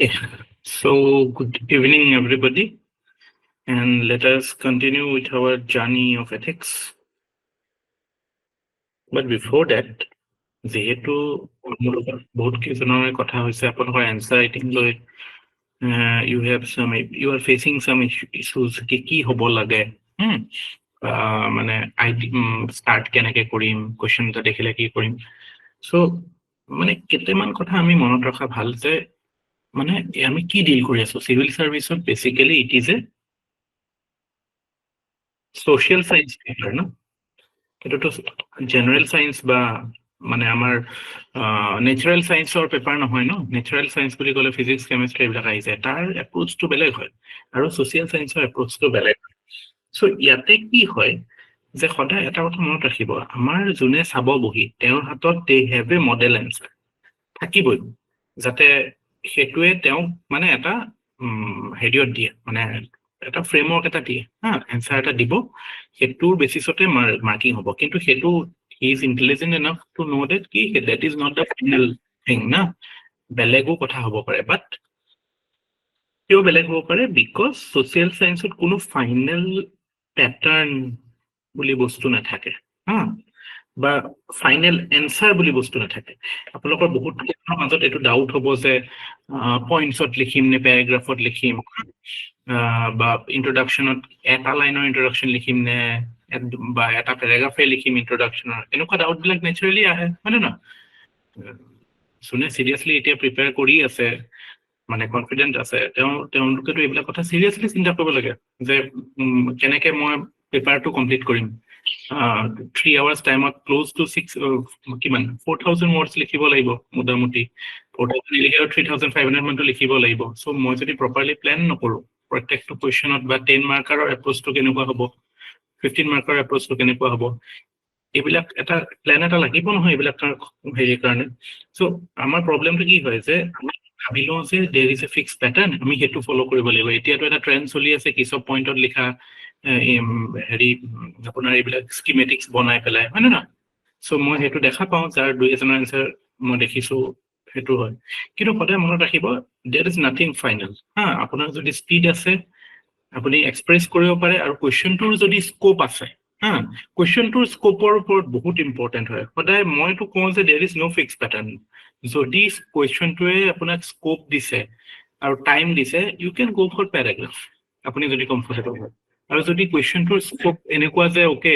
Okay, so good evening, everybody, and let us continue with our journey of ethics. But before that, যেহেতু বহুত কেইজনৰ কথা হৈছে আপোনালোকৰ এনসাৰ ৰাইটিং লৈ you are facing some issues কি হ'ব লাগে মানে start কেনেকে কৰিম question এটা দেখিলে কি কৰিম so মানে কেইটামান কথা আমি মনত ৰখা ভাল যে মানে আমি কি ডিল কৰি আছো সিভিল সাৰ্ভিসত basically it is a social science paper না এটা তো জেনাৰেল সায়েন্স বা মানে আমাৰ ন্যাচাৰাল সায়েন্সৰ পেপাৰ নহয় ন ন্যাচাৰাল সায়েন্স বুলি ক'লে ফিজিক্স কেমিষ্ট্ৰি এইবিলাক আহি যায় তাৰ এপ্ৰোচটো বেলেগ হয় আৰু সোশ্যাল সায়েন্সৰ এপ্ৰোচটো বেলেগ সো ইয়াতে কি হয় যে সদায় এটা কথা মনত ৰাখিব আমাৰ যোনে চাব বহি তেওঁৰ হাতত they have a model answer থাকিবই যাতে সেটোৱে তেওঁ মানে এটা হেডিয়ত দিয়ে মানে এটা ফ্ৰেমওয়াৰ্ক এটা দিয়ে এনসাৰ এটা দিব সেটোৰ বেসিসতে মার্কিং হ'ব কিন্তু সেটো he is intelligent enough to know that that is not the final thing na belego kotha hobo pare but kyo beleg hobo pare because social science ot kono final pattern boli bostu na thake বা final answer বুলি বস্তু না থাকে আপোনালোকৰ বহুত ক্ষেত্ৰৰ মাজত এটো ডাউট হ'ব যে পইণ্টছত লিখিম নে প্যাৰাগ্ৰাফত লিখিম বা ইন্ট্ৰোডাকশনত এটা লাইনৰ ইন্ট্ৰোডাকশন লিখিম নে বা এটা প্যাৰাগ্ৰাফে লিখিম ইন্ট্ৰোডাকশনৰ এনেকুৱা ডাউট বিলাক নেচাৰেলি আহে মানে না শুনে সিৰিয়াসলি এতিয়া প্ৰিপেয়াৰ কৰি আছে মানে কনফিডেন্ট আছে তেওঁলোকেতো এইবিলাক কথা সিৰিয়াসলি চিন্তা কৰিব লাগে যে কেনেকে মই পেপাৰটো কমপ্লিট কৰিম 3 hours time at close to 4,000 words লিখিব লাগিব মোটামুটি 4,000 লিখিলে 3,500 মান লিখিব লাগিব সো মই যদি প্ৰপাৰলি প্ল্যান নকৰো প্ৰত্যেকটো কোৱেশ্চনত বা 10 মাৰ্কাৰৰ এপ্ৰোচটো কেনেকুৱা হ'ব 15 মাৰ্কাৰৰ এপ্ৰোচটো কেনেকুৱা হ'ব এইবিলাক এটা প্ল্যান এটা লাগিব নহয় এইবিলাক হেৰি কাৰণে সো আমাৰ প্ৰবলেমটো কি হয় যে আমি ভাবিলো যে there is a fixed pattern আমি হেতু ফলো কৰিব লাগিব এতিয়াটো এটা ট্ৰেন্ড চলি আছে কি সব পইণ্টত লিখা হেৰি আপোনাৰ এইবিলাক স্কিমেটিক্স বনাই পেলাই হয় না সো মই হেতু দেখা পাওঁ যাৰ দুই এজনৰ আনসাৰ মই দেখিছো হেতু হয় কিন্তু সদায় মনত ৰাখিব there is nothing final আপোনাৰ যদি স্পিড আছে আপুনি এক্সপ্ৰেছ কৰিব পাৰে আৰু কোৱেশ্চনটোৰ যদি স্কোপ আছে কোৱেশ্চনটোৰ স্কোপৰ ওপৰত বহুত ইম্পৰ্টেন্ট হয় সদায় মইতো কওঁ যে there is no fixed pattern যদি কোৱেশ্চনটোৱে আপোনাক স্কোপ দিছে আৰু টাইম দিছে you can go for paragraph আপুনি যদি কমফৰ্টেবল হয় আৰু যদি কোৱেশ্চনটোৰ স্কোপ এনেকুৱা যে ওকে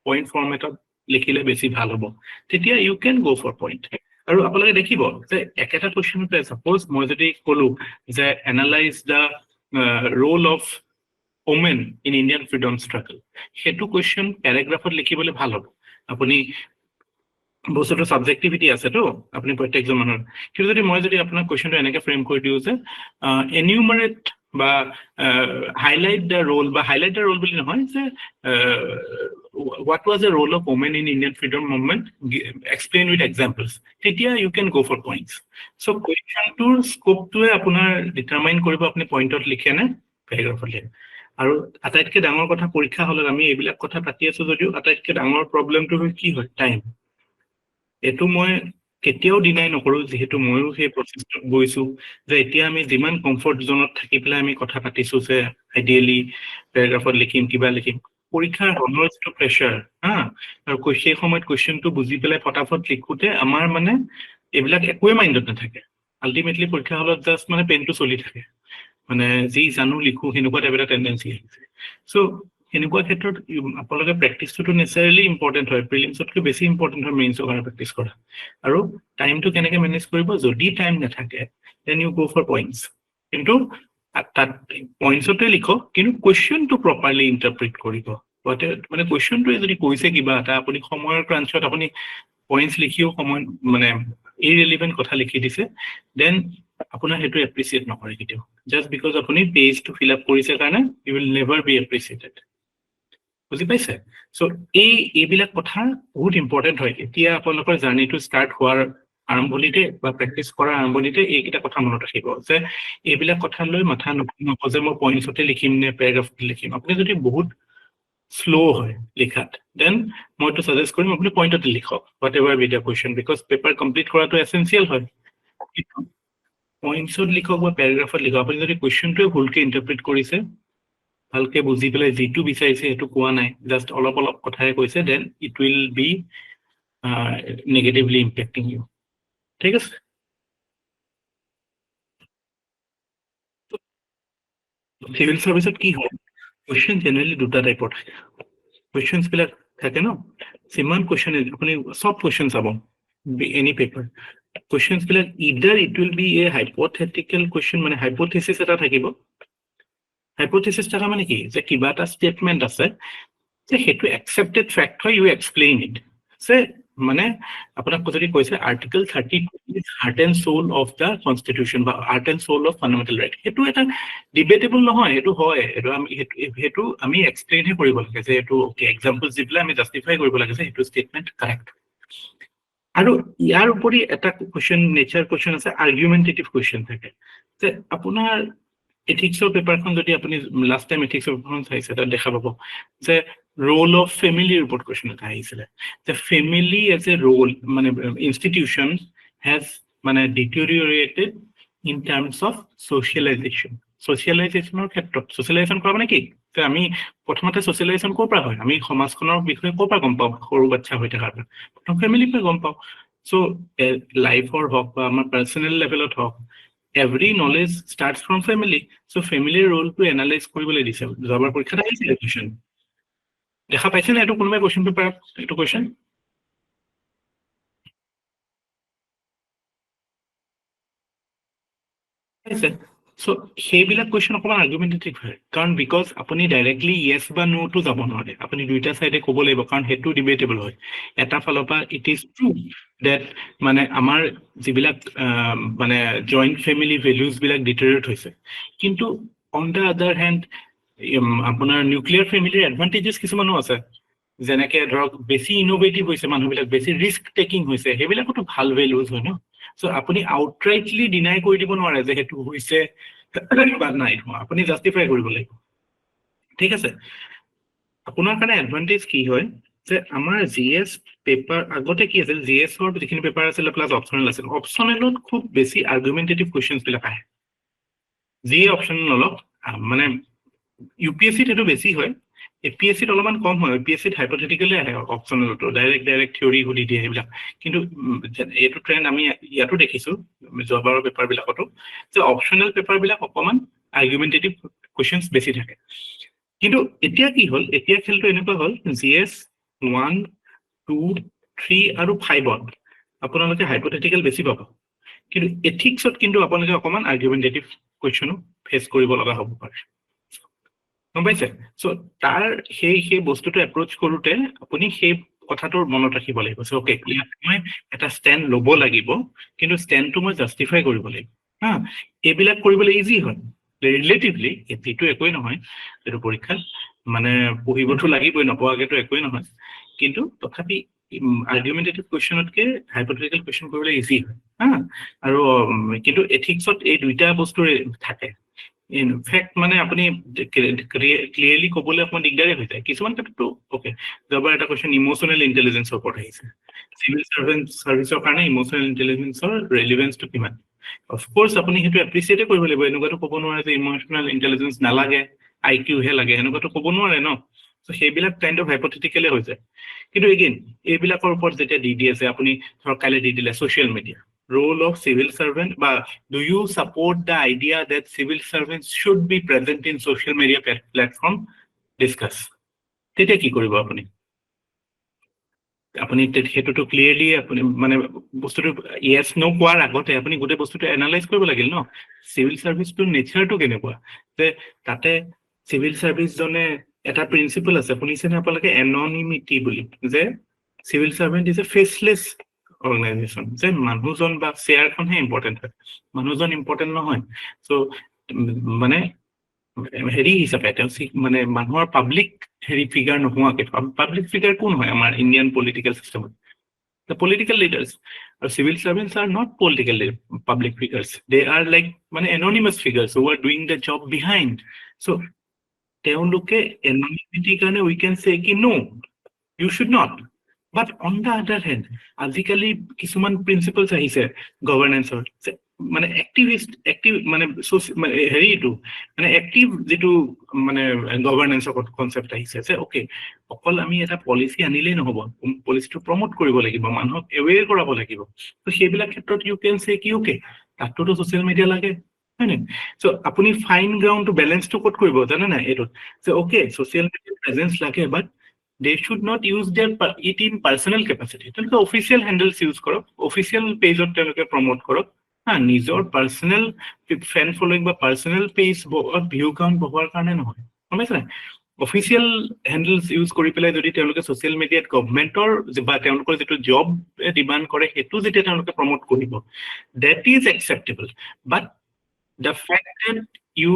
পইণ্ট ফৰ্মেটত লিখিলে বেছি ভাল হ'ব তেতিয়া you can go for point আৰু আপোনালোকে দেখিব যে একেটা কোৱেশ্চনতে সাপোজ মই যদি কলো যে analyse the role of women in Indian freedom struggle হেতু কোৱেশ্চন প্যাৰাগ্ৰাফত লিখিবলৈ ভাল হ'ব আপুনি বস্তুটো সাবজেক্টিভিটি আছে তো আপুনি প্ৰত্যেকজন মানুহৰ কিন্তু যদি মই যদি আপোনাক কোৱেশ্চনটো এনেকে ফ্ৰেম কৰি দিও যে এনিউমাৰেট বা highlight the role বা highlight the role বুলি নহয় যে what was the role of women in Indian freedom movement explain with examples তেতিয়া you can go for points so question tour scope to আপোনাৰ determine কৰিব আপুনি পইণ্টত লিখে নে প্যাৰাগ্ৰাফত লিখে আৰু আটাইতকৈ ডাঙৰ কথা পৰীক্ষা হলত আমি এইবিলাক কথা পাতি আছো যদিও আটাইতকৈ ডাঙৰ প্ৰবলেমটো কি হয় টাইম এটো মই কেতিয়াও ডিনাই নকৰো যেহেতু ময়ো সেই প্ৰসেসত গৈছো যে এতিয়া আমি যিমান কমফৰ্ট জোনত থাকি পেলাই আমি কথা পাতিছো যে আইডিয়ালি প্যাৰাগ্ৰাফত লিখিম কিবা লিখিম পৰীক্ষাৰ হনৰটো প্ৰেছাৰ আৰু সেই সময়ত কোৱেশ্চনটো বুজি পেলাই ফটাফট লিখোতে আমাৰ মানে এইবিলাক একোৱে মাইণ্ডত নাথাকে আলটিমেটলি পৰীক্ষা হলত জাস্ট মানে পেনটো চলি থাকে মানে যি জানো লিখো হেনেকুৱা টাইপ এটা টেন্ডেন্সি আছে সো হেনেকুৱা ক্ষেত্ৰত আপোনালোকে প্ৰেক্টিছটো নেচাৰেলি ইম্পৰ্টেন্ট হয় প্ৰিলিমছতকৈ বেছি ইম্পৰ্টেন্ট হয় মেইনছৰ কাৰণে প্ৰেক্টিছ কৰা আৰু টাইমটো কেনেকে মেনেজ কৰিব যদি টাইম নাথাকে then you go for points কিন্তু তাত পইণ্টছতে লিখক কিন্তু কোৱেশ্চনটো প্ৰপাৰলি ইন্টাৰপ্ৰিট কৰিব মানে কোৱেশ্চনটোৱে যদি কৈছে কিবা এটা আপুনি সময়ৰ ক্ৰাঞ্চত আপুনি পইণ্টছ লিখিও সময় মানে ইৰেলেভেন্ট কথা লিখি দিছে দেন আপোনাৰ হেতু এপ্ৰিচিয়েট নকৰে কেতিয়াও জাস্ট বিকজ আপুনি পেজটো ফিল আপ কৰিছে কাৰণে ইউ উইল নেভাৰ বি এপ্ৰিচিয়েটেড বুজি পাইছে সো এইবিলাক কথা বহুত ইম্পৰ্টেন্ট হয় এতিয়া আপোনালোকৰ জাৰ্নিটো ষ্টাৰ্ট হোৱাৰ আৰম্ভণিতে বা প্ৰেক্টিছ কৰাৰ আৰম্ভণিতে এইকেইটা কথা মনত ৰাখিব যে এইবিলাক কথা লৈ মাথা নপৰিব যে মই পইণ্টছতে লিখিম নে প্যাৰাগ্ৰাফত লিখিম আপুনি যদি বহুত স্লো হয় লিখাত দেন মইতো সাজেষ্ট কৰিম আপুনি পইণ্টতে লিখক what ever B the question because paper complete কৰাটো এসেনশিয়াল হয় পইণ্টছত লিখক বা পেৰাগ্ৰাফত লিখক আপুনি যদি কুৱেশ্যনটোৱে ভুলকে ইণ্টাৰপ্ৰিট কৰিছে ভালকে বুজি পেলাই যিটো বিচাৰিছে সেইটো কোৱা নাই জাষ্ট অলপ অলপ কথাই কৈছে then it will be negatively impacting you ঠিক আছে সিভিল সার্ভিসত কি হয় কোয়েশ্চন জেনারেলি দুটা টাইপৰ থাকে কোয়েশ্চনস বিলাক থাকে ন সিমান কোয়েশ্চন আপুনি সব কোয়েশ্চন চাব এনি পেপাৰ কোয়েশ্চনস বিলাক either it will be a hypothetical question মানে হাইপোথেসিস এটা থাকিব হাইপোথেসিস থকা মানে কি যে কিবা এটা স্টেটমেন্ট আছে যে সেইটো একসেপ্টেড ফ্যাক্ট হয় ইউ এক্সপ্লেইন ইট সে মানে আপোনাক যদি কৈছে article 32 is heart and soul of the constitution বা heart and soul of fundamental right সেইটো এটা ডিবেটেবল নহয় সেইটো হয় সেইটো আমি এক্সপ্লেইনহে কৰিব লাগে যে এইটো ওকে এক্সাম্পল দি পেলাই আমি জাষ্টিফাই কৰিব লাগে যে সেইটো ষ্টেটমেণ্ট কাৰেক্ট আৰু ইয়াৰ উপৰি এটা কোৱেশ্চন নেচাৰ কোৱেশ্চন আছে আৰ্গুমেন্টেটিভ কোৱেশ্চন থাকে যে আপোনাৰ এথিক্সৰ পেপাৰখন যদি আপুনি লাষ্ট টাইম এথিক্সৰ পেপাৰখন চাইছে তাত দেখা পাব যে রোল অফ ফ্যামিলির উপর কোশ্চেন এটা আহিছিলে যে ফ্যামিলি এজ এ রোল মানে ইনস্টিটিউশন হ্যাজ মানে ডিটেরিওরেটেড ইন টার্মস অফ সোশিয়ালাইজেশনের ক্ষেত্ৰত সোশিয়ালাইজেশন কৰা মানে কি যে আমি প্ৰথমতে সোশিয়ালাইজেশন ক'ৰ পৰা হয় আমি সমাজখনৰ বিষয়ে ক'ৰ পৰা গম পাওঁ সৰু বাচ্চা হৈ থকাৰ পৰা প্ৰথম ফ্যামিলিৰ পৰা গম পাওঁ সো লাইফৰ হওক বা আমাৰ পাৰ্সোনেল লেভেলত হওক every knowledge starts from family so family role to analyze কৰিবলৈ দিছে যোৱাবাৰ পৰীক্ষাত আহিছিলে কোৱেশ্চন দেখা পাইছে না এইটো কোনোবাই কোৱেশ্চন পেপাৰ এইটো কোৱেশ্চন আছে সো সেইবিলাক কোৱেশ্চন অকমান আৰ্গুমেন্টেটিভ হয় কাৰণ বিকজ আপুনি ডাইৰেক্টলি ইয়েস বা নো টু যাব নোৱাৰে আপুনি দুইটা সাইডে ক'ব লাগিব কাৰণ সেইটো ডিবেটেবল হয় এটা ফালৰ পৰা ইট ইজ ট্ৰু দ্যাট মানে আমাৰ যিবিলাক মানে জইণ্ট ফ্যামিলি ভ্যালুজ বিলাক ডিটেৰিয়ৰেট হৈছে কিন্তু অন দা আদাৰ হ্যান্ড আপোনাৰ নিউক্লিয়াৰ ফ্যামিলিৰ এডভান্টেজেস কিছুমানো আছে যেনেকে ধৰক বেছি ইনোভেটিভ হৈছে মানুহবিলাক বেছি ৰিস্ক টেকিং হৈছে সেইবিলাকতো ভাল ভ্যালুজ হয় ন সো আপুনি আউটৰাইটলি ডিনাই কৰি দিব নোৱাৰে যে সেইটো হৈছে বা নাই আপুনি জাস্টিফাই কৰিব লাগিব ঠিক আছে আপোনাৰ কাৰণে এডভান্টেজ কি হয় যে আমাৰ জিএস পেপাৰ আগতে কি আছিল জিএসৰ যিখিনি পেপাৰ আছিল প্লাস অপচনেল আছিল অপচনেলত খুব বেছি আৰ্গুমেন্টেটিভ কোৱেশ্চনছ বিলাক আহে যি অপচনেল নলক মানে ইউপিএসসি সেইটো বেছি হয় এপিএসসি অলপমান কম হয় এপিএসসি হাইপোথেটিক্যালি আহে অপচনেলটো ডাইৰেক্ট থিওৰি সুধি দিয়ে এইবিলাক কিন্তু এইটো ট্ৰেন্ড আমি ইয়াতো দেখিছো যোৱাবাৰৰ পেপাৰ বিলাকতো যে অপচনেল পেপাৰ বিলাক অকমান আৰ্গুমেন্টেটিভ কোৱেশ্চনছ বেছি থাকে কিন্তু এতিয়া কি হ'ল এতিয়া খেলটো এনেকুৱা হ'ল জিএস 1 2 3 আৰু 5ত আপোনালোকে হাইপোথেটিক্যাল বেছি পাব কিন্তু এথিক্সত কিন্তু আপোনালোকে অকমান আৰ্গুমেন্টেটিভ কোৱেশ্চনো ফেচ কৰিব লগা হ'ব পাৰে গম পাইছে সো তাৰ সেই বস্তুটো এপ্ৰোচ কৰোতে আপুনি সেই কথাটোৰ মনত ৰাখিব লাগিব সো ওকে মই এটা ষ্টেণ্ড ল'ব লাগিব কিন্তু ষ্টেণ্ডটো মই জাষ্টিফাই কৰিব লাগিব হা এইবিলাক কৰিবলৈ ইজি হয় ৰিলেটিভলি এতিটো একোই নহয় এইটো পৰীক্ষা মানে পঢ়িবতো লাগিবই নপঢ়াকেতো একোই নহয় কিন্তু তথাপি আৰ্গুমেন্টেটিভ কোৱেশ্চনতকে হাইপোথেটিক্যাল কোৱেশ্চন কৰিবলৈ ইজি হয় হা আৰু কিন্তু এথিক্সত এই দুইটা বস্তুৰে থাকে ইনফেক্ট মানে আপুনি ক্লিয়াৰলি ক'বলৈ অকমান দিগদাৰী হৈ যায় কিছুমান ক্ষেত্ৰতো ওকে যোৱাবাৰ এটা কোৱেশ্চন ইমোচনেল ইন্টেলিজেন্সৰ ওপৰত আহিছে চিভিল সাৰ্ভিসৰ কাৰণে ইমোচনেল ইন্টেলিজেন্সৰ ৰেলিভেন্সটো কিমান অফকোৰ্স আপুনি সেইটো এপ্ৰিচিয়েটে কৰিব লাগিব এনেকুৱাতো ক'ব নোৱাৰে যে ইমোচনেল ইন্টেলিজেন্স নালাগে আইকিউ হে লাগে এনেকুৱাতো ক'ব নোৱাৰে ন সো সেইবিলাক কাইন্ড অফ হাইপোথেটিক্যালি হৈ যায় কিন্তু এগেইন এইবিলাকৰ ওপৰত যেতিয়া দি আছে আপুনি ধৰক কাইলে দি দিলে social media role of civil servant but do you support the idea that civil servants should be present in social media platform discuss তেতিয়া কি কৰিব আপুনি আপুনি হেতুটো ক্লিয়াৰলি আপুনি মানে বস্তুটো ইয়েস নো কোৱাৰ আগতে আপুনি গোটে বস্তুটো এনালাইজ কৰিব লাগিল ন সিভিল সাৰ্ভিসটো নেচাৰটো কেনেকুৱা যে তাতে সিভিল সাৰ্ভিস জনে এটা প্ৰিন্সিপল আছে শুনিছে নে আপোনালোকে এননিমিটি বুলি যে civil সাৰ্ভেন্ট is a faceless organisation যে মানুহজন বা চেয়াৰখনহে ইম্পৰ্টেণ্ট হয় মানুহজন ইম্পৰ্টেণ্ট নহয় সো মানে হেৰি হিচাপে তেওঁ মানে মানুহৰ পাব্লিক হেৰি ফিগাৰ নোহোৱাকে পাব্লিক ফিগাৰ কোন হয় আমাৰ ইণ্ডিয়ান পলিটিকেল চিষ্টেমত the political leaders or civil servants are not political public figures they are like মানে anonymous figures who are doing the job behind so তেওঁলোকে anonymity কাৰণে we can say ki no you should not but on the other hand আজিকালি কিছুমান principles আহিছে গভৰ্নেন্সৰ মানে active মানে হেৰিটো মানে এক্টিভ যিটো মানে গভৰ্নেন্সৰ কনচেপ্ট আহিছে যে ওকে অকল আমি এটা পলিচি আনিলেই নহ'ব, পলিচিটো প্ৰমোট কৰিব লাগিব, মানুহক এৱেৰ কৰাব লাগিব। তো সেইবিলাক ক্ষেত্ৰত ইউ কেন চে কি ওকে তাততো ছ'চিয়েল মিডিয়া লাগে, হয় নাই? চ' আপুনি ফাইন গ্ৰাউণ্ডটো বেলেঞ্চটো ক'ত কৰিব জানে নাই এইটোত যে ওকে ছ'চিয়েল মিডিয়াৰ প্ৰেজেঞ্চ লাগে বাট they should not use their it in personal capacity. তেওঁলোকে অফিচিয়েল হেণ্ডেলছ ইউজ কৰক, অফিচিয়েল পেজত তেওঁলোকে প্ৰমোট কৰক, নিজৰ পাৰ্চনেল ফেন ফলোইং বা পাৰ্চনেল পেজ ভিউ কাউণ্ট বঢ়োৱাৰ কাৰণে নহয়, গম পাইছে নাই? অফিচিয়েল হেণ্ডেলছ ইউজ কৰি পেলাই যদি তেওঁলোকে ছ'চিয়েল মিডিয়াত গভমেণ্টৰ বা তেওঁলোকৰ যিটো জব ডিমাণ্ড কৰে সেইটো যেতিয়া তেওঁলোকে প্ৰমোট কৰিব, that is acceptable. But the fact that you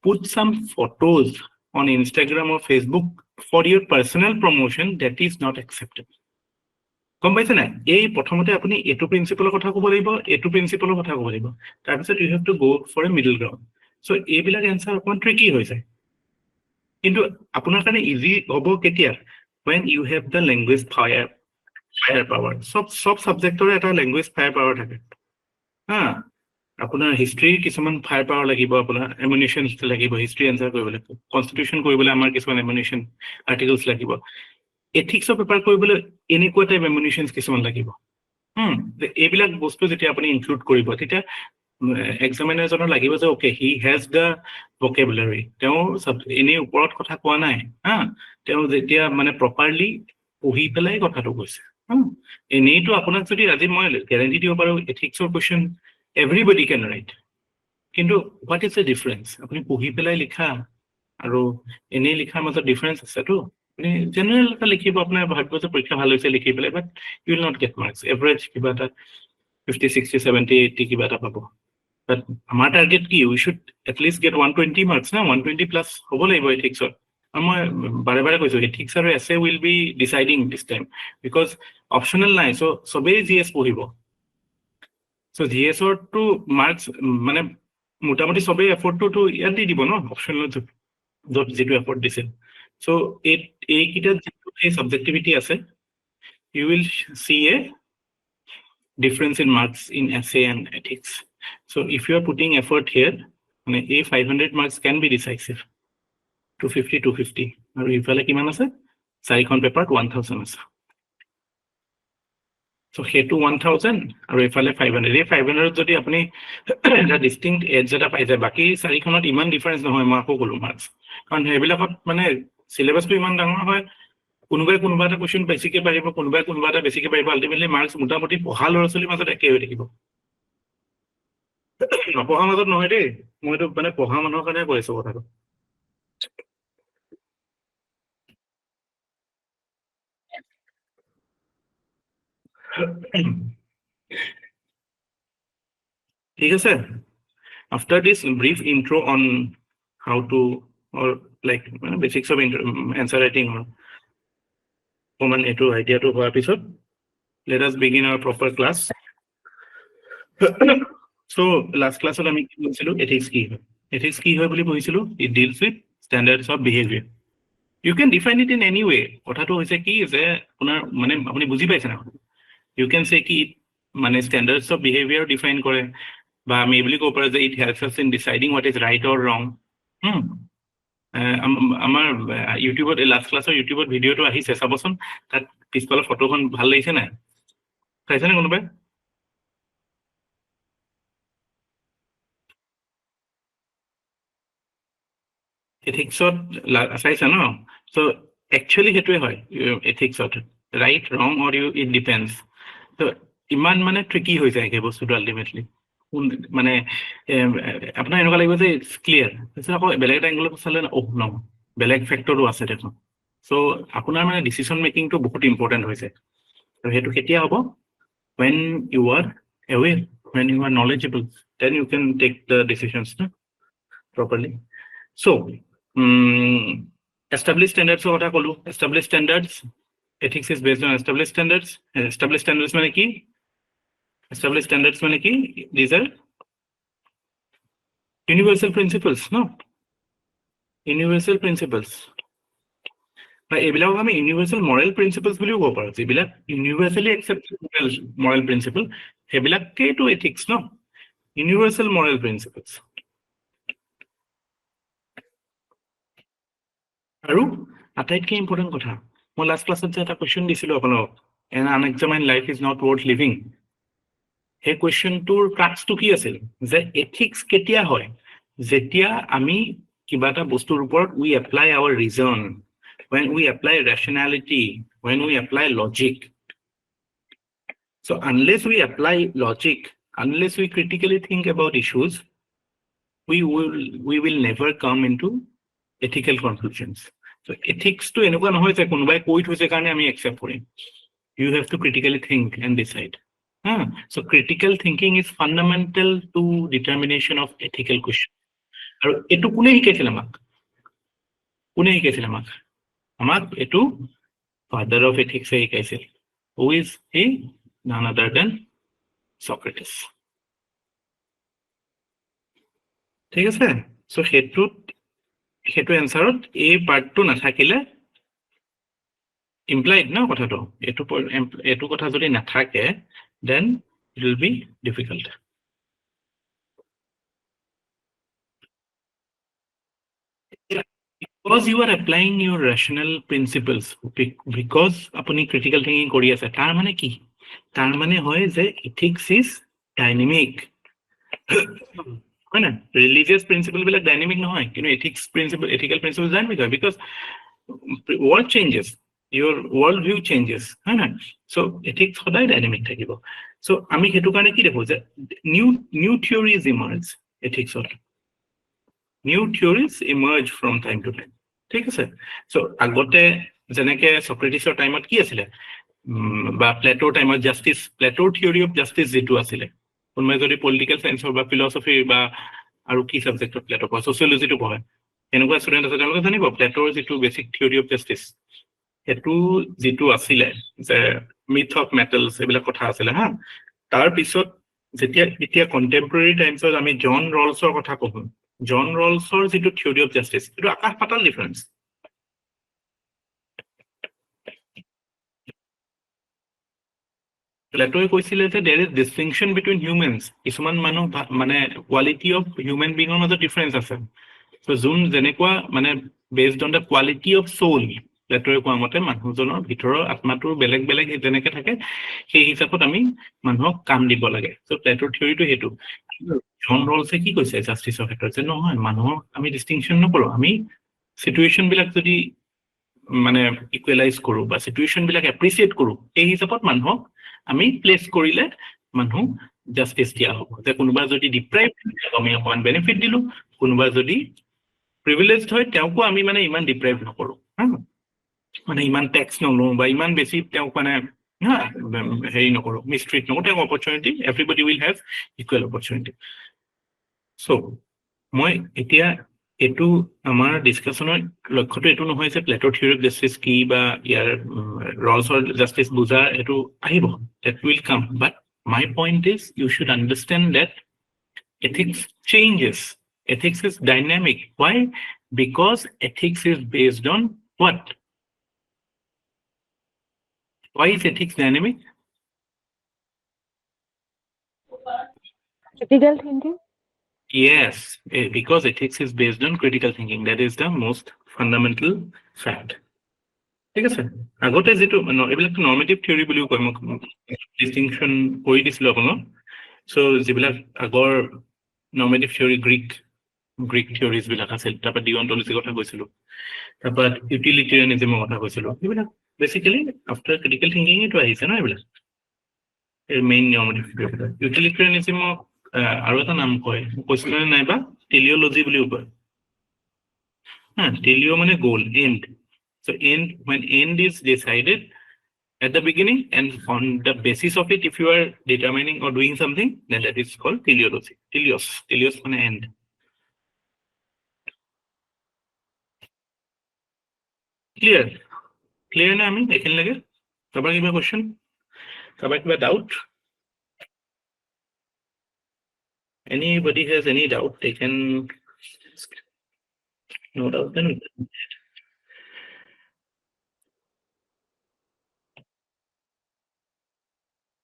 put some photos on Instagram or Facebook for your personal promotion, that is not acceptable. গম পাইছে নাই? এই প্ৰথমতে আপুনি এইটো প্ৰিন্সিপলৰ কথা ক'ব লাগিব, এইটো প্ৰিন্সিপলৰ কথা ক'ব লাগিব, তাৰপিছত you have to go for a middle ground. So' এইবিলাক এনচাৰ অকণমান ট্ৰিকি হৈ যায়, কিন্তু আপোনাৰ কাৰণে ইজি হ'ব কেতিয়া? when you have the language fire power. সব সাবজেক্টৰে এটা লেংগুৱেজ ফায়াৰ পাৱাৰ থাকে। আপোনাৰ হিষ্ট্ৰীৰ কিছুমান ফায়াৰ পাৱাৰ লাগিব, আপোনাৰ এমিউনিশ্যন লাগিব হিষ্ট্ৰী এনচাৰ কৰিবলৈ, কনষ্টিটিউশ্যন কৰিবলৈ আমাৰ কিছুমান এমিউনিশ্যন আৰ্টিকলছ লাগিব, এথিক্সৰ পেপাৰ কৰিবলৈ এনেকুৱা টাইপ এমিউনিশ্যন কিছুমান লাগিব। এইবিলাক বস্তু যেতিয়া আপুনি ইনক্লুড কৰিব তেতিয়া এক্সামিনাৰজনৰ লাগিব যে অ'কে হি হেজ দ্য ভকেবুলাৰী, তেওঁ এনেই ওপৰত কথা কোৱা নাই, তেওঁ যেতিয়া মানে প্ৰপাৰলি পঢ়ি পেলাই কথাটো কৈছে। এনেইতো আপোনাক যদি আজি মই গেৰেণ্টি দিব পাৰোঁ এথিক্সৰ কুৱেশ্যন everybody can write, কিন্তু what is the difference? আপুনি পঢ়ি পেলাই লিখা আৰু এনেই লিখাৰ মাজত ডিফাৰেঞ্চ আছেতো। আপুনি জেনেৰেল এটা লিখিব, আপোনাৰ ভাবিব যে পৰীক্ষা ভাল হৈছে লিখি পেলাই, but you will not get marks, average কিবা এটা 50, 60, 70, 80 কিবা এটা পাব। বাট আমাৰ টাৰ্গেট কি? উই শুড এটলিষ্ট গেট 120 মাৰ্কছ না, 120 প্লাছ হ'ব লাগিব এথিক্সত। আৰু মই বাৰে বাৰে কৈছোঁ এথিক্স আৰু এছে will be deciding this time, because optional নাই। চ' চবেই GS পঢ়িব। চ' GS-ৰটো মাৰ্কছ মানে মোটামুটি চবেই এফৰ্টটো ইয়াত দি দিব ন, অপশ্যনেল য'ত যিটো এফৰ্ট দিছে। চ' এইকেইটাত যিটো এই ছাবজেক্টিভিটি আছে, you will see a difference in marks in essay and ethics. So if you are putting effort here, a 500 marks can be decisive. 250, 250. আৰু ইফালে কিমান আছে? 4খন পেপাৰত 1000 আছে। So সেইটো 1000 আৰু ইফালে 500। এই 500 যদি আপুনি এটা ডিষ্টিংক্ট এজ এটা পাই যায়, বাকী 4খনত ইমান ডিফাৰেঞ্চ নহয়, মই আকৌ ক'লো মাৰ্কছ, কাৰণ সেইবিলাকত মানে চিলেবাছটো ইমান ডাঙৰ হয়, কোনোবাই কোনোবা এটা কুৱেশ্যন বেছিকে পাৰিব, কোনোবাই কোনোবা এটা বেছিকে পাৰিব, আল্টিমেটলি মাৰ্কছ মোটামুটি পঢ়া ল'ৰা ছোৱালীৰ মাজত একেই হৈ থাকিব। নপঢ়া মাজত নহয় দেই, মইতো মানে পঢ়া মানুহৰ কাৰণে কৈছো কথাটো। ঠিক আছে, after this brief intro on how to or like basics of answer writing or common এইটো আইডিয়াটো হোৱাৰ পিছত let us begin our proper class. So last classত আমি কি কৈছিলো? ethics কি হয়? ethics কি হয় বুলি কৈছিলো? it deals with standards of behavior. You can define it in any way. কথাটো হৈছে কি যে আপোনাৰ মানে আপুনি বুজি পাইছে না? You can say কি মানে standards of behavior define কৰে, বা আমি বুলি ক'ব পাৰো যে it helps us in deciding what is right or wrong. আমাৰ ইউটিউবত লাষ্ট ক্লাছৰ ইউটিউবত ভিডিঅ'টো আহিছে, চাবচোন, তাত পিছফালৰ ফটোখন ভাল লাগিছে নাই? চাইছেনে কোনোবাই? এথিক্সত চাইছা ন? চ' একচুৱেলি সেইটোৱে হয় এথিক্সত, ৰাইট ৰং অৰ ইট ডিপেণ্ডছ। ত' ইমান মানে ট্ৰিকি হৈ যায় সেই বস্তুটো আল্টিমেটলি। মানে আপোনাৰ এনেকুৱা লাগিব যে ইটছ ক্লিয়াৰ, তাৰপিছত আকৌ বেলেগ এটা এংগলত চালে ন বেলেগ ফেক্টৰো আছে দেখোন। চ' আপোনাৰ মানে ডিচিশ্যন মেকিংটো বহুত ইম্পৰ্টেণ্ট হৈছে। ত' সেইটো কেতিয়া হ'ব? when you are aware, when you are knowledgeable, then you can take the decisions properly. So established standards কথা ক'লো, established standards, ethics is based on established standards. Established standards মানে কি? Established standards মানে কি? These are universal principles, no? Universal principles. বা এইবিলাকক আমি universal Morrell principles বুলিও ক'ব পাৰোঁ, যিবিলাক ইউনিভাৰ্চেলি একচেপ্টেড মৰেল প্ৰিন্সিপল, সেইবিলাকেইটো এথিক্স ন? Universal moral principles. আৰু আটাইতকৈ ইম্পৰ্টেণ্ট কথা, মই লাষ্ট ক্লাছত যে এটা কুৱেশ্যন দিছিলোঁ আপোনালোকক, an unexamined life is not worth living. সেই কুৱেশ্যনটোৰ ক্ৰাক্সটো কি আছিল যে এথিক্স কেতিয়া হয়, যেতিয়া আমি কিবা এটা বস্তুৰ ওপৰত we apply our reason, when we apply rationality, when we apply logic. So unless we apply logic, unless we critically think about issues, we will never come into ethical conclusions. So ethics to এনেকুৱা নহয় যে কোনোবাই কৈ থৈছে কাৰণে আমি accept কৰিম. You have to critically think and decide. So critical thinking is fundamental to determination of ethical question. আৰু এটো কোনে শিকাইছিল আমাক? কোনে শিকাইছিল আমাক? আমাক এটো father of ethics এ শিকাইছিল. Who is he? None other than Socrates. ঠিক আছে? So সেইটো এনসাৰত এই পাৰ্টটো নাথাকিলে implied না কথাটো, এটো কথা যদি নাথাকে then it will be difficult. Because you are applying your rational principles, because আপনি critical thinking কৰি আছে, তাৰ মানে কি? তাৰ মানে হয় যে ethics is dynamic. হয় না? Religious principle বিলাক dynamic নহয়, কিন্তু ethical principle dynamic হয়, because world changes, your world view changes, হয় না? So ethics সদায় dynamic থাকিব. So আমি সেইটো কাৰণে কি দেখো যে new theories emerge ethics to. New theories emerge from time to time. ঠিক আছে? So আগতে যেনেকে সক্ৰেটিছৰ টাইমত কি আছিলে, বা প্লেটোৰ টাইমত জাস্টিস, প্লেটোৰ থিওৰি অফ জাস্টিস যেটো আছিলে, কোনোবাই যদি পলিটিক্যাল সায়েন্সৰ বা ফিলসফি বা আৰু কি সাবজেক্টত প্লেটো পঢ়ে, সোশিয়োলজিটো পঢ়ে, এনেকুৱা ষ্টুডেন্ট আছে, তেওঁলোকে জানিব প্লেটোৰ যেটো বেসিক থিওৰি অফ জাস্টিস, এটো যেটো আছিলে যে মিথ অফ মেটেলস এইবিলাক কথা আছিলে হা। তাৰ পিছত যেতিয়া এতিয়া কন্টেম্পৰেৰী টাইমছত আমি জন ৰলছৰ কথা কওঁ, জন ৰলছৰ যেটো থিওৰি অফ জাস্টিস, এটো আকাশ পাতাল ডিফাৰেন্স। প্লেটোৱে কৈছিলে যে there is distinction between humans, কিছুমান মানুহ মানে কোৱালিটি অফ হিউম্যান বিঙৰ মাজত ডিফাৰেন্স আছে। So যোন যেনেকুৱা মানে based on the quality of soul, প্লেটোৱে কোৱা মতে মানুহজনৰ ভিতৰৰ আত্মাটোৰ বেলেগ বেলেগ যেনেকে থাকে, সেই হিচাপত আমি মানুহক কাম দিব লাগে। So প্লেটোৰ থিওৰিটো হেতু। জন ৰলছে কি কৈছে জাস্টিসৰ ক্ষেত্ৰত যে নহয়, মানুহক আমি ডিস্টিংশন নকৰো, আমি সিচুৱেশন বিলাক যদি মানে ইকুৱেলাইজ কৰো বা সিচুৱেশন বিলাক এপ্ৰিচিয়েট কৰো, এই হিচাপত মানুহক আমি প্লেস কৰিলে মানুহ জাস্টিস দিয়া হ'ব। যে কোনোবা যদি ডিপ্ৰাইভ আমি অকমান বেনিফিট দিলো, কোনোবা যদি প্ৰিভিলেজড হয় তেওঁকো আমি মানে ইমান ডিপ্ৰাইভ নকৰো, মানে ইমান টেক্স নলওঁ বা ইমান বেছি তেওঁক মানে হেৰি নকৰো, মিষ্ট্ৰিট নকৰো, তেওঁক opportunity, everybody will have equal opportunity. So মই এতিয়া এটো আমাৰ ডিসকাশনৰ লক্ষ্যটো এটো নহয় যে প্লেটোৰ থিওৰি অফ জাস্টিস কি বা ইয়াৰ ৰলছৰ জাস্টিস বুজা, এটো আহিব, that will come, but my point is you should understand that ethics changes, ethics is dynamic. Why? Because ethics is based on what? Why is ethics dynamic? Critical thinking? Yes, because ethics is based on critical thinking. That is the most fundamental fact. ঠিক আছে? আগতে যেটো এইবিলাক normative theory বুলিও কয়, মই distinction কৰি দিছিলো আপোনাক। সো যিবিলাক আগৰ নৰ্মেটিভ থিওৰি গ্ৰীক থিওৰিজ বিলাক আছিল, তাৰপৰা ডিঅন্টলজিৰ কথা কৈছিলো, তাৰপৰা ইউটিলিটেৰিয়ানিজমৰ কথা কৈছিলো, এইবিলাক বেসিক্যালি আফটাৰ ক্ৰিটিকেল থিংকিং এটো আহিছে ন এইবিলাক। মেইন নৰ্মেটিভ থিওৰি ইউটিলিটেৰিয়ানিজমক আৰু এটা নাম কয়, কৈছিলে নাইবা টেলিঅলজি বুলিও কয়। টেলিঅ মানে গোল, and. So when end is decided at the beginning, and on the basis of it, if you are determining or doing something, then that is called teleology. Teleos মানে end. Clear না আমি এখানে লাগে? কাৰোবাৰ কিবা question? কাৰোবাৰ কিবা doubt? Anybody has any doubt, they can. No doubt then.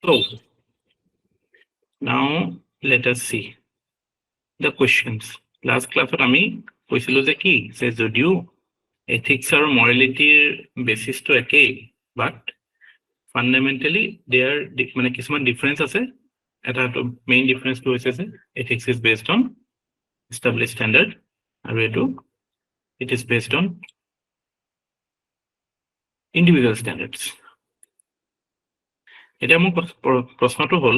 So now let us see. the questions. Last class আমি কৈছিলো যে কি যে যদিও ethics আৰু morality basis to একেই but fundamentally there মানে কিছুমান difference আছে এটা main difference to হৈছে যে ethics is based on established standard আৰু এটো it is based on individual standards. এটা মোৰ প্ৰশ্নটো হ'ল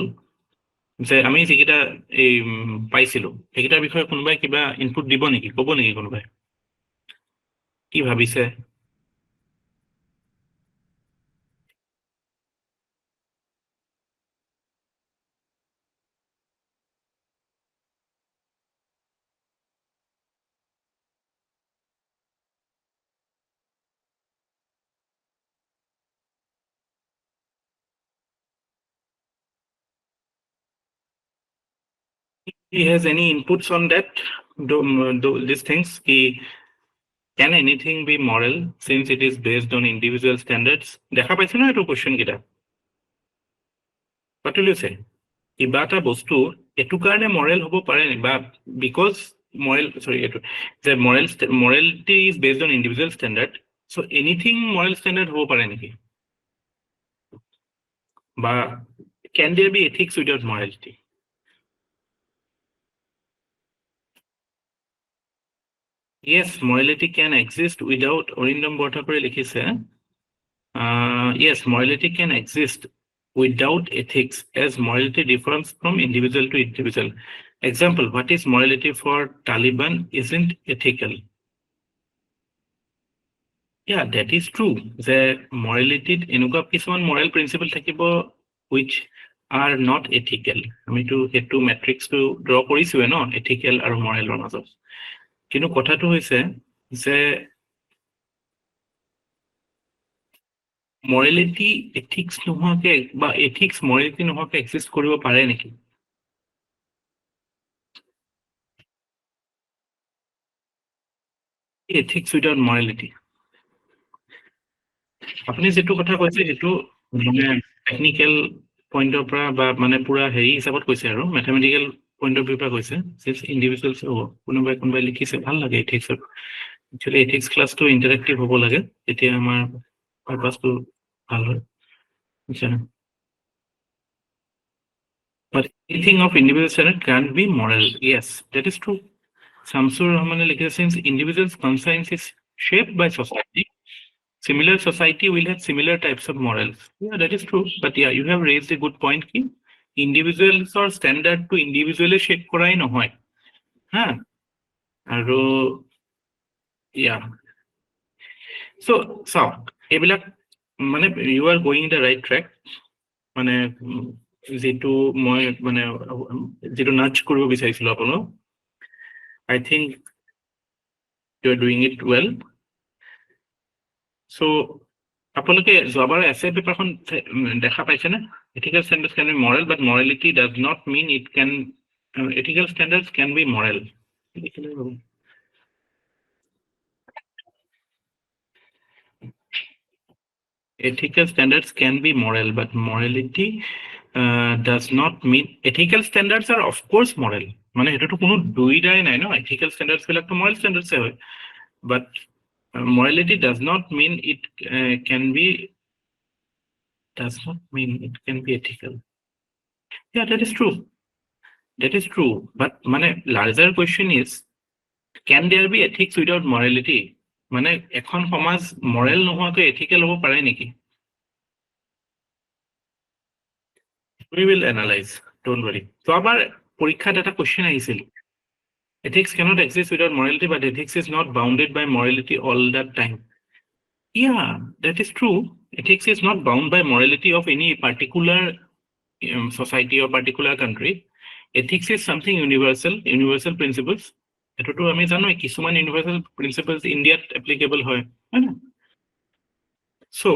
যে আমি যেটা এই পাইছিলো সেইটাৰ বিষয়ে কোনোবাই কিবা ইনপুট দিব নেকি ক'ব নেকি কোনোবাই কি ভাবিছে he has any inputs on that these things can anything be moral since it is based on individual standards দেখা পাইছে না এটো কোশ্চেন কিটা what will you say কিবা এটা বস্তু এটো কাৰণে moral হ'ব পাৰে বা because morality is based on individual standard so anything moral standard হ'ব পাৰে নেকি বা can there be ethics without morality Yes, morality can exist without Orindam Bhattacharya likhise. Yes, morality can exist without ethics as morality differs from individual to individual. Example, what is morality for Taliban isn't ethical. Yeah, that is true. The morality enuka kisuman moral principle thakibo which are not ethical. Ami to hetu matrix to draw korisu no ethical aru moral or mazot. কিন্তু কথাটো হৈছে যে morality ethics নোহোৱাকে বা ethics morality নোহোৱাকে exist কৰিব পাৰে নেকি ethics without morality আপুনি যেটো কথা কৈছে হেতু মানে টেকনিক্যাল পইণ্টৰ পৰা বা মানে পুৰা হেৰি হিচাপত কৈছে আৰু ম্যাথমেটিক্যাল পইণ্ট অফ ভিউ পৰা কৈছে সিন্স ইন্ডিভিজুৱেলস কোনোবাই লিখিছে ভাল লাগে ethics একচুয়ালি ethics ক্লাসটো ইন্টাৰেক্টিভ হ'ব লাগে তেতিয়া আমাৰ পাৰপাসটো ভাল হয় But anything of individual standard can't be moral. Yes, that is true. Samsur Rahman since individual's conscience is shaped by society, similar society will have similar types of morals. Yeah, that is true. But yeah, you have raised a good point. Ki individuals or standard to individually shape korai nohoy. Huh? Aro yeah. So ebilak mane you are going in the right track. মানে যেটো মই মানে যেটো নাচ কৰিব বিচাৰিছিলো আপোনাক I think you are doing it well. So আপোনালোকে যোৱাবাৰ এসে পেপাৰখন দেখা পাইছে না ethical standards can be moral but morality does not mean it can ethical standards can be moral ethical standards can be moral but morality does not mean ethical standards are of course moral মানে এটাটো কোনো দুইটাই নাই ন ethical standards বিলাক তো moral standards হয় but morality does not mean it can be ethical yeah that is true but মানে larger question is can there be ethics without morality মানে এখন সমাজ moral নোহোৱাকৈ ethical হ'ব পাৰে নেকি we will analyze don't worry so আবার পরীক্ষাত এটা কোশ্চেন আহিছিল ethics cannot exist without morality but ethics is not bounded by morality all that time yeah that is true ethics is not bound by morality of any particular society or particular country ethics is something universal principles এটোটো আমি জানো কিছুমান universal principles ইন্ডিয়াত applicable হয় না so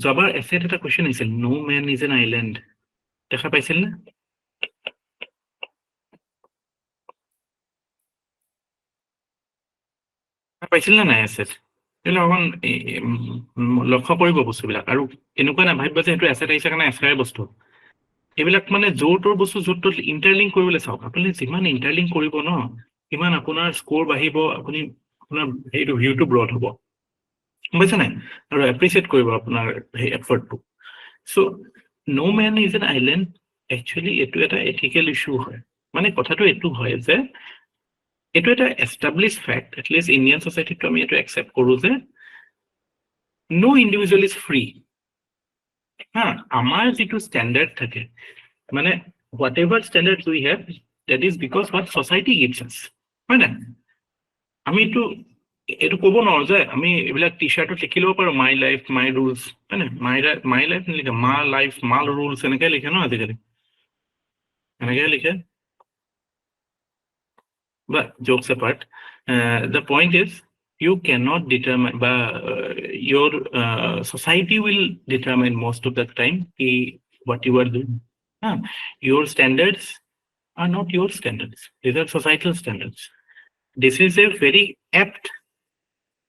যাবার asset এটা question আহিছিল no man is an island দেখা পাইছিল না পাইছিল না নাই এসেট এলা অকন লক্ষ্য কৰিব বস্তুবিলাক আৰু এনেকুৱা না ভাবিবা যে এটো এসেট আহিছে কাৰণে এসআই বস্তু এইবিলাক মানে জোৰটোৰ বস্তু জোৰটো ইণ্টাৰলিংক কৰিবলৈ চাওক আপুনি যিমান ইণ্টাৰলিংক কৰিব ন সিমান আপোনাৰ স্ক'ৰ বাঢ়িব আপুনি আপোনাৰ সেইটো ভিউটো ব্ৰড হ'ব বুজিছে নাই আৰু এপ্ৰিচিয়েট কৰিব আপোনাৰ সেই এফৰ্টটো so' no man is an island actually এইটো এটা এথিকেল ইছ্যু হয় মানে কথাটো এইটো হয় যে এইটো এটা এষ্টাব্লিছ ফেক্ট এটলিষ্ট ইণ্ডিয়ান ছ'চাইটিটো আমি এইটো একচেপ্ট কৰোঁ যে নো ইণ্ডিভিজুৱেল ইজ ফ্ৰী হা আমাৰ যিটো ষ্টেণ্ডাৰ্ড থাকে মানে whatever standard we have that is because what society gives us হয় নাই আমিতো এইটো ক'ব নোৱাৰো যে আমি এইবিলাক টি চাৰ্টত লিখি ল'ব পাৰোঁ মাই লাইফ মাই ৰুলছ হয় নাই মাই লাইফ নিলিখে মা লাইফ মাল ৰুলছ এনেকৈ লিখে ন আজিকালি এনেকৈ লিখে but jokes apart the point is you cannot determine your society will determine most of the time what you are doing your standards are not your standards these are societal standards this is a very apt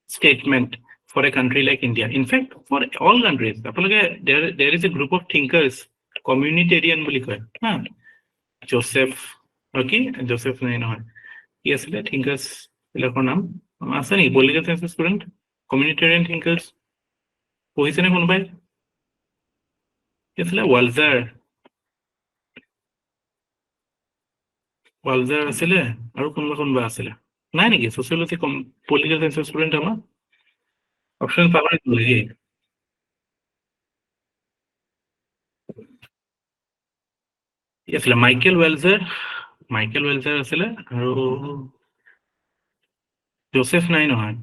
statement for a country like India in fact for all countries there is a group of thinkers communitarian বুলি কয় Joseph নাই নহয় কি আছিলে thinkers বিলাকৰ নাম আছে নেকি পলিটিকেল চায়েন্সৰ ষ্টুডেণ্ট কমিউনিটেৰিয়ান থিংকাৰ্ছ পঢ়িছেনে কোনোবাই কি আছিলে ৱালজাৰ আছিলে আৰু কোনোবা আছিলে নাই নেকি ছচিয়লজি পলিটিকেল চায়েন্সৰ ষ্টুডেণ্ট আমাৰ অপশ্যন পাব নেকি কি আছিলে মাইকেল ৱেলজাৰ আছিলে আৰু জোচেফ নাই নহয়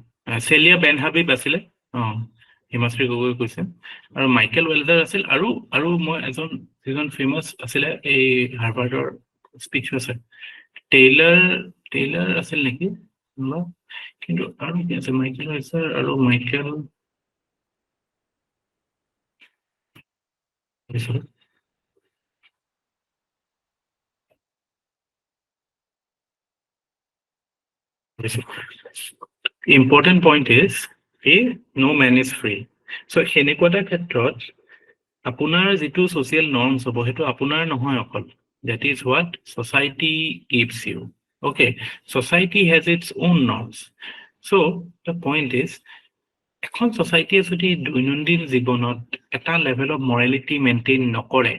চেলিয়া বেন হাবিব আছিলে হিমাশ্ৰী গগৈ কৈছে আৰু মাইকেল ৱেলজাৰ আছিল আৰু মই যিজন ফেমাছ আছিলে এই হাৰ্ভাৰ্ডৰ স্পীচ আছে টেইলাৰ আছিল নেকি কিন্তু আৰু কি আছে মাইকেল ৱেলজাৰ আৰু Michael important point is no man is free so সেনেকুৱা এটা ক্ষেত্ৰত আপোনাৰ যিটো ছ'চিয়েল নৰ্মছ হ'ব সেইটো আপোনাৰ নহয় অকল that is what society gives you okay society has its own norms so the point is এখন ছ'চাইটিয়ে যদি দৈনন্দিন জীৱনত এটা লেভেল অফ মৰেলিটি মেইনটেইন নকৰে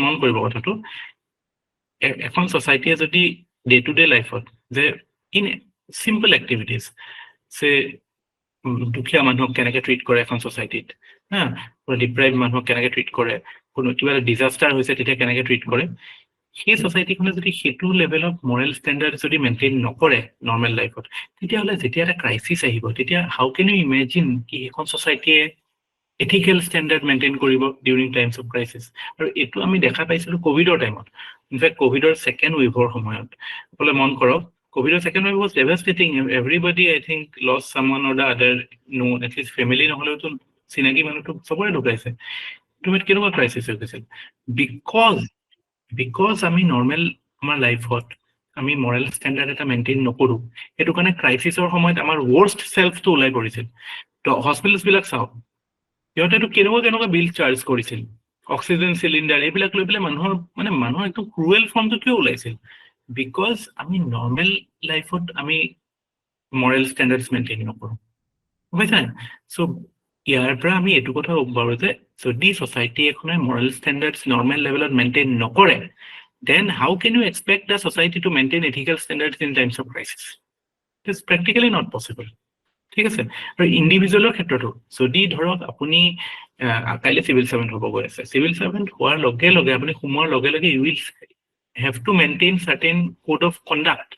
মন কৰিব কথাটো এখন ছ'চাইটিয়ে যদি ডে টু ডে লাইফত যে ইন চিম্পল এক্টিভিটিজ সে দুখীয়া মানুহক কেনেকৈ ট্ৰিট কৰে এখন ছ'চাইটিত ডিপ্ৰাইভ মানুহক কেনেকৈ ট্ৰিট কৰে কোনো কিবা এটা ডিজাষ্টাৰ হৈছে তেতিয়া কেনেকৈ ট্ৰিট কৰে সেই ছ'চাইটিখনে যদি সেইটো লেভেল অফ মৰেল ষ্টেণ্ডাৰ্ড যদি মেইনটেইন নকৰে নৰ্মেল লাইফত তেতিয়াহ'লে যেতিয়া এটা ক্ৰাইচিছ আহিব তেতিয়া হাউ কেন ইউ ইমেজিন কি এখন ছ'চাইটিয়ে এথিকেল ষ্টেণ্ডাৰ্ড মেইনটেইন কৰিব ডিউৰিং টাইমছ অফ ক্ৰাইচিছ আৰু এইটো আমি দেখা পাইছিলোঁ ক'ভিডৰ টাইমত ইনফেক্ট ক'ভিডৰ ছেকেণ্ড ৱেভৰ সময়ত সকলোৱে মন কৰক ক'ভিডৰ second wave was devastating everybody I think lost someone or the other no at least family নহ'লেওতো চিনাকি মানুহটো চবৰে ঢুকাইছে তুমি কেনেকুৱা ক্ৰাইচিছ হৈ গৈছিল বিকজ আমি নৰ্মেল আমাৰ লাইফত আমি মৰেল ষ্টেণ্ডাৰ্ড এটা মেইনটেইন নকৰোঁ সেইটো কাৰণে ক্ৰাইচিছৰ সময়ত আমাৰ ৱৰ্ষ্ট চেল্ফটো ওলাই পৰিছিল তো হস্পিটেলছবিলাক চাওক সিহঁতেতো কেনেকুৱা বিল চাৰ্জ কৰিছিল অক্সিজেন চিলিণ্ডাৰ এইবিলাক লৈ পেলাই মানুহৰ একদম ক্ৰুৱেল ফৰ্মটো কিয় ওলাইছিল বিকজ আমি নৰ্মেল লাইফত আমি মৰেল ষ্টেণ্ডাৰ্ডছ মেইনটেইন নকৰোঁ বুজিছা চ' ইয়াৰ পৰা আমি এইটো কথা ক'ব পাৰোঁ যে যদি ছ'চাইটি এখনে মৰেল ষ্টেণ্ডাৰ্ডছ নৰ্মেল লেভেলত মেইনটেইন নকৰে then how can you expect the society to maintain ethical standards in times of crisis it is practically not possible ঠিক আছে আৰু ইণ্ডিভিজুৱেলৰ ক্ষেত্ৰতো যদি ধৰক আপুনি কাইলৈ চিভিল ছাৰ্ভেণ্ট হ'ব গৈ আছে চিভিল ছাৰ্ভেণ্ট হোৱাৰ লগে লগে আপুনি সোমোৱাৰ লগে লগে you will have to maintain certain code of conduct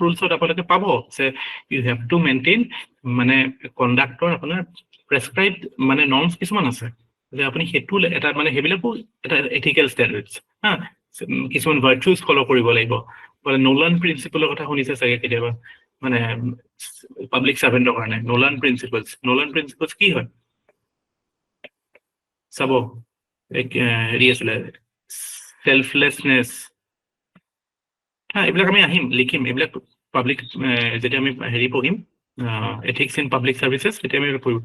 ৰুলছত আপোনালোকে পাব যে ইউ হেভ টু মেইনটেইন মানে কণ্ডাক্টৰ আপোনাৰ প্ৰেছক্ৰাইব মানে নৰ্মছ কিছুমান আছে যে আপুনি সেইটো এটা মানে সেইবিলাকো এটা এথিকেল ষ্টেণ্ডাৰ্ডছ কিছুমান ভাৰ্চুজ ফ'ল' কৰিব লাগিব নোলান প্ৰিন্সিপলৰ কথা শুনিছে চাগে কেতিয়াবা মানে পাব্লিক ছাৰ্ভেণ্টৰ কাৰণে নোলান প্ৰিন্সিপলছ কি হয় চাব হেৰি আছিলে চেল্ফলেছনেছ এইবিলাক আমি লিখিম এইবিলাক পাব্লিক যেতিয়া আমি হেৰি পঢ়িম ethics in public services তেতিয়া আমি পঢ়িম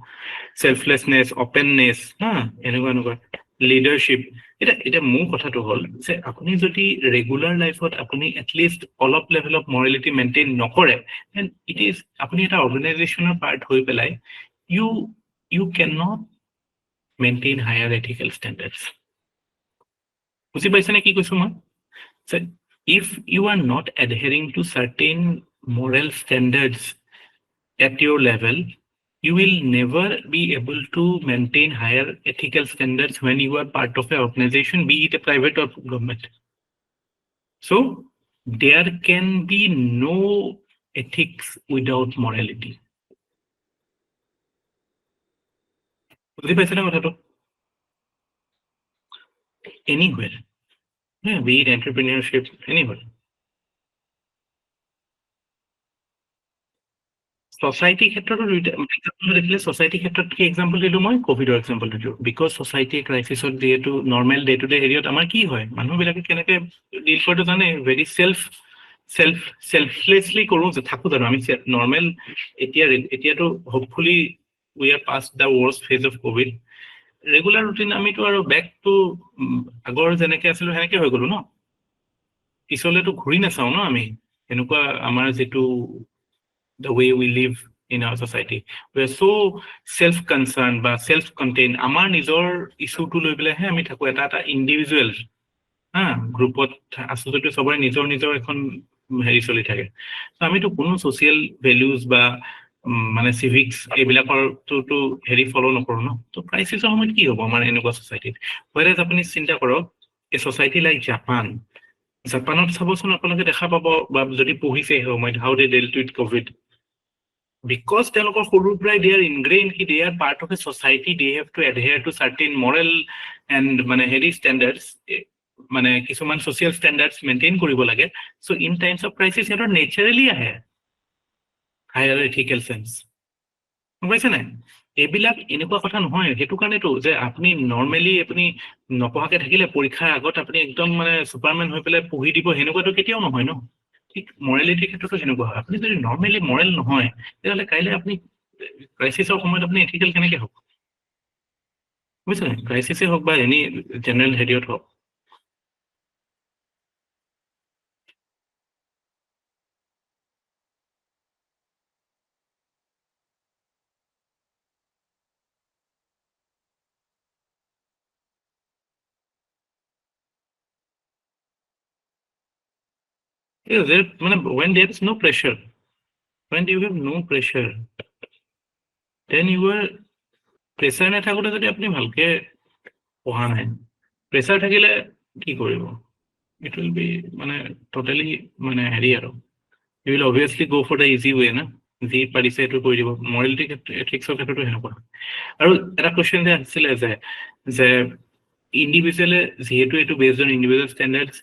selflessness openness এনেকুৱা লিডাৰশ্বিপ এটা মোৰ কথাটো হ'ল যে আপুনি যদি ৰেগুলাৰ লাইফত আপুনি এটলিষ্ট অলপ লেভেল অফ মৰেলিটি মেইনটেইন নকৰে দেন ইট ইজ আপুনি এটা অৰ্গেনাইজেশ্যনৰ পাৰ্ট হৈ পেলাই you can not maintain higher ethical standards বুজি পাইছেনে কি কৈছো মই if you are not adhering to certain moral standards at your level, you will never be able to maintain higher ethical standards when you are part of an organization, be it a private or government. So there can be no ethics without morality. বুজি পাইছে না কথাটো? Anywhere. Yeah, be it entrepreneurship, anywhere. Society ক্ষেত্ৰতো দেখিলে society ক্ষেত্ৰত কি example দিলো মই কোভিডৰ এক্সাম্পল দিলো বিকজ society ক্ৰাইচিছত যিহেতু নৰ্মেল ডে টু ডে এৰিয়াত আমাৰ কি হয় মানুহবিলাকে কেনেকে ডিল কৰাটো জানে ভেৰি সেলফলেছলি কৰোঁ যে থাকোঁ জানো আমি নৰ্মেল এতিয়াতো hopefully we are past the worst phase of covid regular routine আমিতো আৰু বেক টু আগৰ যেনেকে আছিলো সেনেকে হৈ গলো ন পিছলেতো ঘূৰি নাচাওঁ ন আমি এনেকুৱা আমাৰ যিটো the way we live in our society. We are so self-concerned বা self-contained. আমাৰ নিজৰ ইছ্যুটো লৈ পেলাইহে আমি থাকোঁ এটা ইণ্ডিভিজুৱেল গ্ৰুপত আছো যদি চবৰে নিজৰ এখন হেৰি চলি থাকে আমিতো কোনো ছ'চিয়েল ভেলিউজ বা মানে চিভিক্স এইবিলাকৰতো হেৰি ফ'ল' নকৰোঁ ন ত' ক্ৰাইচিছৰ সময়ত কি হ'ব আমাৰ এনেকুৱা ছ'চাইটিত ৱেৰাজ আপুনি চিন্তা কৰক এ ছ'চাইটি লাইক জাপানত চাবচোন আপোনালোকে দেখা পাব বা যদি পঢ়িছে সেই সময়ত how they deal with covid because তেওঁলোকৰ সৰুৰ পৰাই they are ingrained they are part of a society they have to adhere to certain moral and মানে হেৰি standards মানে কিছুমান social standards maintain কৰিব লাগে so in times of crisis সিহঁতৰ naturally আহে higher ethical sense বুজিছে নাই এইবিলাক এনেকুৱা কথা নহয় সেইটো কাৰণেতো যে আপুনি নৰ্মেলি আপুনি নপঢ়াকে থাকিলে পৰীক্ষাৰ আগত আপুনি একদম মানে সুপাৰমেন হৈ পেলাই পঢ়ি দিব সেনেকুৱাটো কেতিয়াও নহয় ন ঠিক মৰেলিটিৰ ক্ষেত্ৰতো সেনেকুৱা হয় আপুনি যদি নৰ্মেলি মৰেল নহয় তেতিয়াহ'লে কাইলৈ আপুনি ক্ৰাইচিছৰ সময়ত আপুনি এথিকেল কেনেকৈ হ'ব বুজিছে নাই ক্ৰাইচিছে হওক বা এনি জেনেৰেল হেৰিয়ত হওক মানে when there is no pressure when you have no pressure then you are pressure নাথাকোঁতে যদি আপুনি ভালকে পঢ়া নাই প্ৰেছাৰ থাকিলে কি কৰিব ইট উইল বি মানে টোটেলি মানে হেৰি আৰু you will obviously go' for the easy way না যি পাৰিছে সেইটো কৰি দিব মৰেলিটি এথিক্সৰ ক্ষেত্ৰতো সেনেকুৱা আৰু এটা কুৱেশ্যন যে আছিলে যে ইণ্ডিভিজুৱেলে যিহেতু এইটো based on individual standards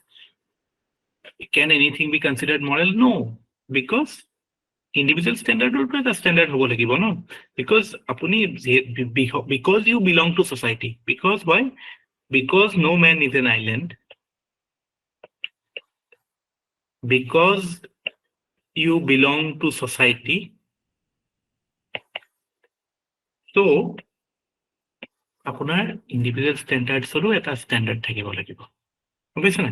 can anything be considered moral no because individual standard or the standard hobo lagibo no because apuni because you belong to society because why because no man is an island because you belong to society so apunar individual standards oru eta standard thakibo lagibo bujiছে না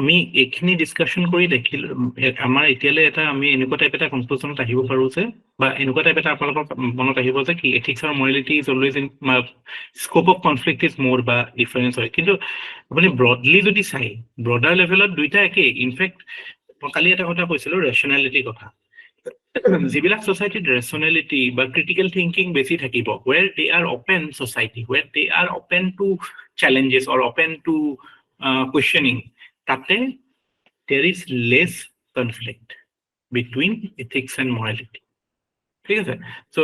আমি এইখিনি discussion কৰি দেখিলো আমাৰ এতিয়ালৈ এটা আমি এনেকুৱা টাইপ এটা কনক্লুজনত আহিব পাৰোঁ যে বা এনেকুৱা টাইপ এটা আপোনালোকৰ মনত আহিব যে কি এথিক্স আৰু morality is always in scope of conflict is মোৰ বা ডিফাৰেঞ্চ হয় কিন্তু আপুনি ব্ৰডলি যদি চাই ব্ৰডাৰ লেভেলত দুইটা একেই ইনফেক্ট মই কালি এটা কথা কৈছিলোঁ ৰেচনেলিটিৰ কথা যিবিলাক ছ'চাইটিত ৰেচনেলিটি বা ক্ৰিটিকেল থিংকিং বেছি থাকিব ৱেৰ দে আৰ অপেন ছ'চাইটি ৱেৰ দে আৰ অপেন টু চেলেঞ্জেছ অৰ অপেন টু কুৱেশ্যনিং তাতে there is less conflict between ethics and morality ঠিক আছে so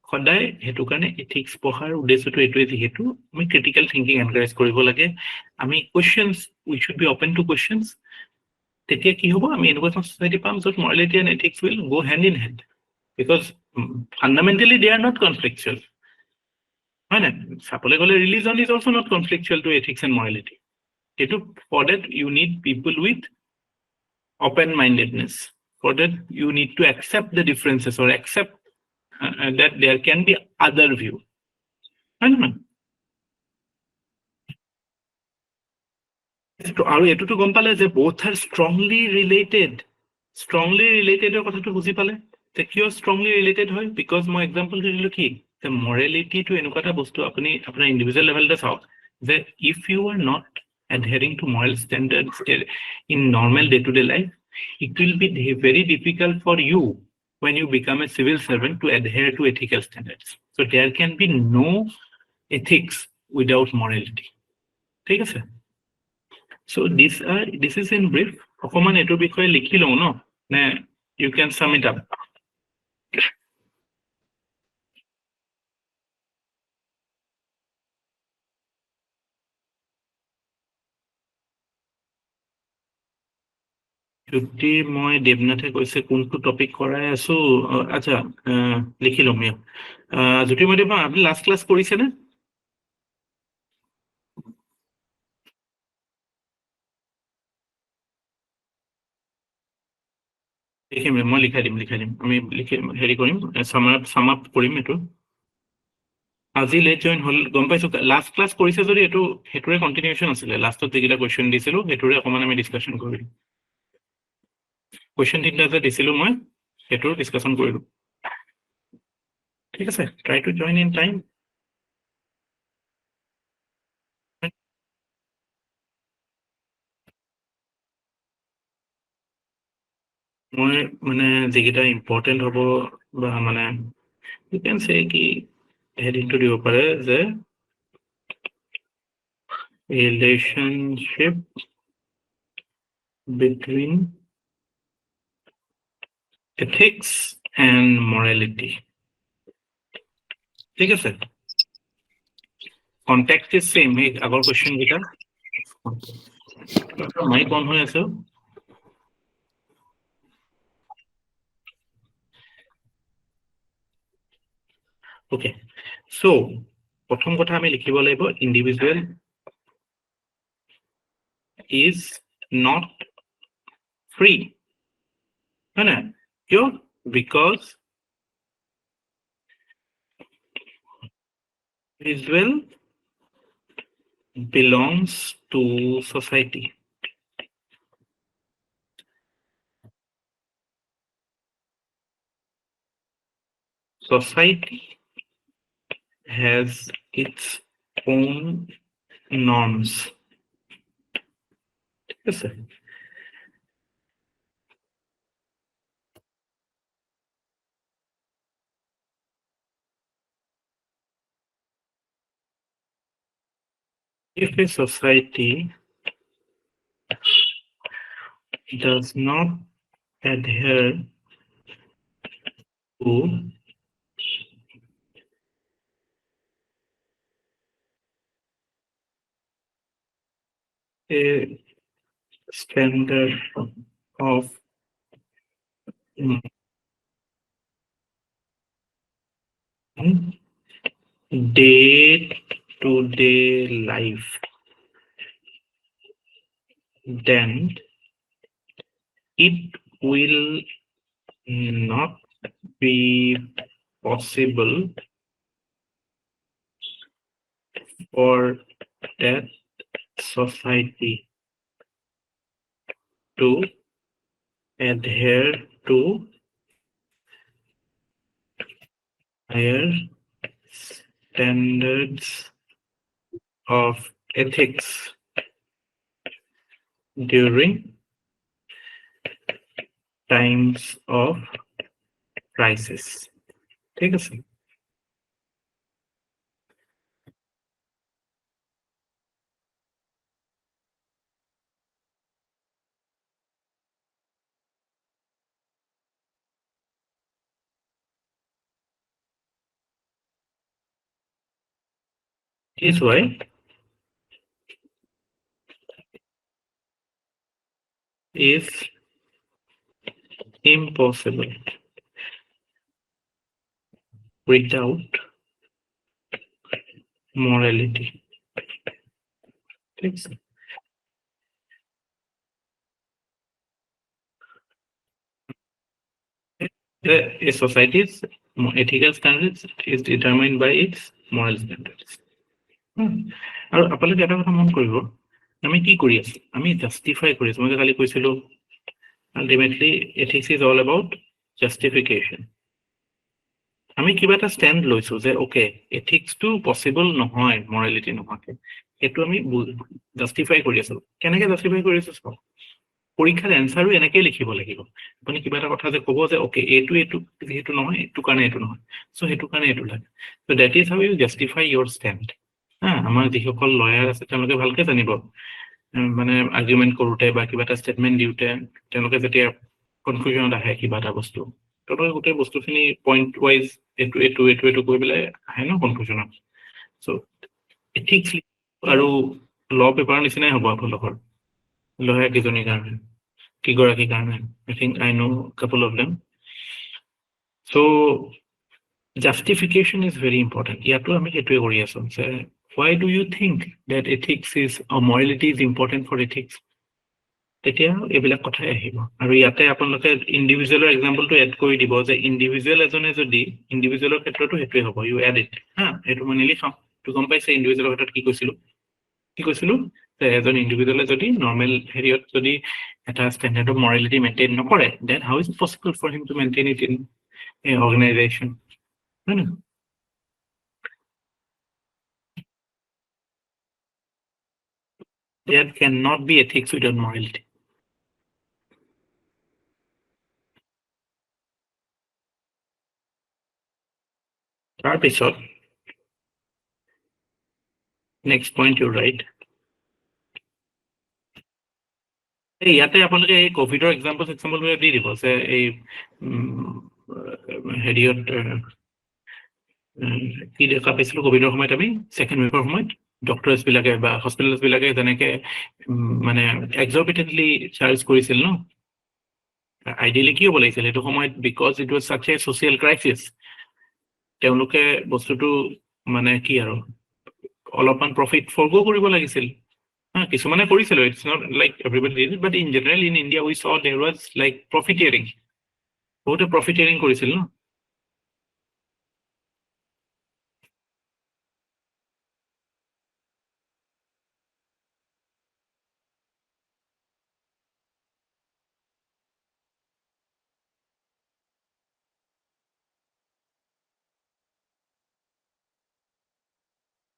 সদায় হেতু কাৰণে ethics পঢ়াৰ উদ্দেশ্যটো এইটোৱে যিহেতু আমি critical thinking encourage কৰিব লাগে আমি questions we should be open to questions তেতিয়া কি হ'ব আমি এনেকুৱা society পাম য'ত morality and ethics will go hand in hand because Fundamentally, they are not conflictual. Religion is also not conflictual to ethics and morality. For that, you need people with open-mindedness. For that, you need to accept the differences or accept that there can be other view. আৰু এইটোতো গম পালে যে both are strongly related ৰ কথাটো বুজি পালে যে কিয় strongly related হয় because মই example দিলো কি যে morality টো এনেকুৱা এটা বস্তু আপুনি আপোনাৰ individual levelতে চাওক যে if you are not adhering to moral standards in normal day-to-day life it will be very difficult for you when you become a civil servant to adhere to ethical standards. So there can be no ethics without morality. ঠিক আছে? So this is in brief. অকমান এটোৰ বিষয়ে লিখি লওঁ ন নে you can sum it up. যদি মই দেৱনাথে কৈছে কোনটো টপিক কৰাই আছো আচ্ছা লিখি লম যদি মই দেৱ আপুনি লাষ্ট ক্লাছ কৰিছে নে লিখিম মই লিখাই দিম আমি হেৰি কৰিম সাম আপ কৰিম এইটো আজি লেট জইন হল গম পাইছো লাষ্ট ক্লাছ কৰিছে যদি এইটো হেতুৰে কন্টিনিউয়েশন আছিল লাষ্টত যেটা কোৱেশ্চন দিছিলো হেতুৰে অকমান আমি ডিসকাশন কৰিম কোৱেশ্চন তিনটা যে দিছিলো মই হেতুৰ ডিসকাশন কৰিলো ঠিক আছে try two join in time মই মানে যেটা ইম্পৰ্টেন্ট হ'ব বা মানে you can say কি হেডিংটো দিব পাৰে যে relationship between ethics and morality. ঠিক আছে context is same এই আগৰ question গিটা মাইক অন হৈ আছে okay so প্ৰথম কথা আমি লিখিব লাগিব individual is not free হয় না কিয় because individual belongs to society. Society has its own norms. Yes, sir. If a society does not adhere to a standard of day-to-day life, then it will not be possible for that society to adhere to higher standards of ethics during times of crisis. ঠিক আছে is why is impossible without morality. ঠিক আছে? A society's ethical standards is determined by its moral standards. আৰু আপোনালোকে এটা কথা মন কৰিব, আমি কি কৰি আছো? আমি জাষ্টিফাই কৰি আছো। মই কালি কৈছিলো ultimately ethics is all about justification. আমি কিবা এটা ষ্টেণ্ড লৈছো যে অ'কে এথিক্সটো পচিবল নহয় মৰেলিটি নোহোৱাকে, সেইটো আমি জাষ্টিফাই কৰি আছো। কেনেকে জাষ্টিফাই কৰি আছো চাওক, পৰীক্ষাৰ এনচাৰো এনেকেই লিখিব লাগিব। আপুনি কিবা এটা কথা যে ক'ব যে অ'কে এইটো যিহেতু নহয়, এইটো কাৰণে এইটো নহয়, চ' সেইটো কাৰণে এইটো লাগে। So' that is how you justify your stand. আমাৰ যিসকল লয়াৰ আছে তেওঁলোকে ভালকে জানিব, মানে আৰ্গুমেণ্ট কৰোঁতে বা কিবা এটা ষ্টেটমেণ্ট দিওঁতে তেওঁলোকে যেতিয়া কনফিউজনত আহে কিবা এটা বস্তু, তেওঁলোকে গোটেই বস্তুখিনি পইণ্ট ৱাইজ এইটো কৰি পেলাই আহে ন কনফিউজনত। চ' এথিক্স আৰু ল পেপাৰ নিচিনাই হ'ব আপোনালোকৰ লয়াৰ কেইজনীৰ কাৰণে, কেইগৰাকীৰ কাৰণে। I think I know couple of them. So' justification is very important. ইয়াতো আমি সেইটোৱে কৰি আছো যে why do you think that ethics is or morality is important for ethics? তেতিয়া এইবিলাক কথাই আহিব। আৰু ইয়াতে আপোনালোকে ইণ্ডিভিজুৱেলৰ এক্সাম্পলটো এড কৰি দিব যে ইণ্ডিভিজুৱেল এজনে যদি, ইণ্ডিভিজুৱেলৰ ক্ষেত্ৰতো সেইটোৱে হ'ব, ইউ এড ইট। সেইটো মই নিলিখাওঁ, তো গম পাইছে ইণ্ডিভিজুৱেলৰ ক্ষেত্ৰত কি কৈছিলো যে এজন ইণ্ডিভিজুৱেলে যদি নৰ্মেল হেৰিয়ত যদি এটা ষ্টেণ্ডাৰ্ড অফ মৰেলিটি মেইনটেইন নকৰে, then how is it possible for him to maintain it in a organization? There cannot be ethics without morality. তাৰপিছত next point you write. ইয়াতে আপোনালোকে এই কোভিডৰ এক্সাম্পল দি দিব যে এই হেৰিয়ত কি দেখা পাইছিলো কোভিডৰ সময়ত, আমি ছেকেণ্ড ৱেভৰ সময়ত ডক্টৰছ বিলাকে বা হস্পিটেলছ বিলাকে যেনেকে মানে এক্সৰবিটেণ্টলি চাৰ্জ কৰিছিল ন। আইডিয়েলি কি হ'ব লাগিছিল সেইটো সময়ত, because it was ছাচ A social crisis, তেওঁলোকে বস্তুটো মানে কি আৰু অলপমান প্ৰফিট ফৰগো কৰিব লাগিছিল। কিছুমানে কৰিছিল, it's not like everybody did it, but in general in India we saw there was like profiteering, বহুতে প্ৰফিটিয়াৰিং কৰিছিল ন।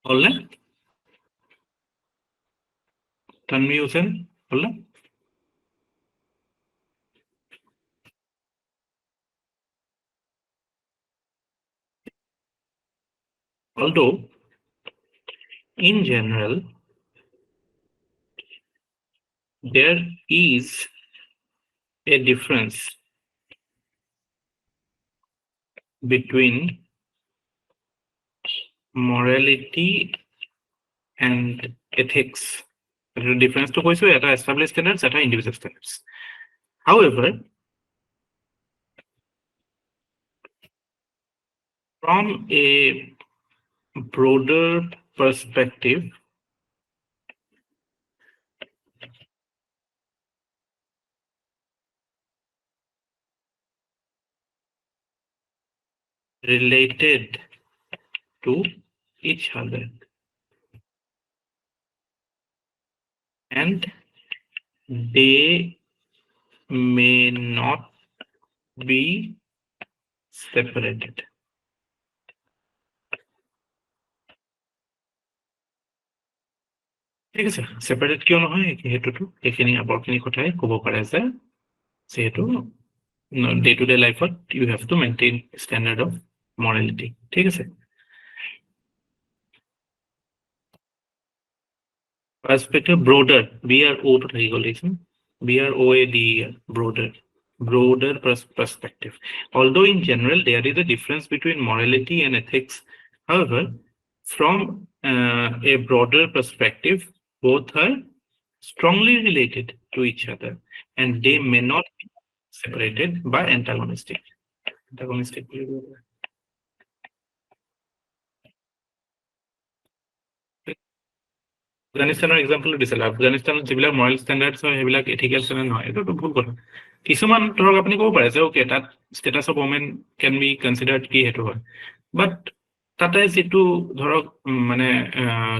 হ'লনে তানভি হুছেইন? হ'লনে? Although in general there is a difference between morality and ethics. The difference to কৈছো এটা established standards, এটা individual standards. However, from a broader perspective, related to each other, and they may not be separated. ঠিক আছে, separate কিয় নহয় সেইটোতো এইখিনি আবৰখিনি কথাই ক'ব পাৰে যে যিহেতু ডে টু ডে লাইফত you have to maintain standard of morality. ঠিক আছে, পাৰ্সপেক্টিভ ব্ৰডাৰ, BRO টো থাকি গ'ল, BROADER, broader perspective. Although in general there is a difference between morality and ethics, however, from a broader perspective, both are strongly related to each other and they may not be separated by antagonistic. আফগানিস্তানৰ example দিছিলে আফগানিস্তানত যিবিলাক Morrell standards হয় সেইবিলাক ethical standard নহয় এইটোতো ভুল কথা কিছুমান ধৰক আপুনি ক'ব পাৰে যে অ'কে তাত status of women can be considered কি সেইটো হয় বাট তাতে যিটো ধৰক মানে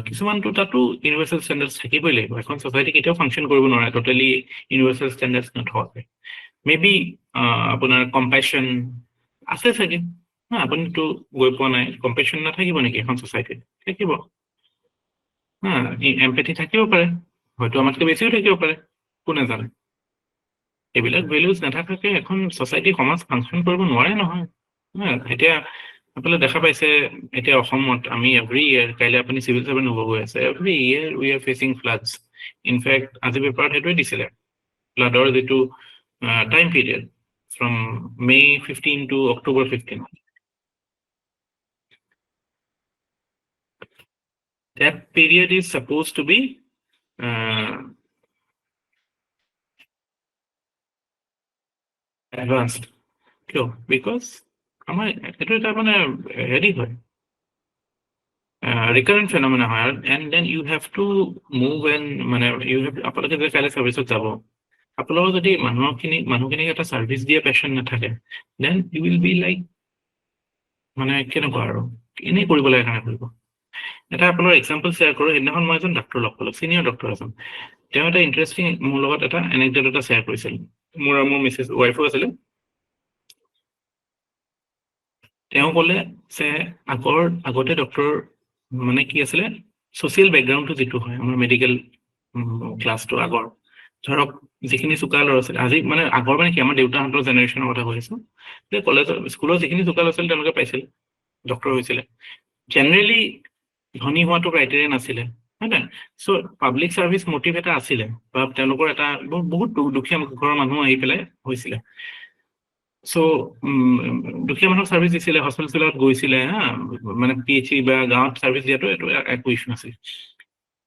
কিছুমানটো তাতো ইউনিভাৰ্চেল ষ্টেণ্ডাৰ্ডছ থাকিবই লাগিব এখন ছ'চাইটি কেতিয়াও ফাংচন কৰিব নোৱাৰে টোটেলি ইউনিভাৰ্চেল ষ্টেণ্ডাৰ্ডছ নথকাকৈ মে বি আপোনাৰ কম্পেশ্যন আছে চাগে আপুনিতো গৈ পোৱা নাই কম্পেশ্যন নাথাকিব নেকি এখন ছ'চাইটিত থাকিব এম্পেথি থাকিব পাৰে হয়তো আমাতকৈ বেছিও থাকিব পাৰে কোনে জানে এইবিলাক ভেলুজ নাথাকাকে এখন ছ'চাইটি সমাজ ফাংচন কৰিব নোৱাৰে নহয় এতিয়া আপোনালোকে দেখা পাইছে এতিয়া অসমত আমি এভৰি ইয়েৰ কাইলৈ আপুনি চিভিল চাৰ্ভেণ্ট হ'ব গৈ আছে every year we are facing floods in fact আজি পেপাৰত সেইটোৱে দিছিলে ফ্লাডৰ যিটো time period from May 15 to October 15 that period is supposed to be advanced কিয় বিকজ আমাৰ এইটো এটা মানে হেৰি হয় ৰিকাৰেণ্ট ফেনমেনা হয় and then you have to move and মানে ইউ হেভ আপোনালোকে যে কাইলৈ ছাৰ্ভিচত যাব আপোনালোকৰ যদি মানুহখিনিক এটা ছাৰ্ভিচ দিয়া পেশ্যন নাথাকে then you will be like মানে কেনেকুৱা আৰু এনেই কৰিব লাগে কাৰণে কৰিব এটা আপোনাৰ এক্সাম্পল শ্বেয়াৰ কৰোঁ সেইদিনাখন মই এজন ডাক্তৰ লগ পালোঁ ছিনিয়ৰ ডক্তৰ এজন তেওঁ এটা ইণ্টাৰেষ্টিং মোৰ লগত এটা এনেকডট এটা শ্বেয়াৰ কৰিছিল মোৰ আৰু মোৰ মিছেছ ৱাইফো আছিলে তেওঁ ক'লে যে আগতে ডক্তৰ মানে কি আছিলে ছ'চিয়েল বেকগ্ৰাউণ্ডটো যিটো হয় আমাৰ মেডিকেল ক্লাছটো আগৰ ধৰক যিখিনি চোকা ল'ৰা ছোৱালী আজি মানে আগৰ মানে কি আমাৰ দেউতাহঁতৰ জেনেৰেশ্যনৰ কথা কৈ আছোঁ যে কলেজৰ স্কুলৰ যিখিনি চোকা ল'ৰা ছোৱালী তেওঁলোকে পাইছিল ডক্তৰ হৈছিলে জেনেৰেলি ধনী হোৱাটো ক্ৰাইটেৰিয়া নাছিলে হয় নাই চ' পাব্লিক ছাৰ্ভিচ মটিভ এটা আছিলে বা তেওঁলোকৰ এটা বহুত দুখীয়া ঘৰৰ মানুহ আহি পেলাই হৈছিলে চ' দুখীয়া মানুহক ছাৰ্ভিচ দিছিলে হস্পিটেলত গৈছিলে মানে PHC বা গাঁৱত ছাৰ্ভিচ দিয়াটো এইটো একো ইছ্যু নাছিল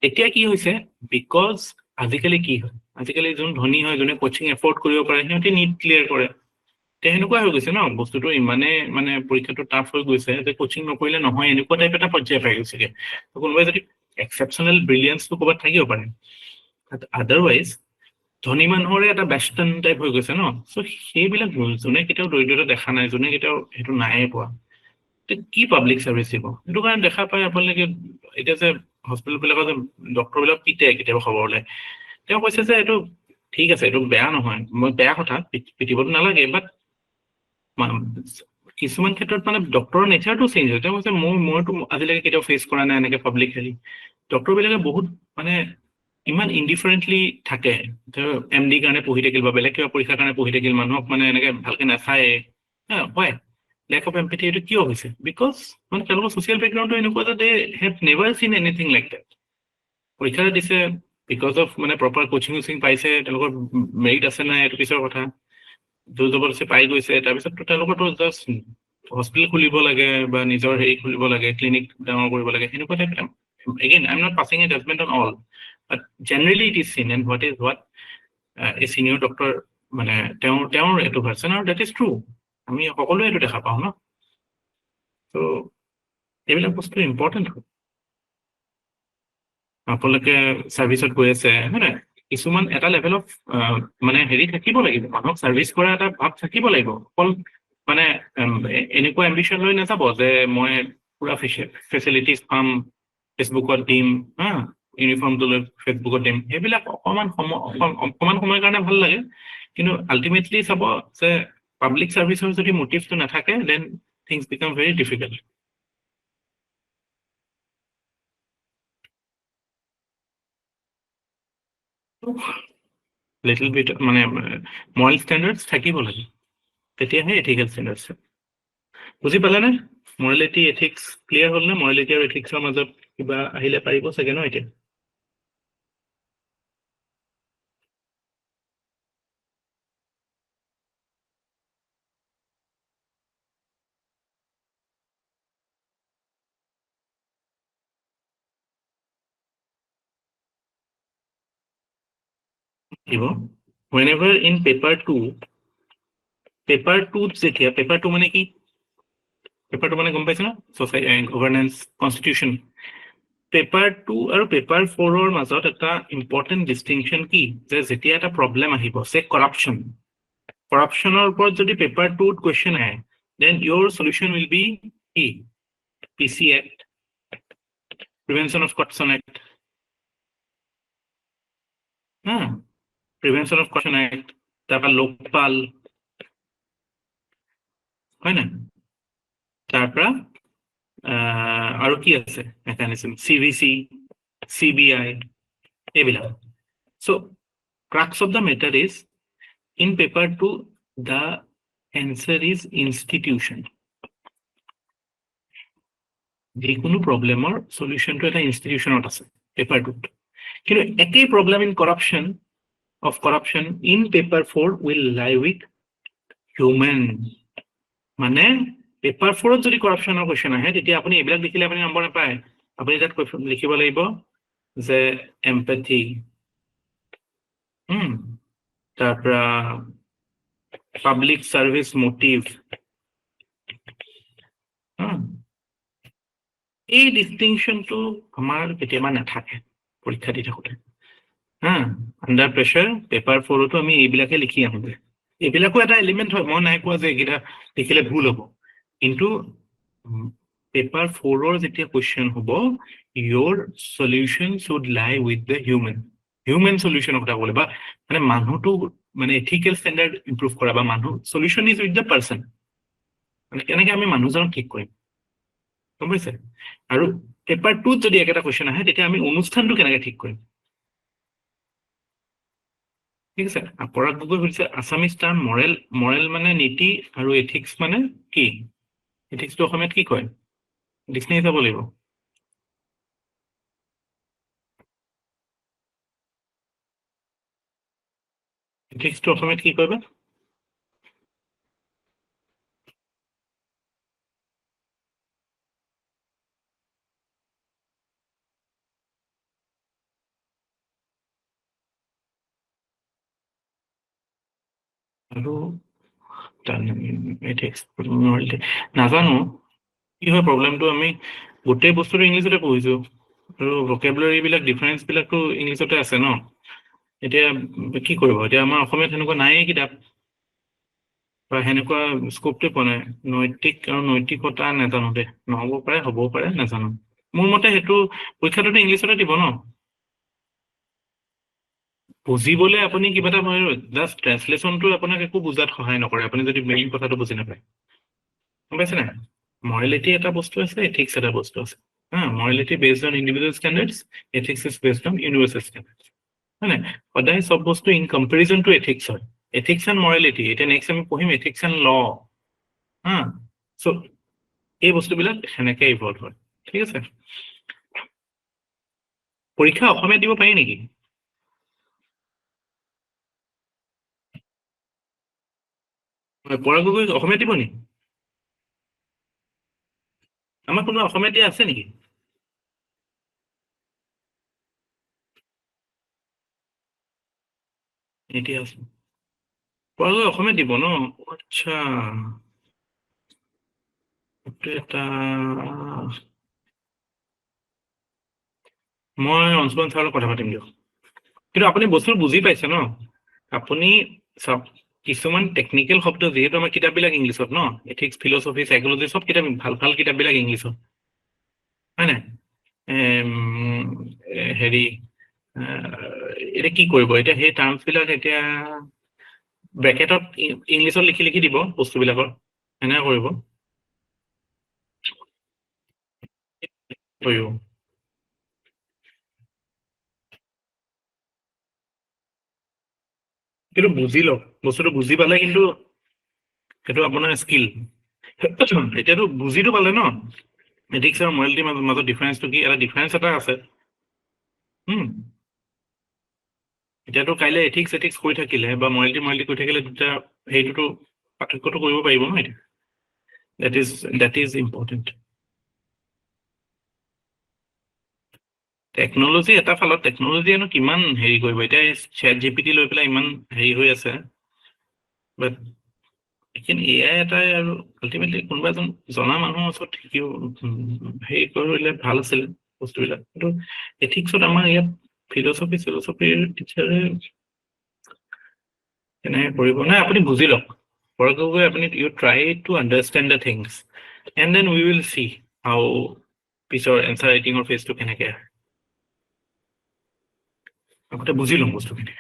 এতিয়া কি হৈছে বিকজ আজিকালি কি হয় আজিকালি যোন ধনী হয় যোনে কোচিং এফৰ্ড কৰিব পাৰে সিহঁতে নিট ক্লিয়াৰ কৰে সেনেকুৱা হৈ গৈছে ন বস্তুটো ইমানে মানে পৰীক্ষাটো টাফ হৈ গৈছে যে কোচিং নকৰিলে নহয় এনেকুৱা টাইপ এটা পৰ্যায় পাই গৈছেগে কোনোবাই যদি এক্সেপশ্যনেল ব্ৰিলিয়েঞ্চটো ক'ৰবাত থাকিব পাৰে আদাৰৱাইজ ধনী মানুহৰে এটা বেষ্টন টাইপ হৈ গৈছে ন চ' সেইবিলাক যোনে কেতিয়াও দৰিদ্ৰতা দেখা নাই যোনে কেতিয়াও সেইটো নাইয়ে পোৱা কি পাব্লিক ছাৰ্ভিচ দিব সেইটো কাৰণে দেখা পায় আপোনালোকে এতিয়া যে হস্পিটেলবিলাকৰ যে ডক্টৰবিলাক পিটে কেতিয়াবা খবৰ ওলাই তেওঁ কৈছে যে এইটো ঠিক আছে এইটো বেয়া নহয় মই বেয়া কথা পিটিবতো নালাগে বাট কিছুমান ক্ষেত্ৰত মানে ডক্টৰৰ নেচাৰটো চেঞ্জ হয় তেওঁ কৈছে মইতো আজিলৈকে কেতিয়াও ফেচ কৰা নাই এনেকে পাব্লিক হেৰি ডক্টৰবিলাকে বহুত মানে ইমান ইনডিফাৰেণ্টলি থাকে MD কাৰণে পঢ়ি থাকিল বা বেলেগ কিবা পৰীক্ষাৰ কাৰণে পঢ়ি থাকিল মানুহক মানে এনেকে ভালকে নাচায় হয় লেক অফ এম্পেথি এইটো কিয় হৈছে বিকজ মানে তেওঁলোকৰ ছ'চিয়েল বেকগ্ৰাউণ্ডটো এনেকুৱা যে দে হেভ নেভাৰ চিন এনিথিং লাইক ডেট পৰীক্ষা দিছে বিকজ অফ মানে প্ৰপাৰ কোচিং পাইছে তেওঁলোকৰ মেৰিট আছে নাই এইটো পিছৰ কথা জোৰ জবৰদস্তি পাই গৈছে তাৰপিছততো তেওঁলোকৰতো জাষ্ট হস্পিটেল খুলিব লাগে বা নিজৰ হেৰি খুলিব লাগে ক্লিনিক ডাঙৰ কৰিব লাগে সেনেকুৱা type again I am not passing a judgment on all but generally it is seen and what is what a senior doctor মানে তেওঁৰ এইটো ভাৰ্চন আৰু ডেট ইজ ট্ৰু আমি সকলোৱে এইটো দেখা পাওঁ ন ত' এইবিলাক বস্তু ইম্পৰ্টেণ্ট হয় আপোনালোকে ছাৰ্ভিচত গৈ আছে হয় নাই কিছুমান এটা লেভেল অফ মানে হেৰি থাকিব লাগিব মানুহক ছাৰ্ভিচ কৰা এটা ভাৱ থাকিব লাগিব অকল মানে এনেকুৱা এম্বিশ্যন লৈ নাযাব যে মই পুৰা ফেচিলিটিজ পাম ফেচবুকত দিম ইউনিফৰ্মটো লৈ ফেচবুকত দিম সেইবিলাক অকণমান সময়ৰ কাৰণে ভাল লাগে কিন্তু আল্টিমেটলি চাব যে পাব্লিক ছাৰ্ভিচৰ যদি মটিভটো নাথাকে then things become very difficult little bit মানে মৰেল ষ্টেণ্ডাৰ্ডছ থাকিব লাগে তেতিয়াহে এথিকেল ষ্টেণ্ডাৰ্ডছ বুজি পালেনে মৰেলিটি এথিক্স ক্লিয়াৰ হ'ল নে মৰেলিটি আৰু এথিক্সৰ মাজত কিবা আহিলে পাৰিব চাগে ন এতিয়া whenever in paper 2 যেতিয়া পেপাৰ 2 মানে কি পেপাৰ 2 মানে গম পাইছে না গভাৰ্নেন্স কনষ্টিটিউশ্যন পেপাৰ 2 আৰু পেপাৰ 4ৰ মাজত এটা ইম্পৰ্টেণ্ট ডিষ্টিংশ্যন কি যে যেতিয়া এটা প্ৰব্লেম আহিব সে কৰাপশ্যনৰ ওপৰত যদি পেপাৰ 2ত কুৱেশ্যন আহে then your solution will be কি PC act prevention of corruption act prevention of corruption act তাৰপৰা লোকপাল হয় না তাৰপৰা আৰু কি আছে মেকানিজম চিভিসি CBI এইবিলাক so crux of the matter is in paper 2 the answer is institution যিকোনো প্ৰবলেমৰ সলিউশনটো এটা ইনষ্টিটিউশনত আছে পেপাৰ 2 কিন্তু একই problem in corruption in paper 4 will lie with human মানে পেপাৰ 4ত যদি কৰাপশ্যনৰ কোৱেশ্চন আহে তেতিয়া আপুনি এইবিলাক লিখিলে আপুনি নম্বৰ নাপায় আপুনি তাত লিখিব লাগিব যে এমপ্যাথি তাৰপৰা পাব্লিক সাৰ্ভিস মোটিভ এই ডিস্টিংশনটো আমাৰ কেতিয়াবা নাথাকে পৰীক্ষা দি থাকোঁতে আন্ডাৰ প্ৰেছাৰ পেপাৰ 4তো আমি এইবিলাকে লিখি আহোঁ এইবিলাকো এটা এলিমেন্ট হয় মই নাই কোৱা যে এইকেইটা লিখিলে ভুল হ'ব কিন্তু পেপাৰ 4ৰ যেতিয়া কুৱেশ্যন হ'ব your solution should lie with the human solution কথা ক'লে বা মানে মানুহটো মানে এথিকেল ষ্টেণ্ডাৰ্ড ইমপ্ৰুভ কৰা বা মানুহ solution is with the person মানে কেনেকৈ আমি মানুহজনক ঠিক কৰিম গম পাইছে আৰু পেপাৰ 2ত যদি একটা কুৱেশ্যন আহে তেতিয়া আমি অনুষ্ঠানটো কেনেকৈ ঠিক কৰিম ঠিক আছে পৰাগ গগৈ সুধিছে আছামিজ টাৰ্ম মৰেল মানে নীতি আৰু এথিক্স মানে কি এথিক্সটো অসমীয়াত কি কয় ডিক্সনাৰী চাব লাগিব এথিক্সটো অসমীয়াত কি কয় বা আৰু নাজানো কি হয় প্ৰবলেমটো আমি গোটেই বস্তুটো ইংলিছতে পঢ়িছো আৰু ভকেবুলাৰী বিলাক ডিফাৰেন্স বিলাকতো ইংলিছতে আছে ন এতিয়া কি কৰিব এতিয়া আমাৰ অসমীয়াত সেনেকুৱা নাইয়ে কিতাপ বা সেনেকুৱা স্কোপটো পোৱা নাই নৈতিক আৰু নৈতিকতা নাজানো দে নহ'ব পাৰে হ'বও পাৰে নাজানো মোৰ মতে সেইটো পৰীক্ষাটোতো ইংলিছতে দিব ন বুজিবলৈ আপুনি কিবা এটা জাষ্ট ট্ৰান্সলেশ্যনটো আপোনাক একো বুজাত সহায় নকৰে আপুনি যদি মেইন কথাটো বুজি নাপায় গম পাইছে নাই মৰেলিটি এটা বস্তু আছে এথিক্স এটা বস্তু আছে morality based on individual standards ethics is based on universal standards হয় নাই সদায় চব বস্তু ইন কম্পেৰিজন টু এথিক্স হয় এথিক্স এণ্ড মৰেলিটি এতিয়া নেক্সট আমি পঢ়িম এথিক্স এণ্ড ল চ' এই বস্তুবিলাক সেনেকে ইভলভ হয় ঠিক আছে পৰীক্ষা অসমীয়াত দিব পাৰি নেকি পৰাগ গগৈ অসমীয়াত দিব নেকি আমাৰ কোনো অসমীয়াত দিয়া আছে নেকি এতিয়া আছে পৰাগ গগৈ অসমীয়াত দিব ন আচ্ছা এটা মই অঞ্চল ছাৰৰ কথা পাতিম দিয়ক কিন্তু আপুনি বস্তু বুজি পাইছে ন আপুনি চাওক কিছুমান টেকনিকেল শব্দ যিহেতু আমাৰ কিতাপবিলাক ইংলিছত ন এথিক্স ফিলচফি সাইকোলজি সব কিতাপ ভাল কিতাপবিলাক ইংলিছত হয় নাই হেৰি এতিয়া কি কৰিব এতিয়া সেই টাৰ্মছবিলাক এতিয়া ব্ৰেকেটত ইংলিছত লিখি দিব বস্তুবিলাকৰ এনেকৈ কৰিব কিন্তু বুজি লওক বস্তুটো বুজি পালে কিন্তু সেইটো আপোনাৰ স্কিল এতিয়াতো বুজিটো পালে ন এথিক্স আৰু মৰেলিটিৰ মাজত ডিফাৰেন্সটো কি এটা ডিফাৰেন্স এটা আছে এতিয়াতো কাইলৈ এথিক্স কৰি থাকিলে বা মৰেলিটি কৰি থাকিলে তেতিয়া সেইটোতো পাৰ্থক্যটো কৰিব পাৰিব ন এতিয়া that is important টেকনলজি এটা ফালত টেকনলজিয়েনো কিমান হেৰি কৰিব এতিয়া চ্যাট জিপিটি লৈ পেলাই ইমান হেৰি হৈ আছে বাট কিন্তু এআই এটাই আৰু আল্টিমেটলি কোনোবা এজন জনা মানুহৰ ওচৰত হেৰি কৰিলে ভাল আছিলে বস্তুবিলাক কিন্তু এথিক্সত আমাৰ ইয়াত ফিলচফিৰ টিচাৰে কেনেকৈ কৰিব নাই আপুনি বুজি লওক পৰকৈ আপুনি you try to understand the things and then we will see how পিছৰ এনচাৰ ৰাইটিঙৰ ফেজটো কেনেকৈ আহে আগতে বুজি ল'ম বস্তুখিনি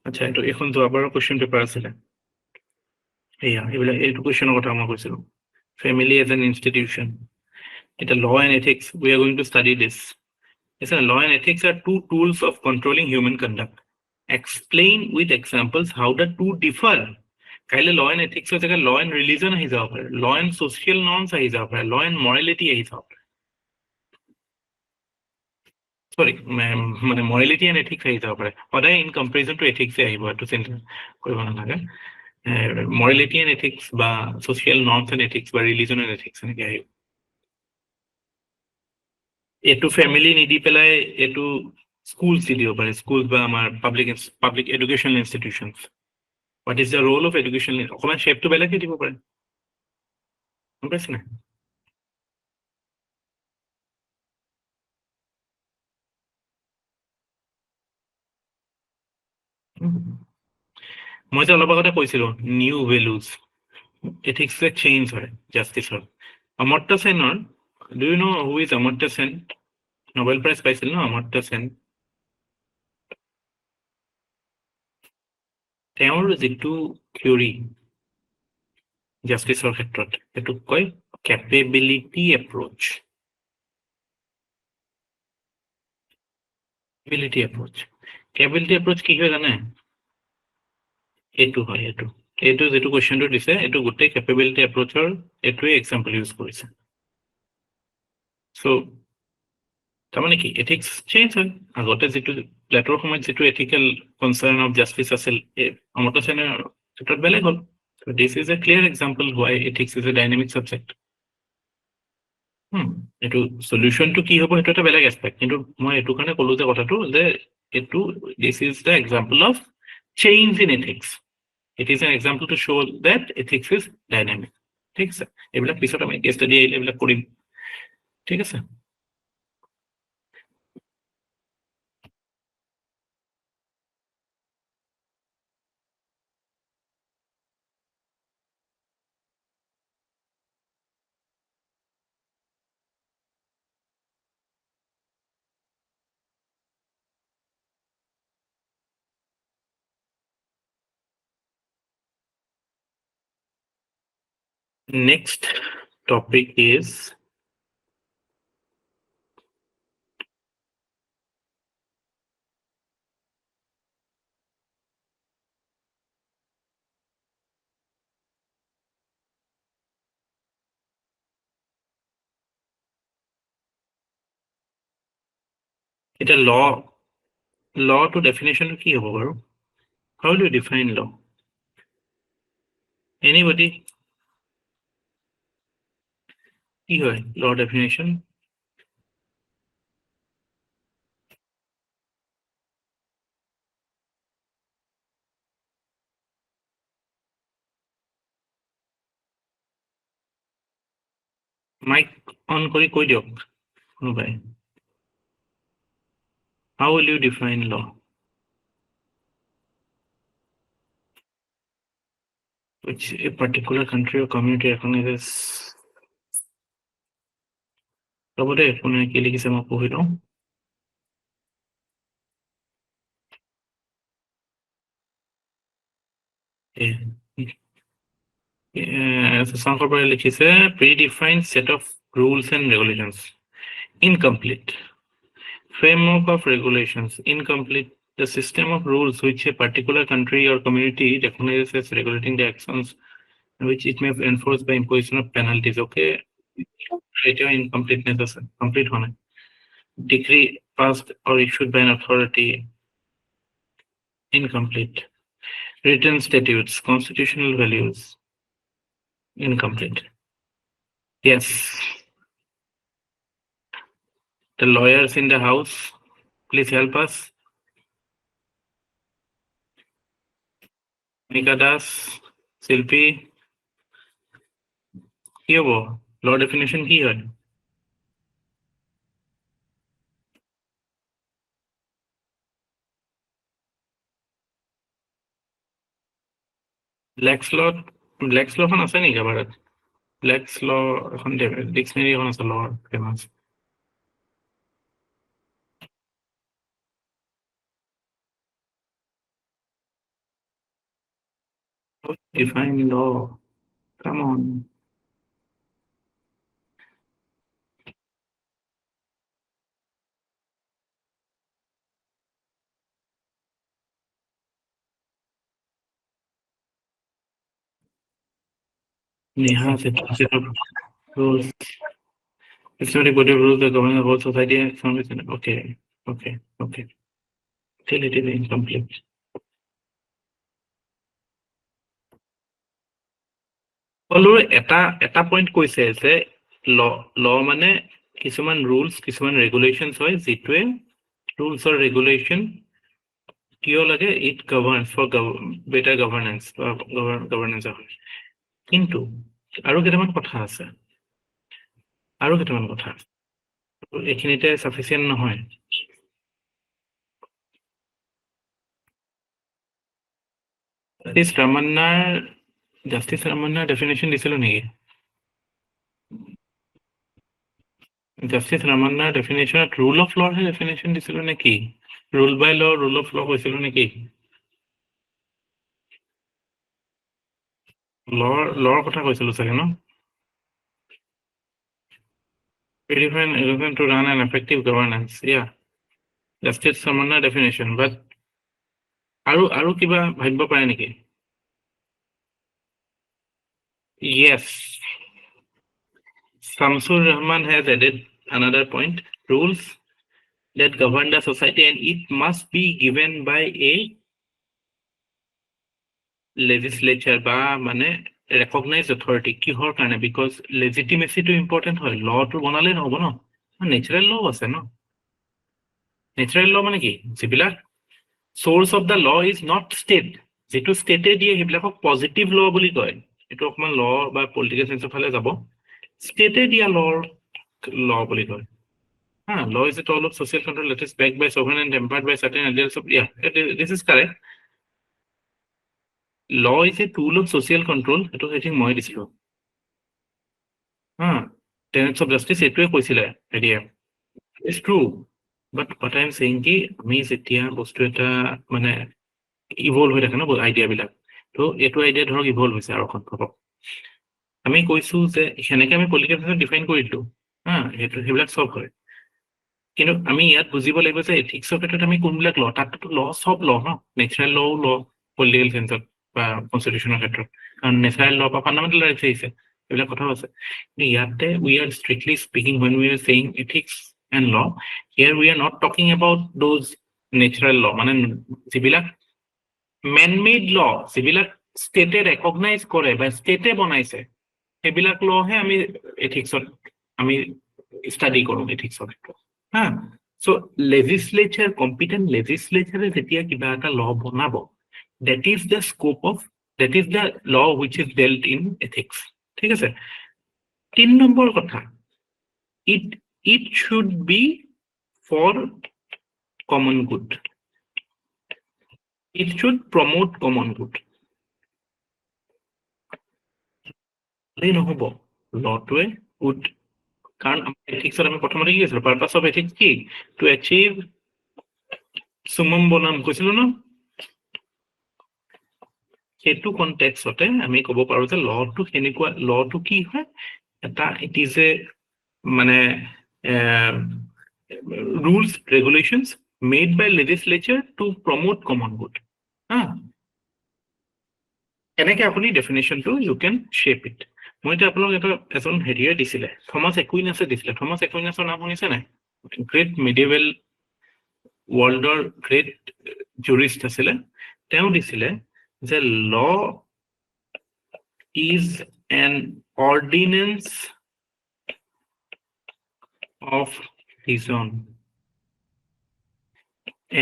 আচ্ছা এইটো এইখন যোৱাবাৰৰ কুৱেশ্যন পেপাৰ আছিলে এয়া এইবিলাক এইটো কুৱেশ্যনৰ কথা মই কৈছিলোঁ ফেমিলি এজ এন ইনষ্টিটিউশ্যন এটা law and ethics we are going to study this yes sir, law and ethics are two tools of controlling human conduct explain with examples how the two differ kaile law and ethics er jagah law and religion ahi jab pare law and social norms ahi jab pare law and morality ahi jab pare sorry mane morality and ethics ahi jab pare oda in comparison to ethics e ahibo to center koribo na lage morality and ethics ba social norms and ethics ba religion and ethics enike ahibo এটু family নিদি পেলাই এটু schools দি দিব পাৰে schools বা আমাৰ public educational institutions what is the role of education অকণমান শ্বেপটো বেলেগকে দিব পাৰে গম পাইছে নাই মই যে অলপ আগতে কৈছিলোঁ নিউ ভেলুজ এথিক্স চেঞ্জ হয় জাষ্টিছৰ অমৰ্ত্য সেনৰ do you know who is Amartya Sen Nobel prize পাইছিল ন অমৰ্ত্য সেন তেওঁৰ যিটো থিয়ৰী জাষ্টিছৰ ক্ষেত্ৰত এইটোক কয় কেপেবিলিটি এপ্ৰ'চ কেপেবিলিটি এপ্ৰ'চ কি হয় জানে এইটো হয় এইটো যিটো কুৱেশ্যনটো দিছে এইটো গোটেই কেপেবিলিটি এপ্ৰ'চৰ এইটোৱে এক্সাম্পল ইউজ কৰিছে চ' তাৰমানে কি এথিক্স চেঞ্জ হয় আগতে যিটো প্লেটৰ সময়ত যিটো এথিকেল কনচাৰ্ণ অফ জাষ্টিছ আছিল অমৰ্ত্য সেনৰ ক্ষেত্ৰত বেলেগ হ'ল this is a clear example why ethics is a dynamic subject এইটো সলিউশ্যনটো কি হ'ব সেইটো এটা বেলেগ এছপেক্ট কিন্তু মই এইটো কাৰণে ক'লো যে কথাটো যে এইটো this is the example of change in ethics it is an example to show' that ethics is dynamic ঠিক আছে এইবিলাক পিছত আমি কেছ ষ্টাডি আহিলে এইবিলাক কৰিম ঠিক আছে Next topic is এটা law to definition কি হ'ব বাৰু how do you define law anybody কি হয় law definition মাইক অন কৰি কৈ দিয়ক কোনোবাই how will you define law which a particular country or community recognizes ৰবদে কোনে কি লিখিছে মই পঢ়ি লওঁ শশাংকৰ পৰা লিখিছে predefined set of rules and regulations incomplete framework of regulations incomplete the system of rules which a particular country or community recognizes as regulating the actions which it may enforce by imposition of penalties okay এটা incompleteness আছে complete হোৱা নাই decree passed or issued by an authority incomplete written statutes constitutional values incomplete yes the lawyers in the house please help us Nika Das Silpi কি হব law definition কি হয় ব্লেকছ লখন আছে নেকি কাবাৰত ব্লেকছ ল এখন ডিকচনেৰী এখন আছে লৰ ফেমাছ ডিফাইন ল come on Neha set of rules. Systematic body of rules that govern the whole society and foundation. Okay. Still it is incomplete. অলৰে এটা পইণ্ট কৈছে যে ল মানে কিছুমান ৰুলছ কিছুমান ৰেগুলেশ্যনছ হয় যিটোৱে ৰুলছ অৰ ৰেগুলেশ্যন কিয় লাগে it governs for better governance governance হয় কিন্তু আৰু কেইটামান কথা আছে এইখিনিতে সাফিচিয়েন্ট নহয় জাষ্টিছ ৰামান্নাৰ ডেফিনেশ্যন দিছিলো নেকি জাষ্টিছ ৰামান্নাৰ ডেফিনেশ্যনত ৰুল অফ লৰহে ডেফিনেশ্যন দিছিলো নেকি rule by law rule of law কৈছিলো নেকি লৰ কথা কৈছিলো চাগে ন to run an effective governance yeah justice ramannaৰ definition but আৰু কিবা ভাবিব পাৰে নেকি yes Samsur Rahman has added another point rules that govern the society and it must be given by a legislature বা মানে recognized authority কিহৰ কাৰণে because legitimacy to important হয় law to বনালে নহব ন natural law আছে ন natural law মানে কি যিবিলাক source of the law is not state যেটো state দিয়ে সেইবিলাকক positive law বুলি কয় এটো অকমান law বা political sense ফালে যাব state দিয়া law বুলি কয় law is a tool of social control that is backed by sovereign and tempered by certain ideals of this is correct law is a tool of social control এটো I think মই দিছিলো tenets of justice এটোৱে কৈছিলে area it's true but what I am saying কি আমি যেতিয়া বস্তু এটা মানে ইভলভ হৈ থাকে ন আইডিয়া বিলাক তো এটো আইডিয়া ধৰক ইভলভ হৈছে আৰু এখন ভাবক আমি কৈছো যে সেনেকে আমি পলিটিকেল সায়েন্স ডিফাইন কৰি দিলো এটো সেইবিলাক সব হয় কিন্তু আমি ইয়াত বুজিব লাগিব যে এথিক্সৰ ক্ষেত্ৰত আমি কোনবিলাক ল তাতটো ল সব ল ন নেচাৰেল লও ল পলিটিকেল সায়েন্সত বা কনস্টিটিউশনৰ ক্ষেত্ৰত কাৰণ নেচাৰেল ল বা ফান্ডামেন্টাল ৰাইটস আছে এইবিলাক কথা আছে কিন্তু ইয়াতে we are strictly speaking when we are saying ethics and law here we are not talking about those natural law মানে যিবিলাক man-made law যিবিলাক ষ্টেটে ৰেকগনাইজ কৰে বা ষ্টেটে বনাইছে সেইবিলাক লহে আমি এথিক্সত আমি ষ্টাডি কৰো এথিক্সৰ ক্ষেত্ৰত so legislature competent legislature যেতিয়া কিবা এটা law বনাব that is the scope of that is the law which is dealt in ethics ঠিক আছে 3 নম্বৰ কথা it should be for common good it should promote common good এই নহব lawটোৱে would কাৰণ এথিক্সত আমি প্ৰথমতে কি আছিল পারপাস অফ এথিক্স কি টু অ্যাচিভ সুমম বনাম কৈছিলো ন সেইটো কনটেক্সটে আমি ক'ব পাৰো যে লটো কেনেকুৱা লটো কি হয় এটা ইট ইজ এ মানে rules regulations made by legislature to promote common good এনেকে আপুনি ডেফিনেশনটো you can shape it মইতে আপোনাক এটা এজন হেৰিয়ে দিছিলে থমাস একুইনাসে দিছিলে থমাস একুইনাসৰ নাম শুনিছে নাই গ্ৰেট মিডিয়েভেল ওয়াৰ্ল্ডৰ গ্রেট জুরিস্ট আছিলে তেওঁ দিছিলে যে ল is an ordinance of reason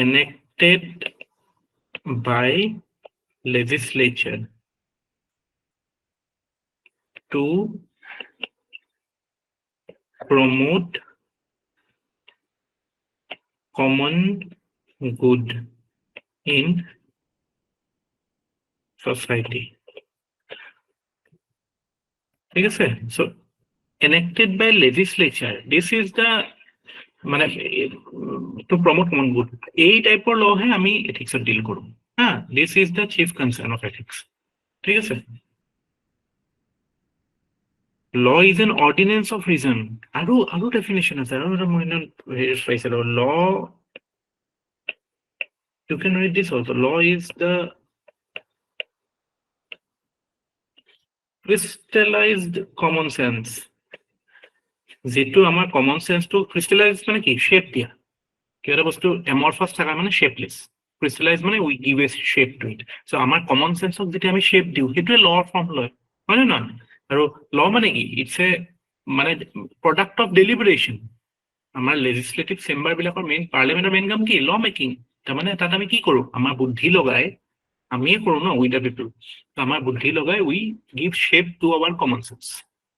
enacted by legislature to promote common good in society ঠিক আছে so enacted by legislature this is the মানে to promote common good এই টাইপৰ ল হে আমি এথিক্সত ডিল কৰো হা this is the chief concern of ethics ঠিক আছে law is an ordinance of reason আৰু definition আছে আৰু এটা মই পাইছিলো law you can read this also law is the crystallized common sense যেটো আমাৰ common sense to crystallize মানে কি shape দিয়া কিবা বস্তু amorphous থাকা মানে shapeless crystallize মানে we give a shape to it so আমাৰ common sense ক যেতিয়া আমি shape দিও হেতুৱে law form লয় হয় না আৰু law মানে কি it's a মানে product of deliberation আমাৰ legislative chamber বিলাকৰ main parliament main কাম কি law making তাৰ মানে তাত আমি কি কৰো আমাৰ বুদ্ধি লগাই আমিয়ে কৰো ন উই দা পিপল আমাৰ বুদ্ধি লগাই we give shape to our common sense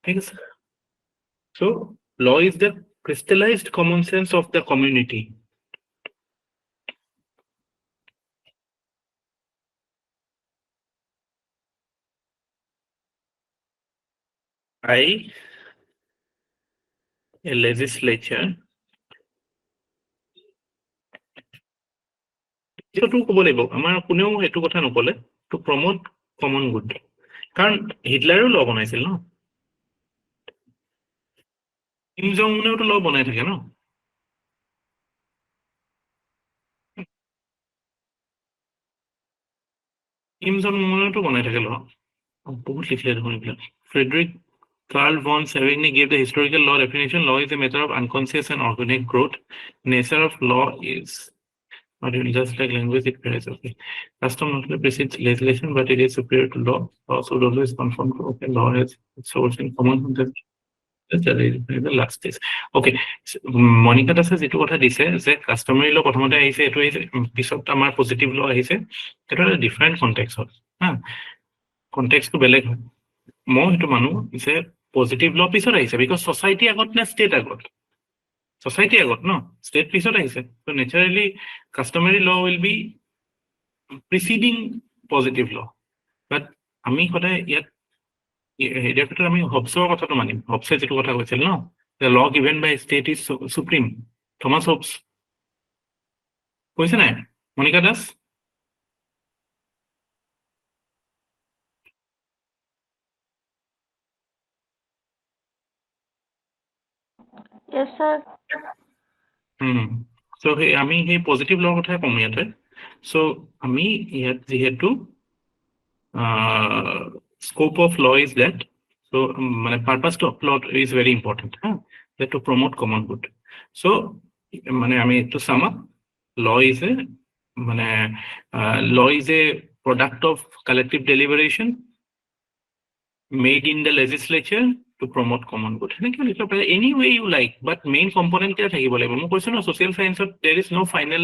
ঠিক আছে so law is the crystallized common sense of the community by a legislature এটো ক'ব লাগিব আমাৰ কোনেও এটো কথা নকলে to promote common good কাৰণ হিটলাৰো ল বনাইছিল ন কিম জং উনেও তো ল বনাই থাকে ন কিম জং উনেও তো বনাই থাকে ল বহুত লিখিলে দেখোন এইবিলাক Friedrich Carl von Savigny gave the historical law definition. Law is a matter of unconscious and organic growth. Nature of law is not just like language, it varies. Okay. Custom not only precedes legislation, but it is superior to law. Law should always conform to okay. Law has its source in common sense. The last stage. Okay. Monica das যেটো কথা দিছে যে কাস্টমাৰী ল প্ৰথমতে আহিছে এটো পিছত আমাৰ পজিটিভ ল আহিছে এটা ডিফারেন্ট কনটেক্সট হয় হা কনটেক্সটটো বেলেগ হয় মই হেতু মানু যে পজিটিভ ল পিছত আহিছে বিকজ সোসাইটি আগত না স্টেট আগত সোসাইটি আগত ন স্টেট পিছত আহিছে so naturally customary law will be preceding positive law but আমি সদায় ইয়াত এৰিয়া ক্ষেত্ৰত আমি হবছৰ কথাটো মানিম হবছে যেটো কথা কৈছিল ন the law given by state is supreme Thomas Hobbes কৈছে নাই Monika Das Yes, sir. So আমি সেই পজিটিভ লৰ কথা কম ইয়াতে so আমি ইয়াত যেহেতু scope of law is that so মানে purpose of law is very important that to promote common good so মানে আমি to sum up law is a মানে law is a product of collective deliberation made in the legislature to promote common good any way you like but main component kya thakibo lagbo mo koisu no social science there is no final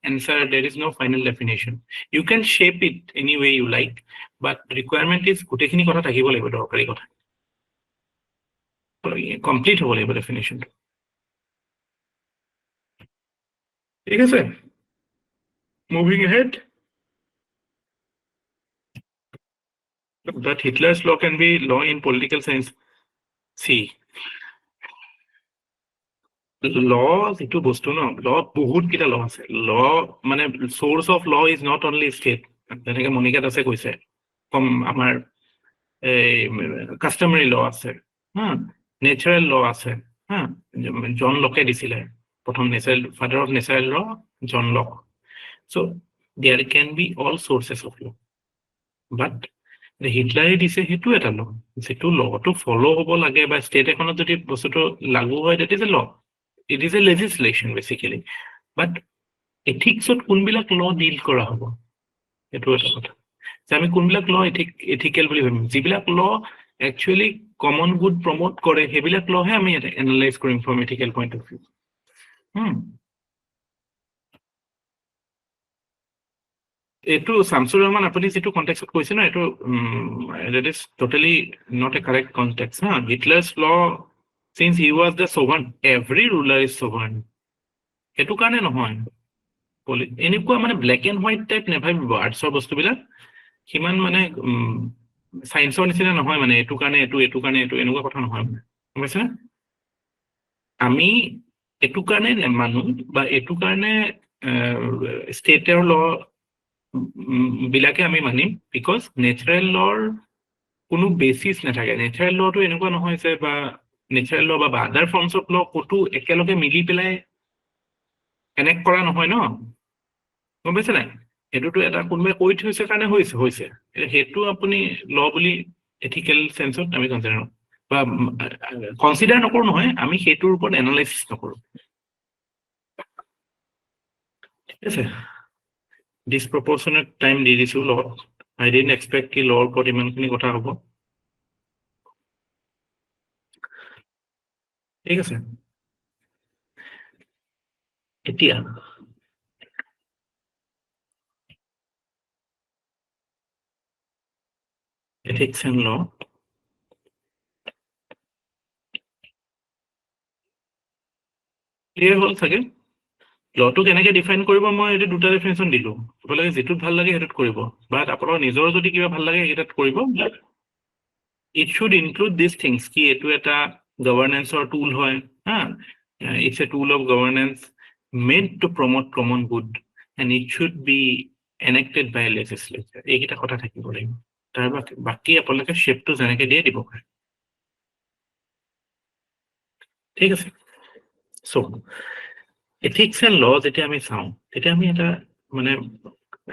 answer there is no final definition you can shape it any way you like but requirement is gotekhini kotha thakibo lagbo dorkari kotha complete hobo lagbo definition ঠিক আছে moving ahead that Hitler's law can be law in political science see law যেটো বস্তু ন law বহুত কিটা law আছে law মানে source of law is not only state যেনেকে মনিকা দাসে কৈছে কম আমাৰ customary law আছে natural law আছে জন লকে দিছিলে প্ৰথম natural father of natural law John Locke so there can be all sources of law but the Hitler দিছে হেতু এটা law যেটো law to follow হ'ব লাগে বা state এখনত যদি বস্তুটো লাগু হয় that is a law it is a legislation basically but ethics ot kunbilak law deal kora hobo eto eta kotha je ami kunbilak law ethical boli bham jibilak law actually common good promote kore hebilak law he ami analyze korim from ethical point of view eto Samsur Rahman apuni jetu context ot koise na eto that is totally not a correct context Hitler's law since he was the sovereign every ruler is sovereign এটো কারণে নহয় এনেকুৱা মানে black and white type নেভাবিব আৰ্টছৰ বস্তুবিলাক কিমান মানে সায়েন্সৰ নিচিনা নহয় মানে এটো কাৰণে এটো কাৰণে এটো এনেকুৱা কথা নহয় মানে বুজিছে না আমি এটো কাৰণে নেমানো বা এটো কাৰণে ষ্টেটৰ ল বিলাকে আমি মানিম বিকজ নেচাৰেল লৰ কোনো বেচিছ নাথাকে নেচাৰেল লটো এনেকুৱা নহয় যে বা নেচাৰেল ল বা আদাৰ ফৰ্মছ অফ ল ক'তো একেলগে মিলি পেলাই কানেক্ট কৰা নহয় ন গম পাইছে নাই সেইটোতো এটা কোনোবাই কৈ থৈছে কাৰণে হৈছে সেইটো আপুনি ল বুলি এথিকেল চেন্সত আমি কনচিডাৰ বা কনচিডাৰ নকৰো নহয় আমি সেইটোৰ ওপৰত এনালাইচিছ নকৰো ঠিক আছে ডিছপ্ৰপৰ্চনেট টাইম দি দিছো ল আই ডিডন্ট এক্সপেক্ট কি লৰ ওপৰত ইমানখিনি কথা হ'ব ঠিক আছে এতিয়া ethics and law ক্লিয়াৰ হ'ল চাগে লটো কেনেকৈ ডিফাইন কৰিব মই এইটো দুটা ডেফিনেশ্যন দিলোঁ আপোনালোকে যিটোত ভাল লাগে সেইটোত কৰিব বাট আপোনালোকৰ নিজৰ যদি কিবা ভাল লাগে সেইটাত কৰিব it should include this things কি এইটো এটা গভৰ্নেন্সৰ টুল হয় হা it's a tool of governance made to promote common good and it should be enacted by legislature এইকেইটা কথা থাকিব লাগিব তাৰ বাকী আপোনালোকে শ্বেপটো যেনেকৈ দিয়ে দিব পাৰে ঠিক আছে চ' ethics and law যেতিয়া আমি চাওঁ তেতিয়া আমি এটা মানে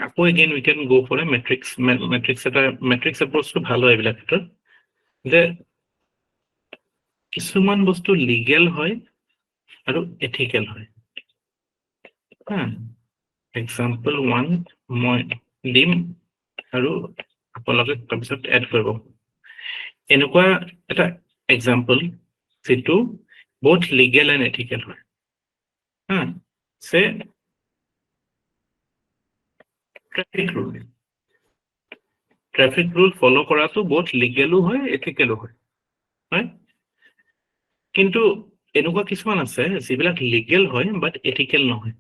আকৌ again we can go for a matrix এপ্ৰ'চটো ভাল হয় এইবিলাক ক্ষেত্ৰত যে কিছুমান বস্তু লিগেল হয় আৰু এথিকেল হয় হা এক্সাম্পল ওৱান মই দিম আৰু আপোনালোকে তাৰপিছত এড কৰিব এনেকুৱা এটা এক্সাম্পল যিটো বহুত লিগেল এণ্ড এথিকেল হয় say traffic rule follow কৰাটো বহুত লিগেলো হয় এথিকেলো হয় কিন্তু এনেকুৱা কিছুমান আছে যিবিলাক লিগেল হয় বাট এথিকেল নহয়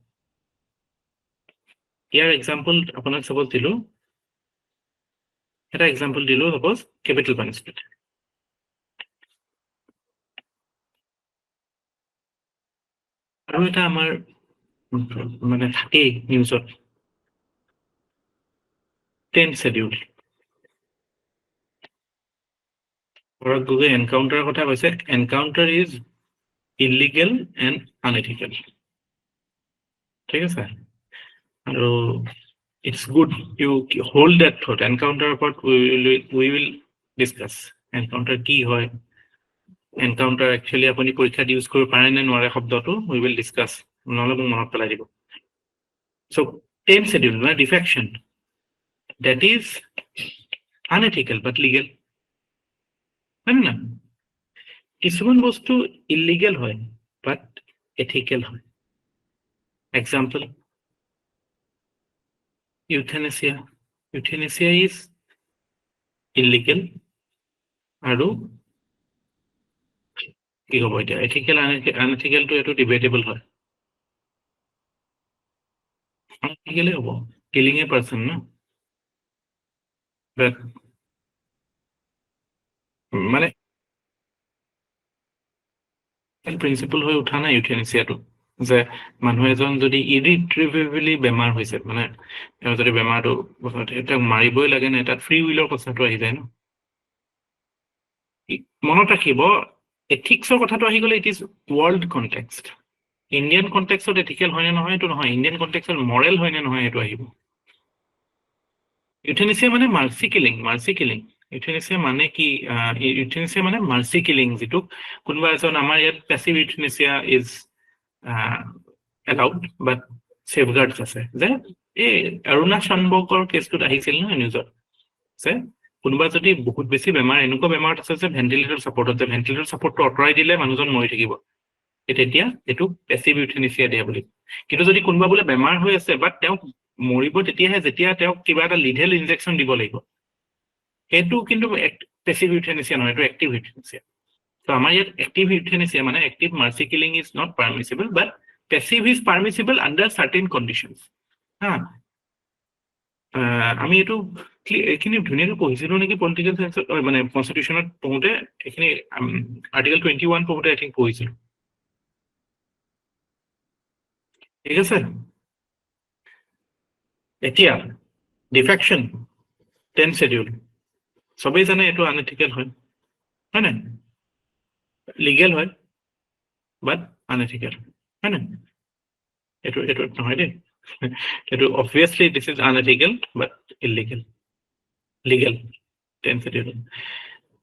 ইয়াৰ এক্সাম্পল আপোনাক সাপোজ দিলো এটা এক্সাম্পল দিলো সাপোজ কেপিটেল পানিশমেন্ট আৰু এটা আমাৰ মানে থাকেই নিউজত 10th schedule ধৰক গুগল এনকাউন্টাৰৰ কথা কৈছে এনকাউন্টাৰ ইজ ইলিগেল এণ্ড আনএথিকেল ঠিক আছে আৰু it's good you hold that thought encounter part we will discuss encounter কি হয় encounter actually আপুনি পৰীক্ষাত ইউজ কৰিব পাৰে নে নোৱাৰে শব্দটো we will discuss নহলে মোক মনত পেলাই দিব so 10th schedule মানে defection that is unethical but legal হয় না কিছুমান বস্তু illegal হয় but ethical হয় example euthanasia is illegal আৰু কি হ'ব এতিয়া ethical unethical to এটো debatable হয় unethical হ'ব killing a person না but মানে প্ৰিন্সিপল হৈ উঠা নাই ইউথেনেচিয়াটো যে মানুহ এজন যদি ইৰিট্ৰিভেবলি বেমাৰ হৈছে মানে তেওঁ যদি বেমাৰটো তাক মাৰিবই লাগে নে তাত ফ্ৰী উইলৰ কথাটো আহি যায় ন মনত ৰাখিব এথিক্সৰ কথাটো আহি গ'লে it is world context Indian context ethical হয় নে নহয় এইটো নহয় ইণ্ডিয়ান কনটেক্সট মৰেল হয় নে নহয় এইটো আহিব ইউথেনেচিয়া মানে মাৰ্চি কিলিং ইউথেনেচিয়া মানে কি ইউথেনেচিয়া মানে মাৰ্চি কিলিং যিটো কোনোবা এজন আমাৰ ইয়াত পেছিভ ইউথেনেচিয়া ইজ এলাউড বাট সেফগাৰ্ডছ আছে যে এই অৰুণা চন্বকৰ কেছটোত আহিছিল ন নিউজত যে কোনোবা যদি বহুত বেছি বেমাৰ এনেকুৱা বেমাৰত আছে যে ভেন্টিলেটৰ ছাপৰ্টত যে ভেন্টিলেটৰ ছাপৰ্টটো আঁতৰাই দিলে মানুহজন মৰি থাকিব তেতিয়া এইটো পেছিভ ইউথেনেচিয়া দিয়া বুলি কিন্তু যদি কোনোবা বোলে বেমাৰ হৈ আছে বাট তেওঁক মৰিব তেতিয়াহে যেতিয়া তেওঁক কিবা এটা লিথেল ইনজেকশ্যন দিব লাগিব সেইটো কিন্তু পেছিভ ইউথেনেচিয়া নহয় এইটো এক্টিভ ইউথেনেচিয়া তো আমাৰ ইয়াত এক্টিভ ইউথেনেচিয়া মানে active mercy killing is not permissible but passive is permissible under certain conditions হা আমি এইটো এইখিনি ধুনীয়াকৈ পঢ়িছিলো নেকি পলিটিকেল সায়েন্সত মানে কনষ্টিটিউশ্যনত পঢ়োঁতে এইখিনি আৰ্টিকেল 21 পঢ়োঁতে আই থিংক পঢ়িছিলো ঠিক আছে এতিয়া ডিফেকশ্যন 10 schedule সবেই জানে এইটো আনএথিকেল হয় নাই লিগেল হয় বাট আনএথিকেল হয় নাই এইটো নহয় দেই এইটো obviously this is unethical but illegal legal 10 schedule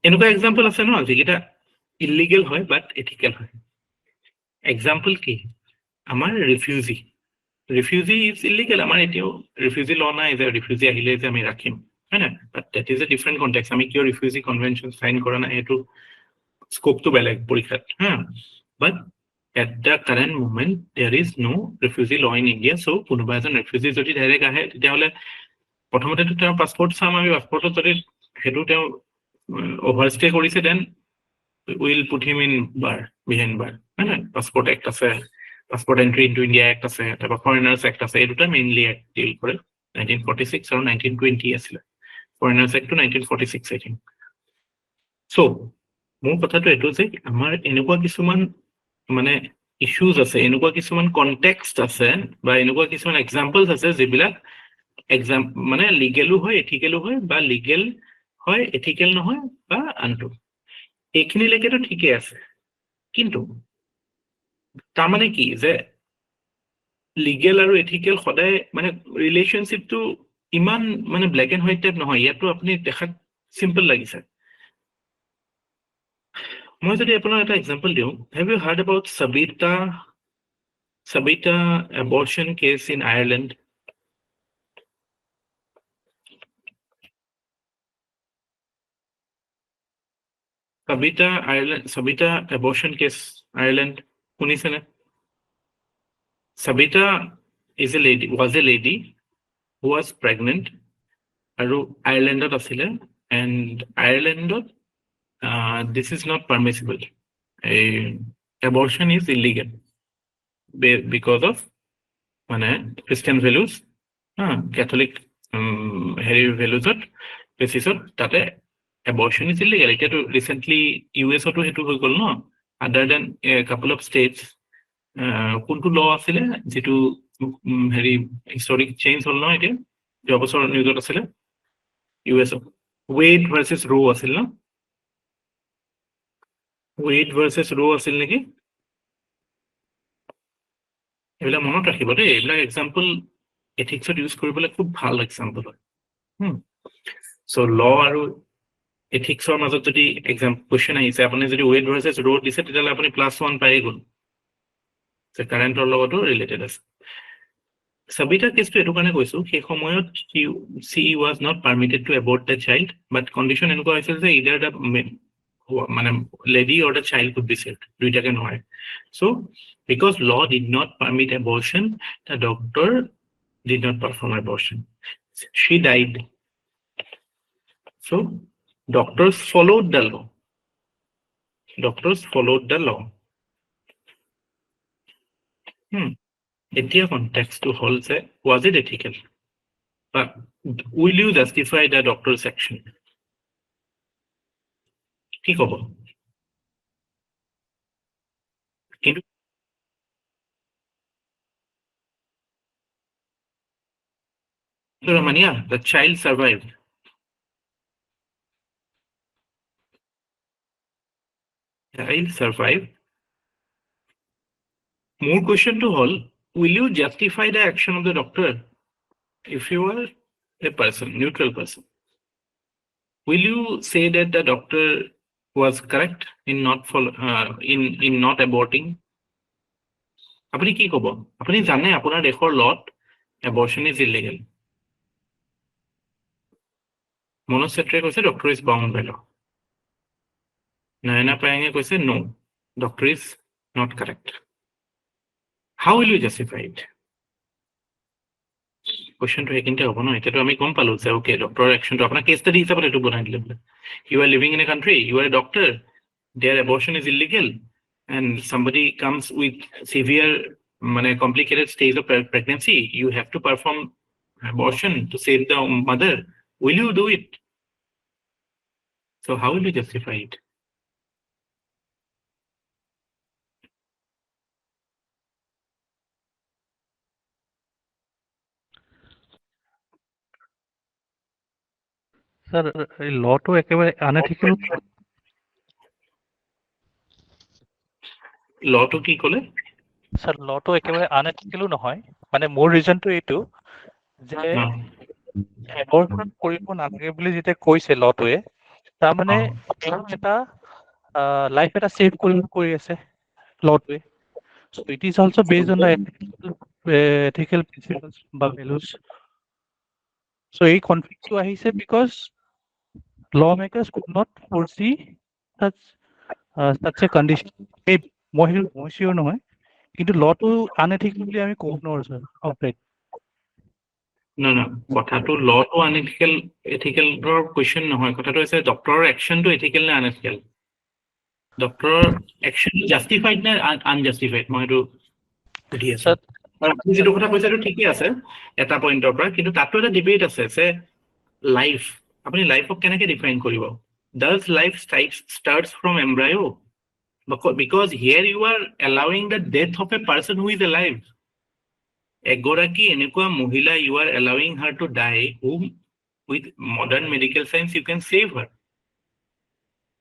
এনেকুৱা এক্সাম্পল আছে ন যিকেইটা ইলিগেল হয় বাট এথিকেল হয় এক্সাম্পল কি আমাৰ ৰিফিউজি ইজ ইলিগেল আমাৰ এতিয়াও ৰিফিউজি ল নাই যে ৰিফিউজি আহিলে যে আমি ৰাখিম হয় নাই but that is a different context আমি কিয় ৰিফিউজি কনভেনশ্যন চাইন কৰা নাই এইটো স্কোপটো বেলেগ পৰীক্ষাত হা বাট at the current moment there is no refugee law in India so কোনোবা এজন ৰিফিউজি যদি ডাইৰেক্ট আহে তেতিয়াহ'লে প্ৰথমতেতো তেওঁৰ পাছপৰ্ট চাম আমি পাছপৰ্টত যদি সেইটো তেওঁ অভাৰষ্টে কৰিছে then will put him in bar behind bar হয় নাই পাছপৰ্ট এক্ট আছে passport entry into India act আছে তাৰপৰা ফৰেনাৰ্ছ এক্ট আছে এই দুটা মেইনলি এক্ট ডিল কৰে 1946 আৰু 1920 আছিলে ফৰেনাৰ্ছ এক্টটো 1946 আই থিংক চ' মোৰ কথাটো এইটো যে আমাৰ এনেকুৱা কিছুমান মানে ইছ্যুজ আছে এনেকুৱা কিছুমান কনটেক্সট আছে বা এনেকুৱা কিছুমান এক্সাম্পলছ আছে যিবিলাক মানে লিগেলো হয় এথিকেলো হয় বা লিগেল হয় এথিকেল নহয় বা আনটো এইখিনিলৈকেতো ঠিকে আছে কিন্তু তাৰমানে কি যে লিগেল আৰু এথিকেল সদায় মানে ৰিলেশ্যনশ্বিপটো ইমান মানে ব্লেক এণ্ড হোৱাইট টাইপ নহয় ইয়াতো আপুনি দেখাত চিম্পল লাগিছে মই যদি আপোনাক এটা এক্সাম্পল দিওঁ have you heard about Sabita abortion case in Ireland Sabita abortion case Ireland শুনিছেনে Sabita was a lady who was pregnant আৰু আয়াৰলেণ্ডত আছিলে and আয়াৰলেণ্ডত this is not permissible abortion is illegal because of মানে Christian values Catholic values basis তাতে abortion is illegal এতিয়াতো recently US তো হেতু হৈ গল ন other than a couple of states কোনটো ল আছিলে যেটো হিস্টোরিক চেঞ্জ হল ন এতিয়া জবছৰ নিউজত আছিলে ইউএস ওয়েড ভাৰ্সেস ৰো আছিল ন ওয়েড ভাৰ্সেস ৰো আছিল নেকি এইবিলাক মনত ৰাখিব দেই এইবিলাক এক্সাম্পল এথিক্সত ইউজ কৰিবলৈ খুব ভাল এক্সাম্পল হয় সো ল আৰু এথিক্সৰ মাজত যদি এক্সাম কোৱেশ্চন আহিছে আপুনি যদি ওয়েড ভাৰ্সেস ৰো দিছে তেতিয়াহ'লে আপুনি +1 পাই গ'ল যে কাৰেণ্টৰ লগতো ৰিলেটেড আছে Sabita কেছটো এটো কাৰণে কৈছো সেই সময়ত she was not permitted to abort the child but condition এনেকুৱা হৈছিল যে either the মানে lady or the child could be saved দুইটাকে নহয় so because law did not permit abortion the doctor did not perform abortion she died so doctors followed the law এতিয়া কনটেক্সটো হল যে was it ethical but will you justify the doctor's action কি কব কিন্তু Ramania the child survived More question to all, will you justify the action of the doctor if you are a person, neutral person? Will you say that the doctor was correct in not aborting? Apuni ki kobo? Apuni jane apunar dekhor lot abortion is illegal. Monocetre koise doctor is bound by law. Nayana Payenge koise no, doctor is not correct. How will you justify it? Question to hekinta hobo no eta to ami kom palu je okay doctor action to apna case study hisabore etu banai dile you are living in a country you are a doctor their abortion is illegal and somebody comes with severe mane complicated stage of pregnancy you have to perform abortion to save the mother, will you do it? So how will you justify it? Sir এই লটো একেবারে unethical লটো কি ক'লে? Sir লটো একেবাৰে আনএথিক্যালো নহয় মানে মোৰ ৰিজনটো এইটো যে এবৰ্শন কৰিব নালাগে বুলি যেতিয়া কৈছে লটোৱে তাৰমানে এটা লাইফ এটা সেভ কৰি আছে লটোৱে so it is also based on the ethical principles বা values so এই কনফ্লিক্টটো আহিছে because lawmakers could not foresee such a condition মই sure নহয় কিন্তু লটো আনএথিক্যাল বুলি আমি ক'ব নোৱাৰো স্যাৰ আউটৰাইট No, কথাটো লটো আনএথিক্যাল এথিক্যালৰ কোৱেশ্চন নহয় কথাটো হৈছে ডক্টৰৰ একচনটো এথিক্যাল নে আনএথিক্যাল ডক্টৰৰ একচন জাস্টিফাইড নে আনজাস্টিফাইড মই এইটো সুধি আছো আৰু আপুনি যিটো কথা কৈছে এইটো ঠিকই আছে এটা পইণ্টৰ পৰা কিন্তু তাতো এটা ডিবেট আছে যে লাইফ আপুনি লাইফক কেনেকৈ ডিফাইন কৰিব does life starts from embryo because here you are allowing the death of a person who is alive এগৰাকী এনেকুৱা মহিলা you are allowing her to die whom with modern medical science you can save her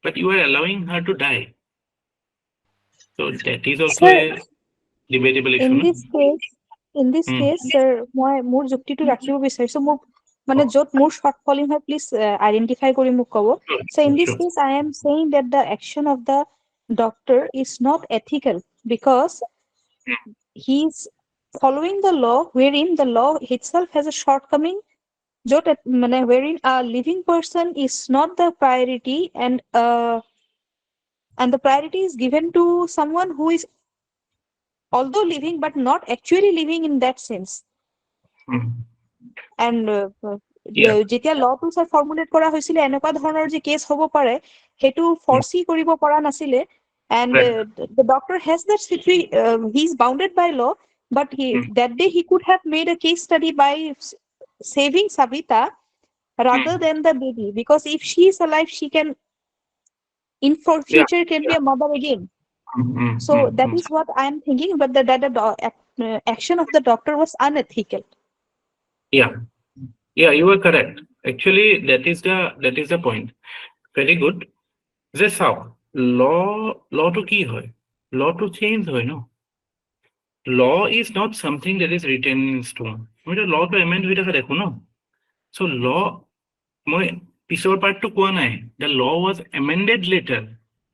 but you are allowing her to die so that is also Sir, a debatable issue in this case sir মই মোৰ যুক্তিটো ৰাখিব বিচাৰিছো মোক মানে যত মোৰ short falling হয় please identify কৰি মোক ক'ব so in this case I am saying that the action of the doctor is not ethical because he is following the law wherein the law itself has a shortcoming wherein a living person is not the priority and the priority is given to someone who is although living but not actually living in that sense and যেতিয়া লটো sir ফৰ্মুলেট কৰা হৈছিল এনেকুৱা ধৰণৰ যে cash হ'ব পাৰে হেতু ফৰসি কৰিব পৰা নাছিলে and the doctor has that he is bounded by law but that day he could have made a case study by saving Savita rather than the baby because if she is alive she can in for future can be a mother again so that is what I am thinking but that the action of the doctor was unethical yeah you are correct actually that is the point very good যে চাওক লটো কি হয় লটো change হয় ন law is not something that is written in stone মই তো লটো এমেন্ড হৈ থকা দেখো ন so law মই পিছৰ পাৰ্টটো কোৱা নাই the law was amended later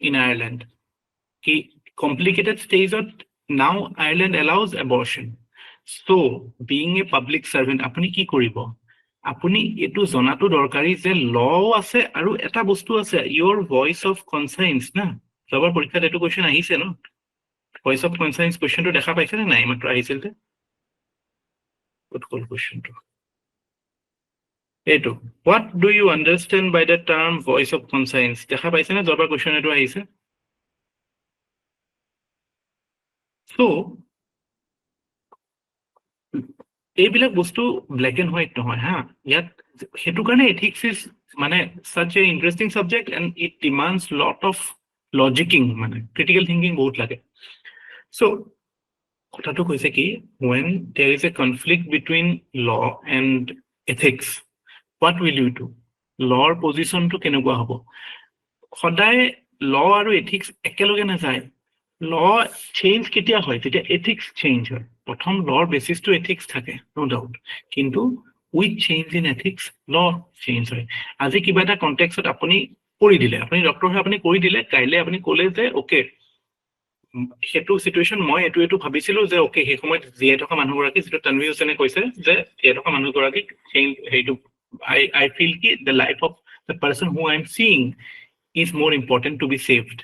in Ireland কি complicated stage of now Ireland allows abortion so being a public servant আপুনি কি কৰিব আপুনি এটো জনাটো দৰকাৰী যে law আছে আৰু এটা বস্তু আছে your voice of conscience না সবৰ পৰীক্ষাত এটো কোৱেশ্চন আহিছে ন voice of conscience কোৱেশ্চনটো দেখা পাইছে নে নাই মাত্ৰ আহিছিল তে উৎকল কোৱেশ্চনটো এটো what do you understand by the term voice of conscience দেখা পাইছে নে জবৰ কোৱেশ্চন এটো আহিছে so এইবিলাক বস্তু ব্ল্যাক এন্ড হোয়াইট নহয় হা ইয়াত হেতু কাৰণে এথিক্স ইজ মানে such a interesting subject and it demands lot of logicking মানে critical thinking বহুত লাগে so কথাটো কৈছে কি when there is a conflict between law and ethics what will you do lawৰ পজিশনটো কেনেকুৱা হ'ব সদায় law আৰু ethics একেলগে নাযায় law change কেতিয়া হয় তেতিয়া ethics change হয় প্ৰথম lawৰ বেসিসটো ethics থাকে no doubt কিন্তু with change in ethics law change হয় আজি কিবা এটা কনটেক্সটত আপুনি কৰি দিলে আপুনি ডক্টৰ হৈ আপুনি কৰি দিলে কাইলে আপুনি ক'লে যে ওকে হেতু সিচুৱেশন মই এটো ভাবিছিলো যে ওকে হে সময়ত জিয়াই থকা মানুহগৰাকী যেটো তানভি হুসেনে কৈছে যে জিয়াই থকা মানুহগৰাকী হেতু I feel ki the life of the person who I am seeing is more important to be saved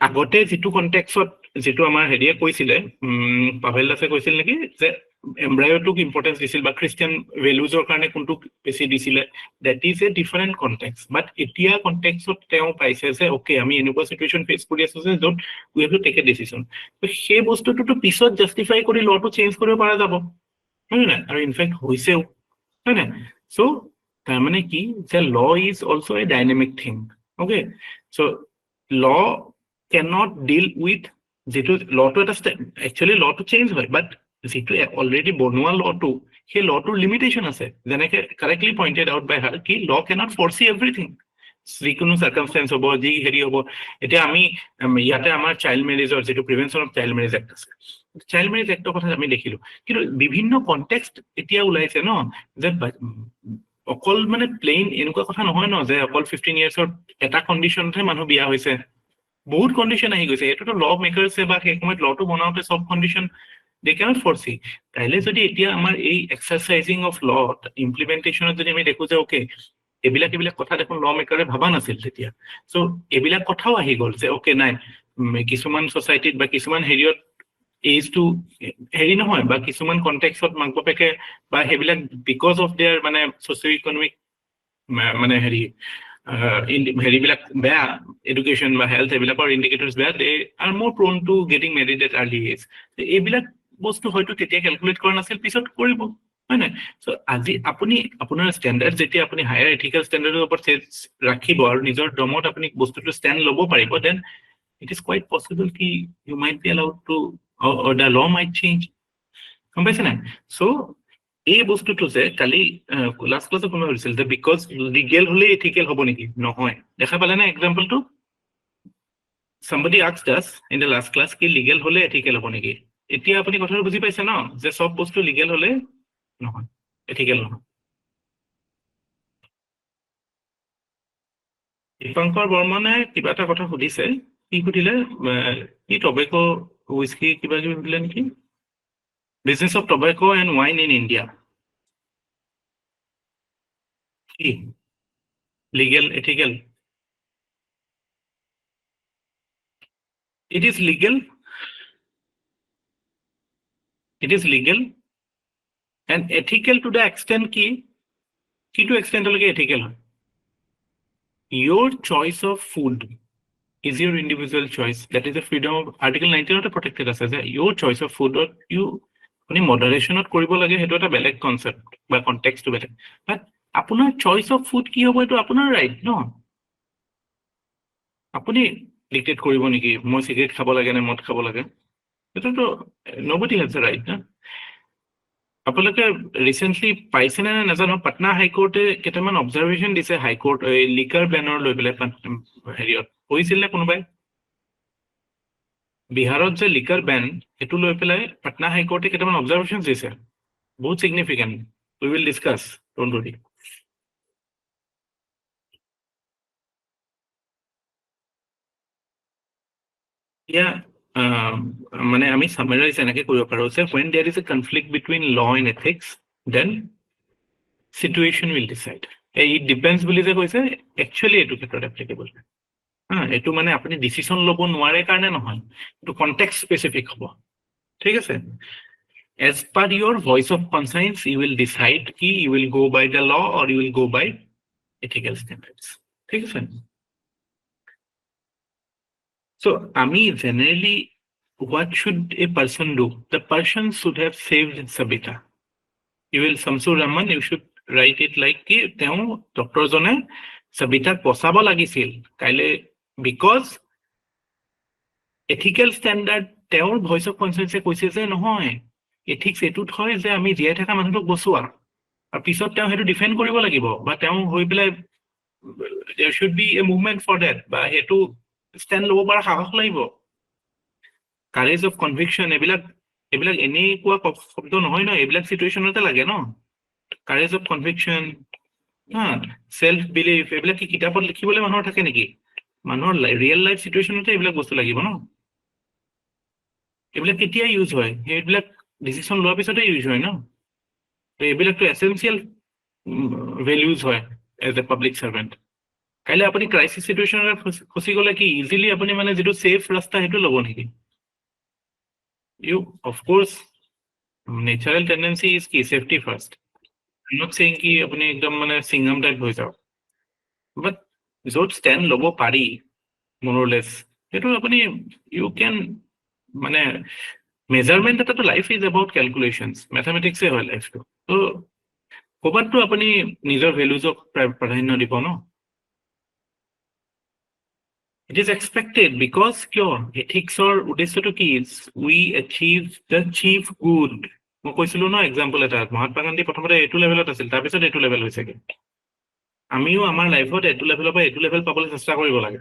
আগতে যেটো কনটেক্সটত যেটো আমাৰ হেৰিয়ে কৈছিলে পাভেল দাসে কৈছিল নেকি যে এমব্ৰায়োটোক ইম্পৰ্টেন্স দিছিল বা খ্ৰীষ্টিয়ান ভ্যালুজৰ কাৰণে কোনটো বেছি দিছিলে that is a different context but এতিয়া কনটেক্সটত তেওঁ পাইছে যে ওকে আমি এনেকুৱা সিচুৱেশন ফেস কৰি আছো যে য'ত we have to take a decision তো সেই বস্তুটো পিছত জাস্টিফাই কৰি লটো চেঞ্জ কৰিব পৰা যাব হয় না আৰু ইনফেক্ট হৈছেও হয় না সো তাৰমানে কি যে law is also a dynamic thing okay so ল cannot deal with যেটো লটো এটা একচুয়ালি লটো চেঞ্জ হয় বাট যেটো অলৰেডি বনোৱা লটো সেই লটোৰ লিমিটেশন আছে যেনেকে correctly pointed out by her কি ল cannot foresee everything যিকোনো সার্কামস্টেন্স হ'ব যি হেৰি হ'ব এতিয়া আমি ইয়াতে আমাৰ চাইল্ড মেৰেজৰ যেটো প্ৰিভেনশন অফ চাইল্ড মেৰেজ এক্ট আছে চাইল্ড মেৰেজ এক্টৰ কথা আমি দেখিলো কিন্তু বিভিন্ন কনটেক্সট এতিয়া ওলাইছে ন যে অকল মানে প্লেইন এনেকুৱা কথা নহয় ন যে অকল 15 ইয়াৰ্ছৰ এটা কন্ডিশনতহে মানুহ বিয়া হৈছে বহুত কন্ডিশন আহি গৈছে এটোতো ল মেকাৰছে বা সেই সময়ত লটো বনাওতে সব কন্ডিশন they cannot foresee কাইলে যদি এতিয়া আমাৰ এই এক্সাৰসাইজিং অফ ল ইমপ্লিমেন্টেশনত যদি আমি দেখো যে ওকে এইবিলাক কথা দেখোন ল মেকাৰে ভাবা নাছিল তেতিয়া সো এইবিলাক কথাও আহি গ'ল যে ওকে নাই কিছুমান সোসাইটিত বা কিছুমান হেৰিয়ত এজ টু হেৰি নহয় বা কিছুমান কনটেক্সট মাক বাপেকে বা সেইবিলাক বিকজ অফ দেয়াৰ মানে সোশিও ইকনমিক মানে হেৰিবিলাক বেয়া এডুকেশ্যন বা হেল্থ এইবিলাকৰ ইণ্ডিকেটৰ্ছ বেয়া they are more prone to getting married at early age এইবিলাক বস্তু হয়তো তেতিয়া ক্যালকুলেট কৰা নাছিল পিছত কৰিব হয় নাই সো আজি আপুনি আপোনাৰ ষ্টেণ্ডাৰ্ড যেতিয়া আপুনি হায়াৰ এথিকেল ষ্টেণ্ডাৰ্ডৰ ওপৰত ৰাখিব আৰু নিজৰ দমত আপুনি বস্তুটো ষ্টেণ্ড ল'ব পাৰিব then it is quite possible ki you might be allowed to or the law might change গম পাইছে নাই সো এই বস্তুটো যে কালি লাষ্ট ক্লাসত কোন হৈছিল যে বিকজ লিগেল হলে এথিকেল হ'ব নেকি নহয় দেখা পালে না এক্সাম্পলটো somebody asked us in the last class কি লিগেল হলে এথিকেল হ'ব নেকি এতিয়া আপুনি কথাটো বুজি পাইছে ন যে সব বস্তু লিগেল হলে নহয় এথিকেল নহয় দীপঙ্কৰ বৰ্মনে কিবা এটা কথা সুধিছে কি সুধিলে কি টবেকো হুইস্কি কিবা কিবি সুধিলে নেকি business of tobacco and wine in India কি legal ethical it is legal and ethical to the extent ki to extent like ethical your choice of food is your individual choice that is the freedom of article 19 of the protected as your choice of food or you only moderation of koribo lage hetu eta beleg concept by context to beleg but apunar choice of food ki hobo etu apunar right no apuni dictate koribo niki moi cigarette khabo lage na mot khabo lage etu to nobody has the right na আপোনালোকে recently পাইছে না নাজানো পাটনা হাইকোৰ্টে কেটামান observation দিছে high court liquor বেনৰ লৈ পেলাই হেৰিয়ত হৈছিল নে কোনোবাই বিহাৰত যে লিকাৰ বেন এটো লৈ পেলাই পাটনা হাইকোৰ্টে কেটামান অবজাৰভেশন দিছে বহুত significant we will discuss don't worry Yeah, মানে আমি সামাৰাইজ এনেকে কৰিব পাৰো যে when there is a conflict between law and ethics then situation will decide it depends বুলি যে কৈছে actually এটো ক্ষেত্ৰত applicable এটো মানে আপুনি ডিসিশন ল'ব নোৱাৰে কাৰণে নহয় এটো কনটেক্সট স্পেসিফিক হ'ব ঠিক আছে as per your voice of conscience you will decide ki you will go by the law or you will go by ethical standards ঠিক আছে So, Ami, generally, what should a person do? The person should have saved Sabita. You will, Samsur Rahman, you should write it like, ki, teo, Dr. Zone, Sabita posaba lagisil. Kaile, because ethical standard, teo, voice of conscience, koise je nohoy. Ethics etut hoy je ami jia thaka manuhok bosoa. Ar pisot teo hetu defend koribo lagibo. Ba teo hoi pele, there should be a movement for that. Ba hetu stand lobo bara সাহস লাগিব courage of conviction এবিলাক এনে কোৱা শব্দ নহয় ন এবিলাক সিচুৱেচনতে লাগে ন courage of conviction self belief এবিলাক কি কিতাপত লিখিবলৈ মানুহৰ থাকে নেকি মানুহৰ ৰিয়েল লাইফ সিচুৱেচনতে এবিলাক বস্তু লাগিব ন এবিলাক কেতিয়া ইউজ হয় এবিলাক ডিসিশন লোৱাৰ পিছতে ইউজ হয় ন তো এবিলাকটো এসেনশিয়াল ভ্যালুজ হয় এজ এ পাবলিক সার্ভেন্ট কাইলে আপুনি ক্রাইসিস সিচুৱেচনত ফসি গলে কি ইজিলি আপুনি মানে যেটো সেফ ৰাস্তা হেতু লব নেকি you of course natural tendency is ki safety first I'm not saying ki apni ekdam mane singham type hoy jao but jot stand lobo pari more or less eto apni you can mane measurement এটাতো life is about কেলকুলেশ্যনছ, মেথামেটিক্সে হয় লাইফটো। তো ক'ৰবাততো আপুনি নিজৰ ভেলুজক প্ৰাধান্য দিব ন। It is expected because কিয় এথিক্সৰ উদ্দেশ্যটো কি? We achieve the chief good. মই কৈছিলো ন এক্সাম্পল এটা, মহাত্মা গান্ধী প্ৰথমতে এইটো লেভেলত আছিল, তাৰপিছত এইটো লেভেল হৈছেগে। আমিও আমাৰ লাইফত এইটো লেভেলৰ পৰা এইটো লেভেল পাবলৈ চেষ্টা কৰিব লাগে।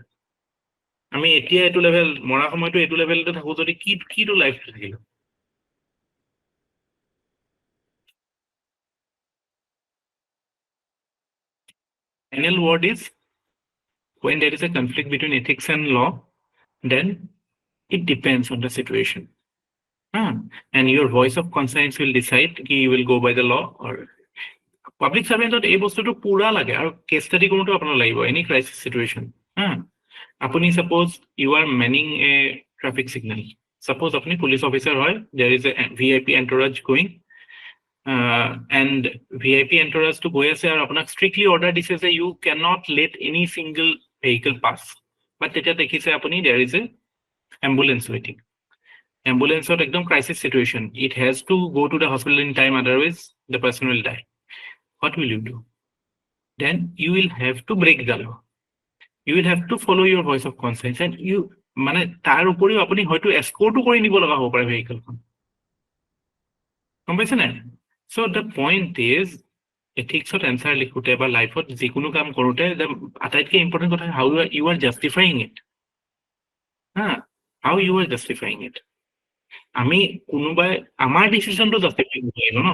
আমি এতিয়া এইটো লেভেল মৰা সময়তো এইটো লেভেলতে থাকো যদি কিটো লাইফ থাকিল। Final word is when there is a conflict between ethics and law, then it depends on the situation. And your voice of conscience will decide ki you will go by the law or public servant. এই বস্তুটো পুৰা লাগে আৰু cash study কৰোঁতে আপোনাৰ লাগিব any crisis situation. আপুনি suppose you are manning a traffic signal, suppose আপুনি পুলিচ অফিচাৰ হয়, there is a VIP entourage going and VIP এণ্টৰাজটো গৈ আছে আৰু আপোনাক ষ্ট্ৰিক্টলি অৰ্ডাৰ দিছে যে you can not let any single vehicle pass, but তেতিয়া দেখিছে আপুনি দেয়াৰ ইজ এ এম্বুলেন্স ৱেইটিং। Ambulance or ekdom crisis situation, it has to go to the hospital in time, otherwise the person will die. What will you do? Then you will have to break the law. You will have to follow your voice of conscience, and you মানে তাৰ উপৰিও আপুনি হয়তো এস্কৰ্টো কৰি নিব লগা হ'ব পাৰে ভেহিকলখন। গম পাইছে নাই? So the point is ethicsত এনসাৰ লিখোতে বা লাইফত যিকোনো কাম কৰোতে আটাইতকৈ ইম্পৰ্টেণ্ট কথা how you are justifying it. How you are justifying it. আমি কোনোবাই আমাৰ ডিচিশনটো জাষ্টিফাই কৰিব লাগিব ন।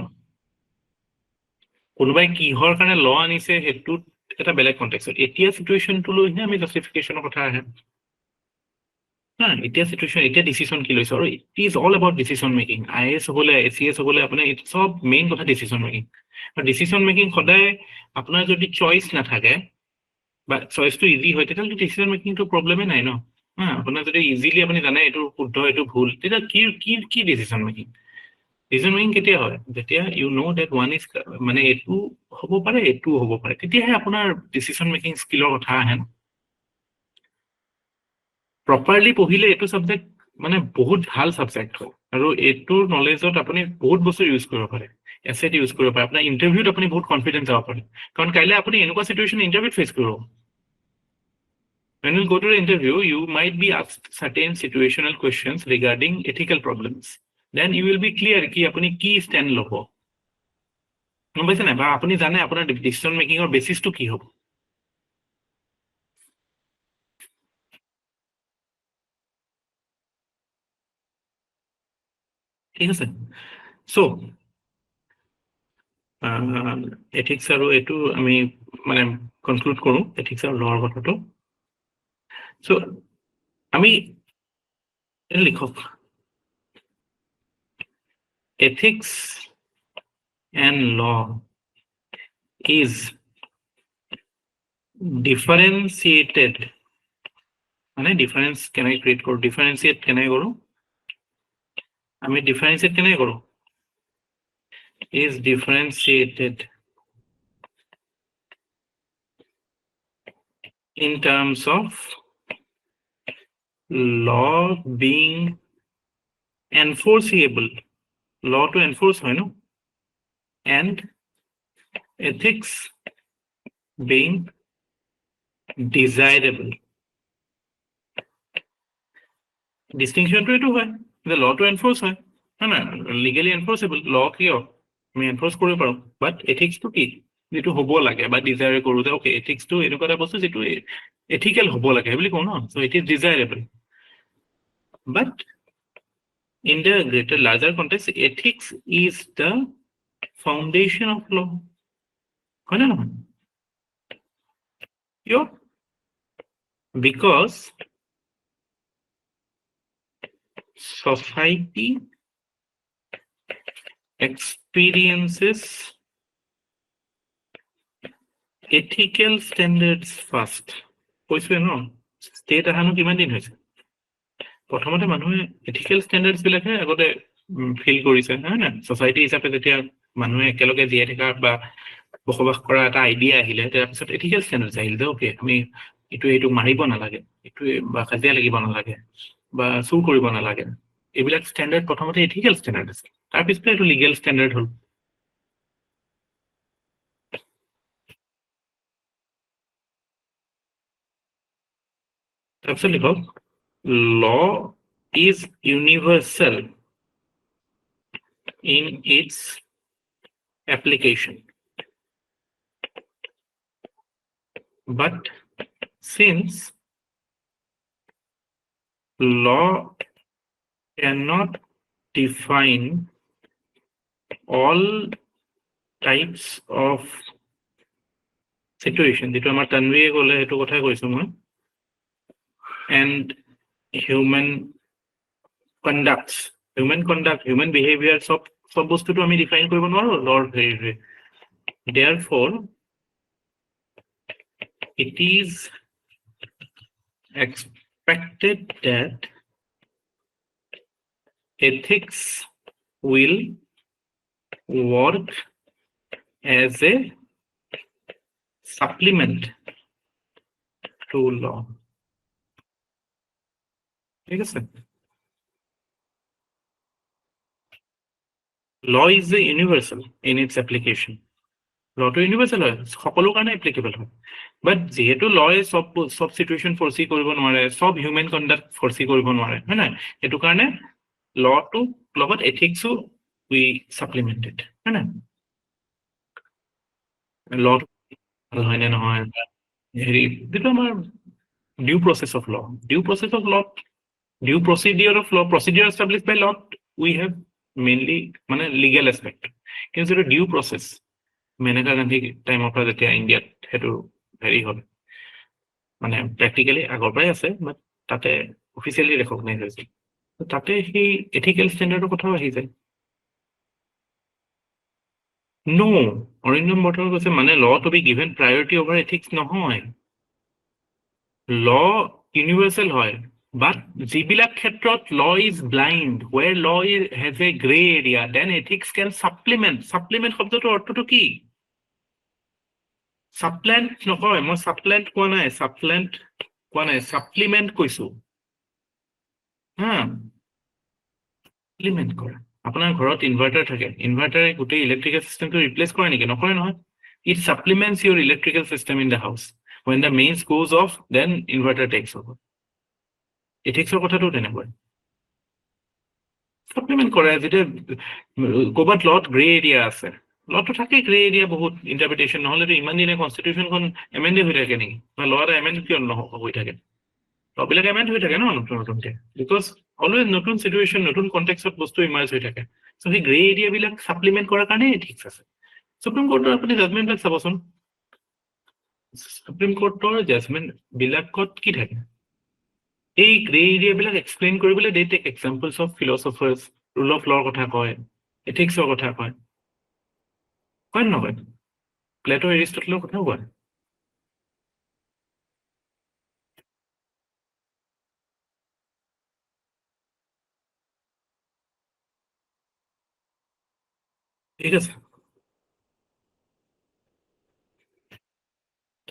কোনোবাই কিহৰ কাৰণে ল আনিছে সেইটোত এটা বেলেগ কণ্টেক্সট। এতিয়া চিটুৱেশ্যনটো লৈহে আমি জাষ্টিফিকেশ্যনৰ কথা আহে। এতিয়া চিটুৱেশ্যন, এতিয়া ডিচিশ্যন কি লৈছে, আৰু it is all about decision making. IAS হ'বলৈ ACS হ'বলৈ আপোনাৰ চব মেইন কথা ডিচিশ্যন মেকিং। আৰু ডিচিশ্যন মেকিং সদায় আপোনাৰ যদি চইচ নাথাকে বা চইচটো ইজি হয়, তেতিয়াহ'লে ডিচিশ্যন মেকিংটো প্ৰব্লেমেই নাই ন। আপোনাৰ যদি ইজিলি আপুনি জানে এইটো শুদ্ধ এইটো ভুল, তেতিয়া কি ডিচিশ্যন মেকিং? ডিচিশ্যন মেকিং কেতিয়া হয়? যেতিয়া you know that one is মানে এইটো হ'ব পাৰে এইটো হ'ব পাৰে, তেতিয়াহে আপোনাৰ ডিচিশ্যন মেকিং স্কিলৰ কথা আহে। প্ৰপাৰলি পঢ়িলে এইটো ছাবজেক্ট মানে বহুত ভাল ছাবজেক্ট হয়, আৰু এইটোৰ নলেজত আপুনি বহুত বস্তু ইউজ কৰিব পাৰে। এছেট ইউজ কৰিব পাৰে, আপোনাৰ ইণ্টাৰভিউত আপুনি বহুত কনফিডেন্স যাব পাৰে, কাৰণ কাইলৈ আপুনি এনেকুৱা চিটুৱেশ্যন ইণ্টাৰভিউত ফেচ কৰিব। When you go to the interview, you might be asked certain situational questions regarding ethical problems. Then you will be clear ki apuni ki stand lobo. গম পাইছে নাই? বা আপুনি জানে আপোনাৰ ডিচিশ্যন মেকিঙৰ বেচিছটো কি হ'ব। ঠিক আছে। চ' এথিক্স আৰু এইটো আমি মানে কনক্লুড কৰোঁ এথিক্স আৰু লৰ কথাটো। চ' আমি লিখক ethics and law is differentiated. মানে difference can I create কৰো, differentiate can I কৰো, আমি differentiate can I কৰো, is differentiated in terms of law being enforceable, law to enforce হয় ন, and ethics being desirable. ডিষ্টিংশ্যনটো এইটো হয় যে ল টু এনফৰ্চ হয় না, লিগেলি এনফৰ্চেবল। ল কিয় আমি এনফৰ্চ কৰিব পাৰোঁ, বাট এথিক্সটো কি যিটো হ'ব লাগে বা ডিজায়াৰ কৰোঁ যে অ'কে এথিক্সটো এনেকুৱা এটা বস্তু যিটো এথিকেল হ'ব লাগে বুলি কওঁ ন। So' it is desirable, but in the greater larger context ethics is the foundation of law, হয় নে নহয়? কিয়? Because society experiences ethical standards first. কৈছে ন ষ্টেট আহানো কিমান দিন হৈছে? প্ৰথমতে মানুহে এথিকেল ষ্টেণ্ডাৰ্ডছ বিলাকে আগতে ফিল কৰিছে, হয় না? ছ'চাইটি হিচাপে যেতিয়া মানুহে একেলগে জীয়াই থকা বা বসবাস কৰা এটা আইডিয়া আহিলে, তাৰপিছত এথিকেল ষ্টেণ্ডাৰ্ডছ আহিলে যে অ'কে আমি এইটো মাৰিব নালাগে, এইটোৱে বা কাজিয়া লাগিব নালাগে বা চুৰ কৰিব নালাগে, এইবিলাক ষ্টেণ্ডাৰ্ড প্ৰথমতে এথিকেল ষ্টেণ্ডাৰ্ড আছিল, তাৰপিছত এইটো লিগেল ষ্টেণ্ডাৰ্ড হ'ল। তাৰপিছত লিখক law is universal in its application, but since law cannot define all types of situation, যেটো আমাৰ তানভিয়ে ক'লে সেইটো কথা কৈছো মই, and human conduct, human behavior সব বস্তুটো আমি ডিফাইন কৰিব নোৱাৰো লৰ হেৰিৰে। Therefore it is expected that ethics will work as a supplement to law. ঠিক আছে? Law is a universal in its application. Law to universal হয়, সকলো কাৰণে applicable হয়। But যেহেতু law এ সব situation foresee কৰিব নোৱাৰে, সব human conduct foresee কৰিব নোৱাৰে, হয় নাই? এইটো কাৰণে law to লগত ethics we supplemented, হয় নাই? Law হয় নে নহয়, হেৰি যেটো আমাৰ due process of law, due procedure of law, procedure established by law, we have mainly মানে legal aspect, কিন্তু যেটো due process মেনেকা গান্ধী টাইমৰ পৰা যেতিয়া ইণ্ডিয়াত সেইটো হেৰি হ'ল, মানে প্ৰেক্টিকেলি আগৰ পৰাই আছে, বাট তাতে অফিচিয়েলি ৰেকগনাইজ হৈছে, তাতে সেই এথিকেল ষ্টেণ্ডাৰ্ডৰ কথাও আহি যায়। নো, অৰিন্দম বৰ্তমান কৈছে মানে law to be given priority over ethics নহয়, ল ইউনিভাৰ্চেল হয়, বাট যিবিলাক ক্ষেত্ৰত law is blind, where law has a grey area, then ethics can supplement. Supplement শব্দটোৰ অৰ্থটো কি? ছাপ্লেণ্ট নকয়, মই ছাপ্লেণ্ট কোৱা নাই, ছাপ্লিমেণ্ট কৈছো। হা, ছাপ্লিমেণ্ট কৰা। আপোনাৰ ঘৰত ইনভাৰ্টাৰ থাকে, ইনভাৰ্টাৰে গোটেই ইলেক্ট্ৰিকেল চিষ্টেমটো ৰিপ্লেচ কৰে নেকি? নকৰে নহয়। It supplements your electrical system in the house. When the mains goes off, then inverter takes over. এথিক্সৰ কথাটো তেনেকুৱাই, ছাপ্লিমেণ্ট কৰে। যেতিয়া ক'ৰবাত লত গ্ৰে এৰিয়া আছে, লটো থাকে গ্ৰে এৰিয়া বহুত ইণ্টাৰপ্ৰিটেশ্যন, নহ'লেতো ইমান দিনে কনষ্টিটিউশ্যনখন এমেণ্ডে হৈ থাকে নেকি? বা ল এটা এমেণ্ড কিয় হৈ থাকে? লবিলাক এমেণ্ড হৈ থাকে ন নতুনকে, বিকজ অলৱেজ নতুন চিটুৱেশ্যন, নতুন কণ্টেক্সত বস্তু ইমাৰ্জ হৈ থাকে। চ' সেই গ্ৰে এৰিয়াবিলাক ছাপ্লিমেণ্ট কৰাৰ কাৰণে এথিক্স আছে। সুপ্ৰিম কোৰ্টৰ আপুনি জাজমেণ্টবিলাক চাবচোন, সুপ্ৰিম কোৰ্টৰ জাজমেণ্ট বিলাকত কি থাকে? এই গ্ৰে এৰিয়াবিলাক এক্সপ্লেইন কৰিবলৈ they take examples of philosophers, rule of law কথা কয়, এথিক্সৰ কথা কয়, হয় নকয়? প্লেটো এৰিষ্টটলৰ কথাও কয়। ঠিক আছে,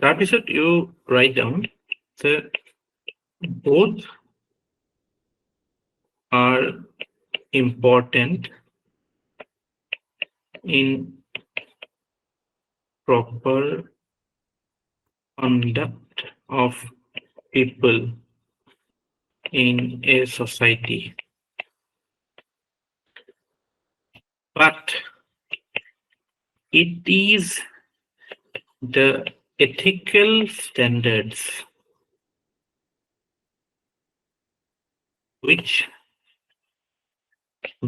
তাৰপিছত ইউ ৰাইট ডাউন যে both are important in proper conduct of people in a society, but it is the ethical standards which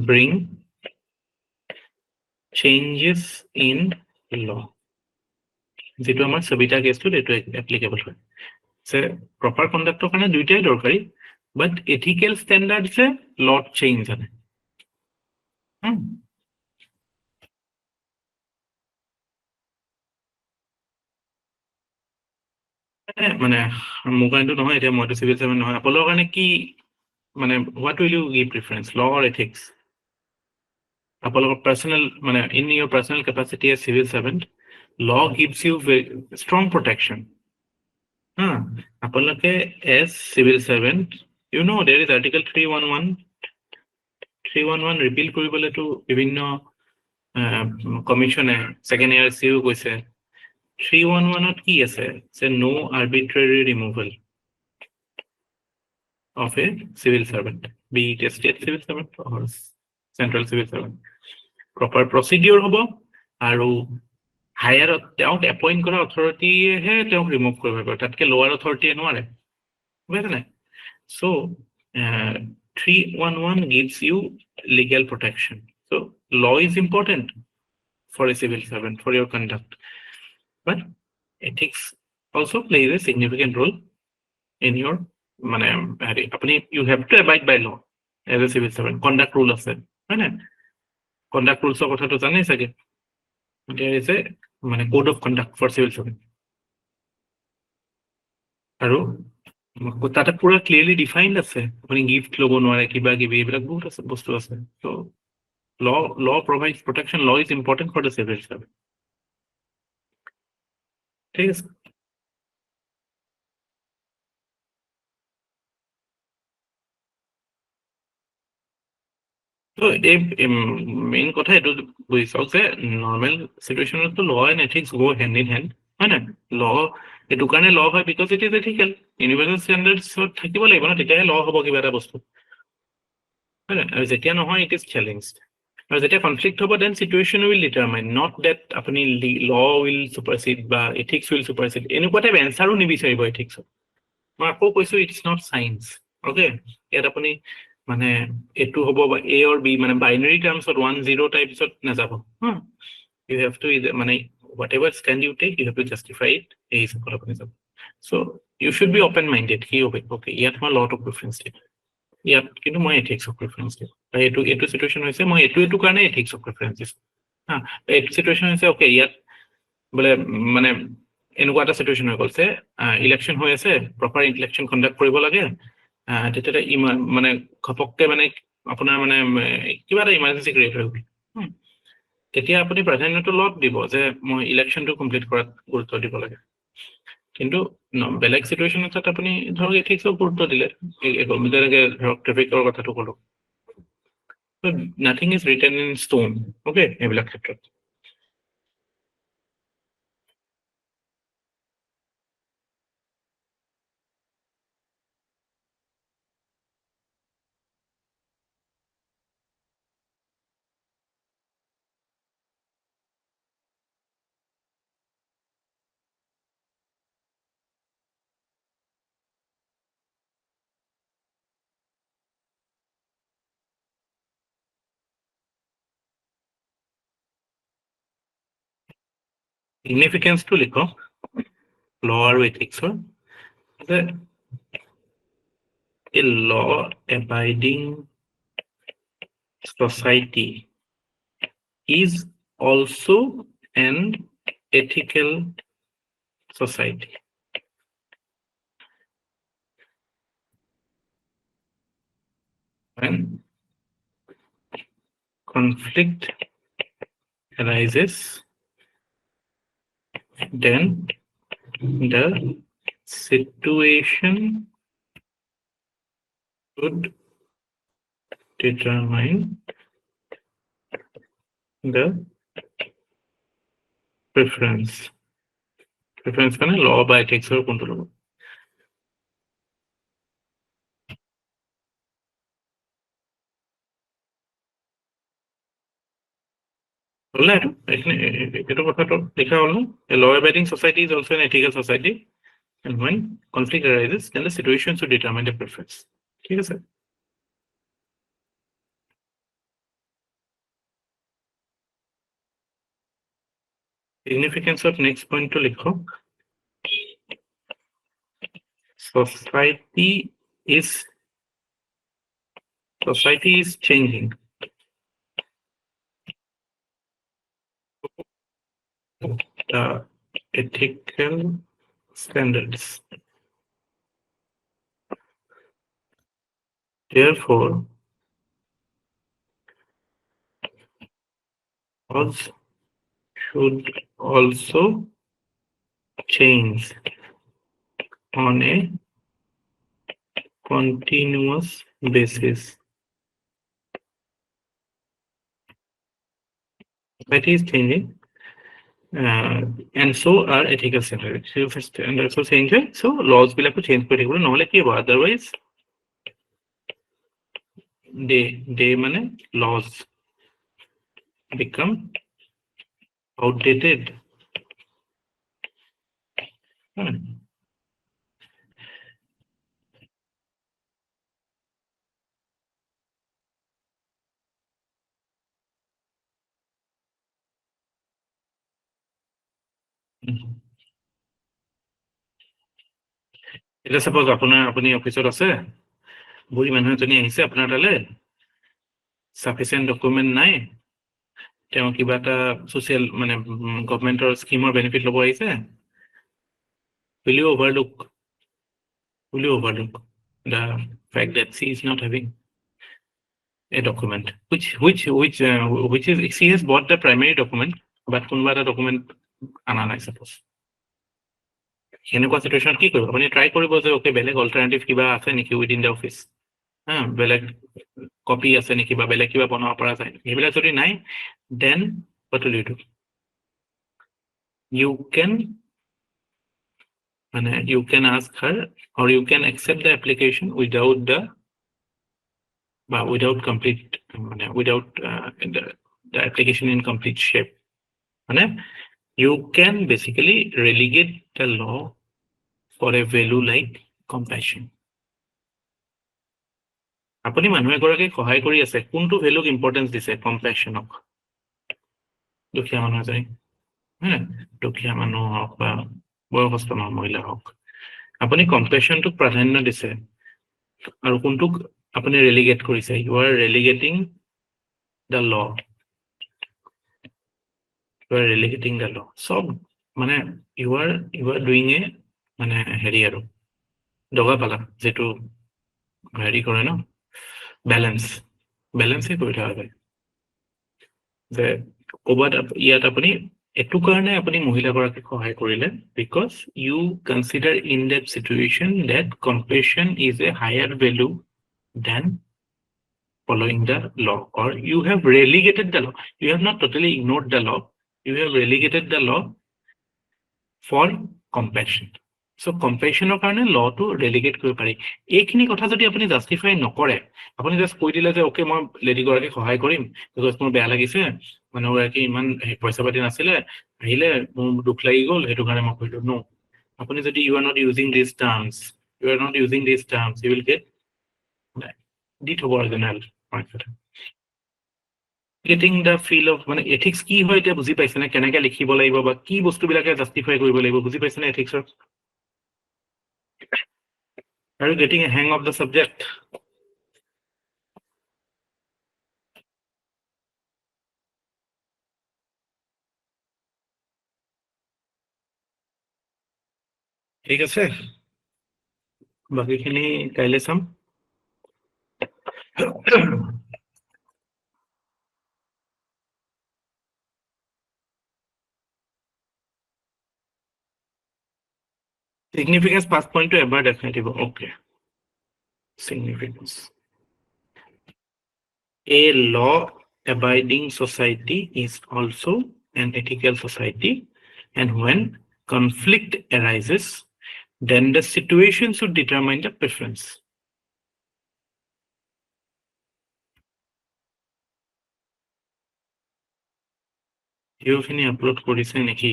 bring changes in law. যেটো আমাৰ সবিতা কেছটোত এইটো এপ্লিকেবল হয় যে প্ৰপাৰ কণ্ডাক্টৰ কাৰণে দুইটাই দৰকাৰী, বাট এথিকেল ষ্টেণ্ডাৰ্ডছে লট চেঞ্জ আনে। মানে মোৰ কাৰণেতো নহয়, এতিয়া মইতো চিভিল চাৰ্ভেণ্ট নহয়, আপোনালোকৰ কাৰণে কি মানে what will you give preference, law or ethics? আপোনালোকৰ পাৰ্চনেল মানে in your personal capacity as civil servant, law gives you strong protection. আপোনালোকে as civil servant, you know there is article 311 311 repeal কৰিবলেতো বিভিন্ন কমিশনে সেকেন্ড ইয়াৰ সিও কৈছে 311 ত কি আছে যে নো আৰ্বিট্ৰাৰী removal of a civil servant, be it a state civil servant or central civil servant. Proper procedure hobo aru higher তেওঁক appoint কৰা authority হে তেওঁক remove কৰিব পাৰে তাতকে lower authority নোৱাৰে বুজিছে নাই so 311 gives you legal protection so law is important for a civil servant for your conduct but ethics also plays a significant role in your মানে আপনি you have to abide by law as a civil servant conduct rule আছে হয় না conduct rules ৰ কথাটো জানেই চাগে there is a মানে code of conduct for civil servant আৰু তাতে পুৰা clearly defined আছে আপুনি gift ল'ব নোৱাৰে কিবা কিবি এইবিলাক বহুত আছে বস্তু আছে so law provides protection law is important for the civil servant ঠিক আছে So, main কথা এইটো বুজিছক যে নৰ্মেল সিচুৱেশ্যনতো law and ethics go hand in hand হয় না ল এইটো কাৰণে ল হয় because it is ethical universal ষ্টেণ্ডাৰ্ডছত থাকিব লাগিব ন তেতিয়াহে ল হ'ব কিবা এটা বস্তু হয় না আৰু যেতিয়া নহয় ইট ইজ চেলেঞ্জড আৰু যেতিয়া কনফ্লিক্ট হ'ব then situation will determine not that আপুনি ল উইল ছুপাৰচিড বা এথিক্স উইল ছুপাৰচিড এনেকুৱা টাইপ এনচাৰো নিবিচাৰিব এথিক্সত মই আকৌ কৈছো ইটছ নট চাইন্স অ'কে ইয়াত আপুনি মানে এটো হ'ব বা এ অৰ বি মানে বাইনাৰী টাৰ্মছত 1-0 টাইপছত নাযাব ইউ হেভ টু মানে whatever stand you take you have to justify it এই হিচাপত আপুনি যাব so you should be open minded কি হবে ওকে ইয়াত মই লটো প্ৰেফাৰেন্স দিম ইয়াত কিন্তু মই এথিক্সক প্ৰেফাৰেন্স দিম এইটো সিচুৱেশ্যন হৈছে মই এইটো কাৰণে এথিক্সক প্ৰেফাৰেন্স দিম এইটো সিচুৱেশ্যন হৈছে ওকে ইয়াত বোলে মানে এনেকুৱা এটা সিচুৱেশ্যন হৈ গ'ল যে ইলেকশ্যন হৈ আছে প্ৰপাৰ ইলেকশ্যন কণ্ডাক্ট কৰিব লাগে তেতিয়া মানে ঘপককে মানে আপোনাৰ মানে কিবা এটা ইমাৰ্জেঞ্চি ক্ৰিয়েট হৈ গ'ল তেতিয়া আপুনি প্ৰাধান্যটো লট দিব যে মই ইলেকশ্যনটো কমপ্লিট কৰাত গুৰুত্ব দিব লাগে কিন্তু বেলেগ সিচুৱেশ্যনত আপুনি ধৰক এথিক্সক গুৰুত্ব দিলে যেনেকে ধৰক ট্ৰেফিকৰ কথাটো ক'লো nothing is written in stone okay এইবিলাক ক্ষেত্ৰত significance to লিখো law আৰু ethicsৰ যে a law abiding society is also an ethical society when conflict arises then the situation should determine the preference মানে law বা ethics or কোনটো ল'ব হ'ল না এইটো কথাটো লিখা হ'ল ন a law abiding society is also an ethical society and when conflict arises then the situation should determine the preference ঠিক আছে significance of next point to লিখো society is changing the ethical standards therefore laws should also change on a continuous basis Society is changing, and so are ethical standards. Standards also change, so laws will have to change particular. No, like otherwise, they mane laws become outdated. এটা suppose আপুনি অফিসত আছে, বুঢ়ী মানুহ এজনী আহিছে আপোনাৰ তালে, sufficient document নাই, তেওঁ কিবা এটা সোশ্যাল মানে গভৰ্ণমেন্টৰ স্কিমৰ বেনিফিট ল'ব আহিছে, will you overlook the fact that she is not having a document which is she has bought the primary document but কোনোবা এটা document আনা নাই suppose এনেকুৱা সিচুৱেশ্যন কি কৰিব আপুনি ট্ৰাই কৰিব যে ওকে বেলেগ অল্টাৰনেটিভ কিবা আছে নেকি উইদিন দ্য অফিস বেলেগ কপি আছে নেকি বা বেলেগ কিবা বনাব পৰা যায় এইবিলাক যদি নাই then what will you do? You can ask her or you can accept the application without the application in complete shape. You can basically relegate the law for a value like compassion. আপুনি মানুহ এগৰাকীক সহায় কৰি আছে কোনটো ভ্যালুক importance দিছে কম্পেশনক দুখীয়া মানুহ যায় দুখীয়া মানুহ হওক বা বয়সস্থ মহিলা হওক আপুনি কম্পেশনটোক প্ৰাধান্য দিছে আৰু কোনটোক আপুনি ৰেলিগেট কৰিছে you are relegating the law সব মানে you are doing a মানে হেৰি আৰু দগা পালা যেটো হেৰি কৰে ন ব্যালেন্সে কৰি থকা যায় যে ক'বাত ইয়াত আপুনি এটু কাৰণে আপুনি মহিলাগৰাকীক সহায় কৰিলে because you consider in that situation that compassion is a higher value than following the law or you have relegated the law. You have not totally ignored the law. You have relegated the law for compassion. So compassion কাৰণে law to relegate কৰিব পাৰি এইখিনি কথা যদি আপুনি justify নকৰে আপুনি just কৈ দিলে যে ওকে মই লেডি গৰাকীক সহায় কৰিম because মোৰ বেয়া লাগিছে মানুহগৰাকী ইমান পইচা পাতি নাছিলে আহিলে মোৰ দুখ লাগি গ'ল সেইটো কাৰণে মই কৈলো নো আপুনি যদি you are not using these terms you will get original getting the feel of মানে ethics কি হয় এটা বুজি পাইছে না কেনেকৈ লিখিব লাগিব বা কি বস্তুবিলাকে জাস্টিফাই কৰিব লাগিব বুজি পাইছে না ethicsৰ Are you getting a hang of the subject? ঠিক আছে বাকিখিনি কাইলৈ চাম significance pass point to ever definitely okay significance a law abiding society is also an ethical society and when conflict arises then the situation should determine the preference you upload কৰিছে নেকি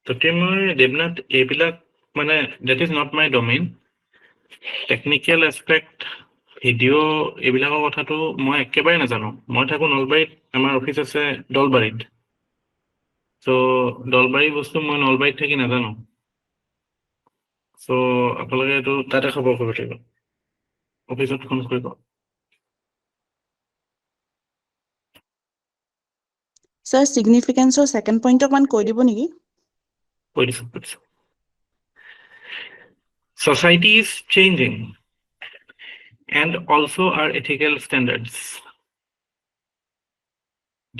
তোতে মই দেবনাথ এইবিলাক মানে that is not my domain technical aspect video এইবিলাকৰ কথাটো মই একেবাৰে নাজানো মই থাকো নলবাৰীত আমাৰ অফিস আছে দলবাৰীত সো দলবাৰী বস্তু মই নলবাৰীত থাকি নাজানো সো আপোনালোকে তো তাতে খবৰ কৰিব লাগিব অফিসত ফোন কৰিব Sir, significance or second point of one কৈ দিব নেকি কৈ দিছো society is changing and also our ethical standards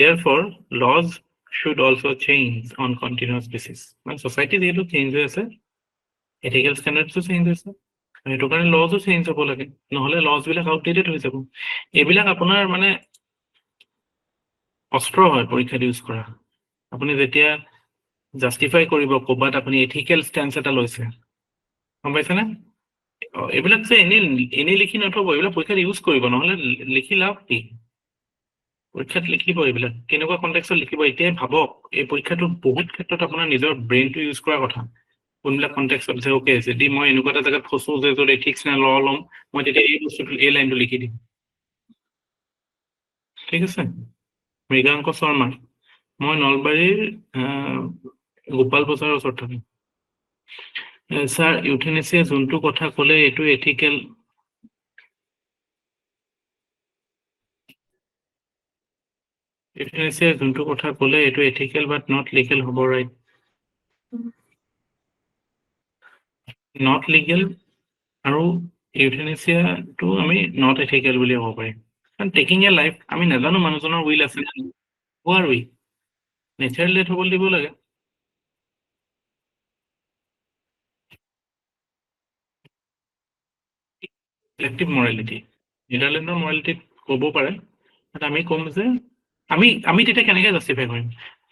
therefore laws should also change on continuous basis when society যেটো change হৈছে ethical standards to change হৈছে এটো কাৰণে laws change হ'ব লাগে নহলে laws বিলাক outdated হৈ যাব এইবিলাক আপোনাৰ মানে অস্ত্ৰ হয় পৰীক্ষাত ইউজ কৰা আপুনি যেতিয়া জাষ্টিফাই কৰিব ক'বাত আপুনি এথিকেল ষ্টেন্স এটা লৈছে গম পাইছেনে এইবিলাক যে এনেই লিখি নথব এইবিলাক পৰীক্ষাত ইউজ কৰিব নহ'লে লিখি লাভ কি পৰীক্ষাত লিখিব এইবিলাক কেনেকুৱা কনটেক্সটত লিখিব এতিয়াই ভাবক এই পৰীক্ষাটো বহুত ক্ষেত্ৰত আপোনাৰ নিজৰ ব্ৰেইনটো ইউজ কৰা কথা কোনবিলাক কনটেক্সটত আছে ওকে যদি মই এনেকুৱা এটা জেগাত ফচো যে য'ত এথিক্স নে ল ল'ম মই তেতিয়া এই বস্তুটো এই লাইনটো লিখি দিম ঠিক আছে মৃগাংক শৰ্মা মই নলবাৰীৰ গোপাল বজাৰৰ ওচৰত থাকিম স্যাৰ ইউথেনেচিয়া যোনটো কথা ক'লে এইটো এথিকেল ইউথেনেচিয়া যোনটো কথা ক'লে এইটো এথিকেল বাট নট লিগেল হ'ব ৰাইট নট লিগেল আৰু ইউথেনেচিয়াটো আমি নট এথিকেল বুলি ক'ব পাৰিম কাৰণ টেকিং এ লাইফ আমি নাজানো মানুহজনৰ উইল আছে হোৱাৰ উইল নেচাৰেল ডেথ হ'বলৈ দিব লাগে ইলেক্টিভ মৰেলিটি নিডাৰলেণ্ডৰ মৰেলিটিত ক'ব পাৰে আমি ক'ম যে আমি তেতিয়া কেনেকৈ জাষ্টিফাই কৰিম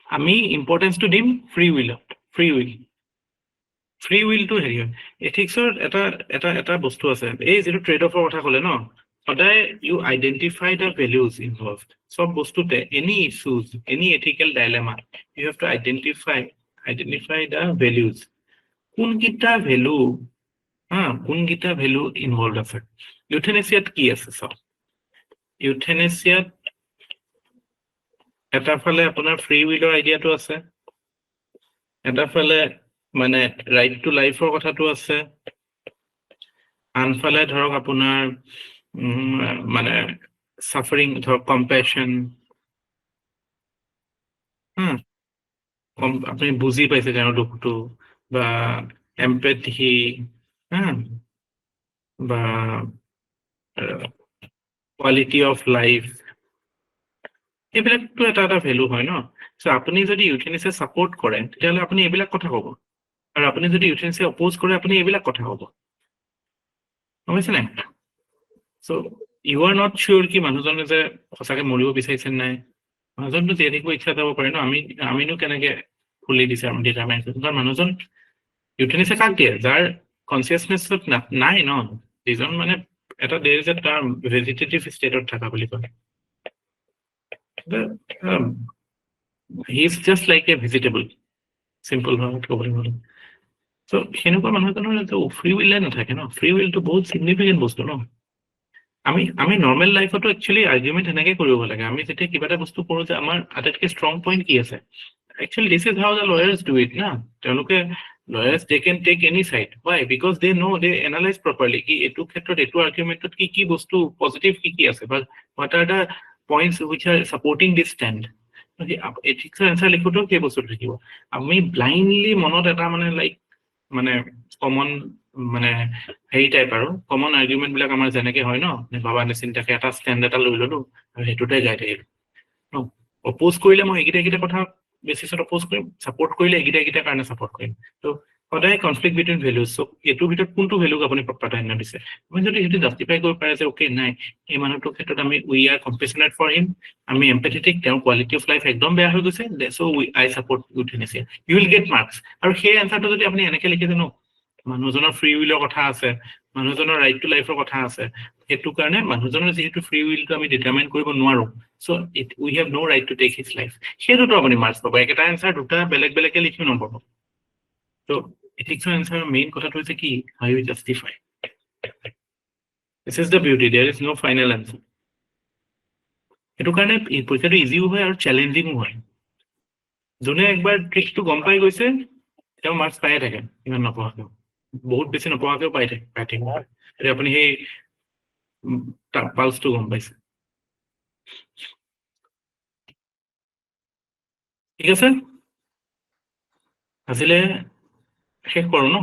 আমি ইম্পৰ্টেঞ্চটো দিম ফ্ৰী উইলটো হেৰি হয় এথিক্সৰ এটা বস্তু আছে এই যিটো ট্ৰেড অফৰ কথা ক'লে ন সদায় you identify the values involved চব বস্তুতে any issues any ethical dilemma you have to identify the values কোনকেইটা ভেলু ইনভলভ আছে ইউথেনেচিয়াত কি আছে চাওক ইউথেনেচিয়াত এটা ফালে আপোনাৰ ফ্ৰী উইলৰ আইডিয়াটো আছে এটা ফালে মানে ৰাইট টু লাইফৰ কথাটো আছে আনফালে ধৰক আপোনাৰ মানে চাফাৰিং ধৰক কম্পেশ্যন আপুনি বুজি পাইছে তেওঁৰ দুখটো বা এম্পেথি বা কোৱালিটি অফ লাইফ এইবিলাকতো এটা ভেলু হয় ন চ' আপুনি যদি ইউথেনেচিয়া ছাপৰ্ট কৰে তেতিয়াহ'লে আপুনি এইবিলাক কথা ক'ব আৰু আপুনি যদি ইউথেনেচিয়া অপ'জ কৰে আপুনি এইবিলাক কথা ক'ব গম পাইছে নাই চ' ইউ আৰ নট চিয়'ৰ কি মানুহজনে যে সঁচাকৈ মৰিব বিচাৰিছে নাই মানুহজনটো জীয়াই থাকিব ইচ্ছা যাব পাৰে ন আমিনো কেনেকৈ খুলি দিছে আমি ডিটাৰমাইন কৰিছোঁ কাৰণ মানুহজন ইউথেনেচিয়া কাক দিয়ে যাৰ কনচিয়াছনেছত নাই ন যিজন মানে এটা দেৰ যে তাৰ ভেজিটেটিভ ষ্টেটত থকা বুলি কয় he is just like a vegetable simple ভাষাত ক'বলৈ গ'লে চ' সেনেকুৱা মানুহ এজনৰ ফ্ৰী উইলে নাথাকে ন ফ্ৰী উইলটো বহুত চিগনিফিকেণ্ট বস্তু ন আমি নৰ্মেল লাইফতো একচুৱেলি আৰ্গুমেণ্ট সেনেকৈ কৰিব লাগে আমি যেতিয়া কিবা এটা বস্তু কৰোঁ যে আমাৰ আটাইতকৈ ষ্ট্ৰং পইণ্ট কি আছে actually this is how the lawyers do it না তেওঁলোকে lawyers they can take any side why because they know they analyze properly কি এইটো ক্ষেত্ৰত এইটো আৰ্গুমেণ্টত কি বস্তু পজিটিভ কি আছে বা what are the points which are supporting this stand এথিক্সৰ এনচাৰ লিখোঁতেও সেই বস্তুটো থাকিব আমি ব্লাইণ্ডলি মনত এটা মানে কমন মানে হেৰি টাইপ আৰু কমন আৰ্গুমেণ্ট বিলাক আমাৰ যেনেকে হয় ন ভাবা নিচিন্তাকে এটা ষ্টেণ্ড এটা লৈ ললো আৰু সেইটোতে গাই থাকিলো ন অপ'জ কৰিলে মই এইকেইটা কথা বেচিছত অপ'জ কৰিম ছাপৰ্ট কৰিলে এইকেইটা কাৰণে ছাপৰ্ট কৰিম ত' সদায় কনফ্লিক্ট বিটুইন ভেলুজ চ' এইটোৰ ভিতৰত কোনটো ভেলুক আপুনি প্ৰাধান্য দিছে আপুনি যদি সেইটো জাষ্টিফাই কৰিব পাৰে যে অ'কে নাই এই মানুহটোৰ ক্ষেত্ৰত আমি উই আৰ কম্পেচনেট ফৰ হিম আমি এম্পেথেটিক তেওঁৰ কোৱালিটি অফ লাইফ একদম বেয়া হৈ গৈছে so' I support euthanasia you will get marks আৰু সেই এনচাৰটো যদি আপুনি এনেকৈ লিখি জানো মানুহজনৰ ফ্ৰী উইলৰ কথা আছে মানুহজনৰ ৰাইট টু লাইফৰ কথা আছে সেইটো কাৰণে মানুহজনৰ যিহেতু ফ্ৰী উইলটো আমি ডিটাৰমাইন কৰিব নোৱাৰো so' we have no' right to take his life সেইটোতো আপুনি মাৰ্কছ পাব একেটা এনচাৰ দুটা বেলেগকৈ লিখিও নাপাব ত' এথিক্সৰ এনচাৰৰ মেইন কথাটো হৈছে কি how you justify this is the beauty there is no' final answer সেইটো কাৰণে পৰীক্ষাটো ইজিও হয় আৰু চেলেঞ্জিঙো হয় যোনে একবাৰ ট্ৰিকটো গম পাই গৈছে তেওঁ মাৰ্কছ পায়ে থাকে ইমান নপঢ়াকেও বহুত বেছি নপঢ়াকেও পাই থাকে এতিয়া আপুনি সেই পালছটো গম পাইছে ঠিক আছে আজিলে শেষ কৰোঁ ন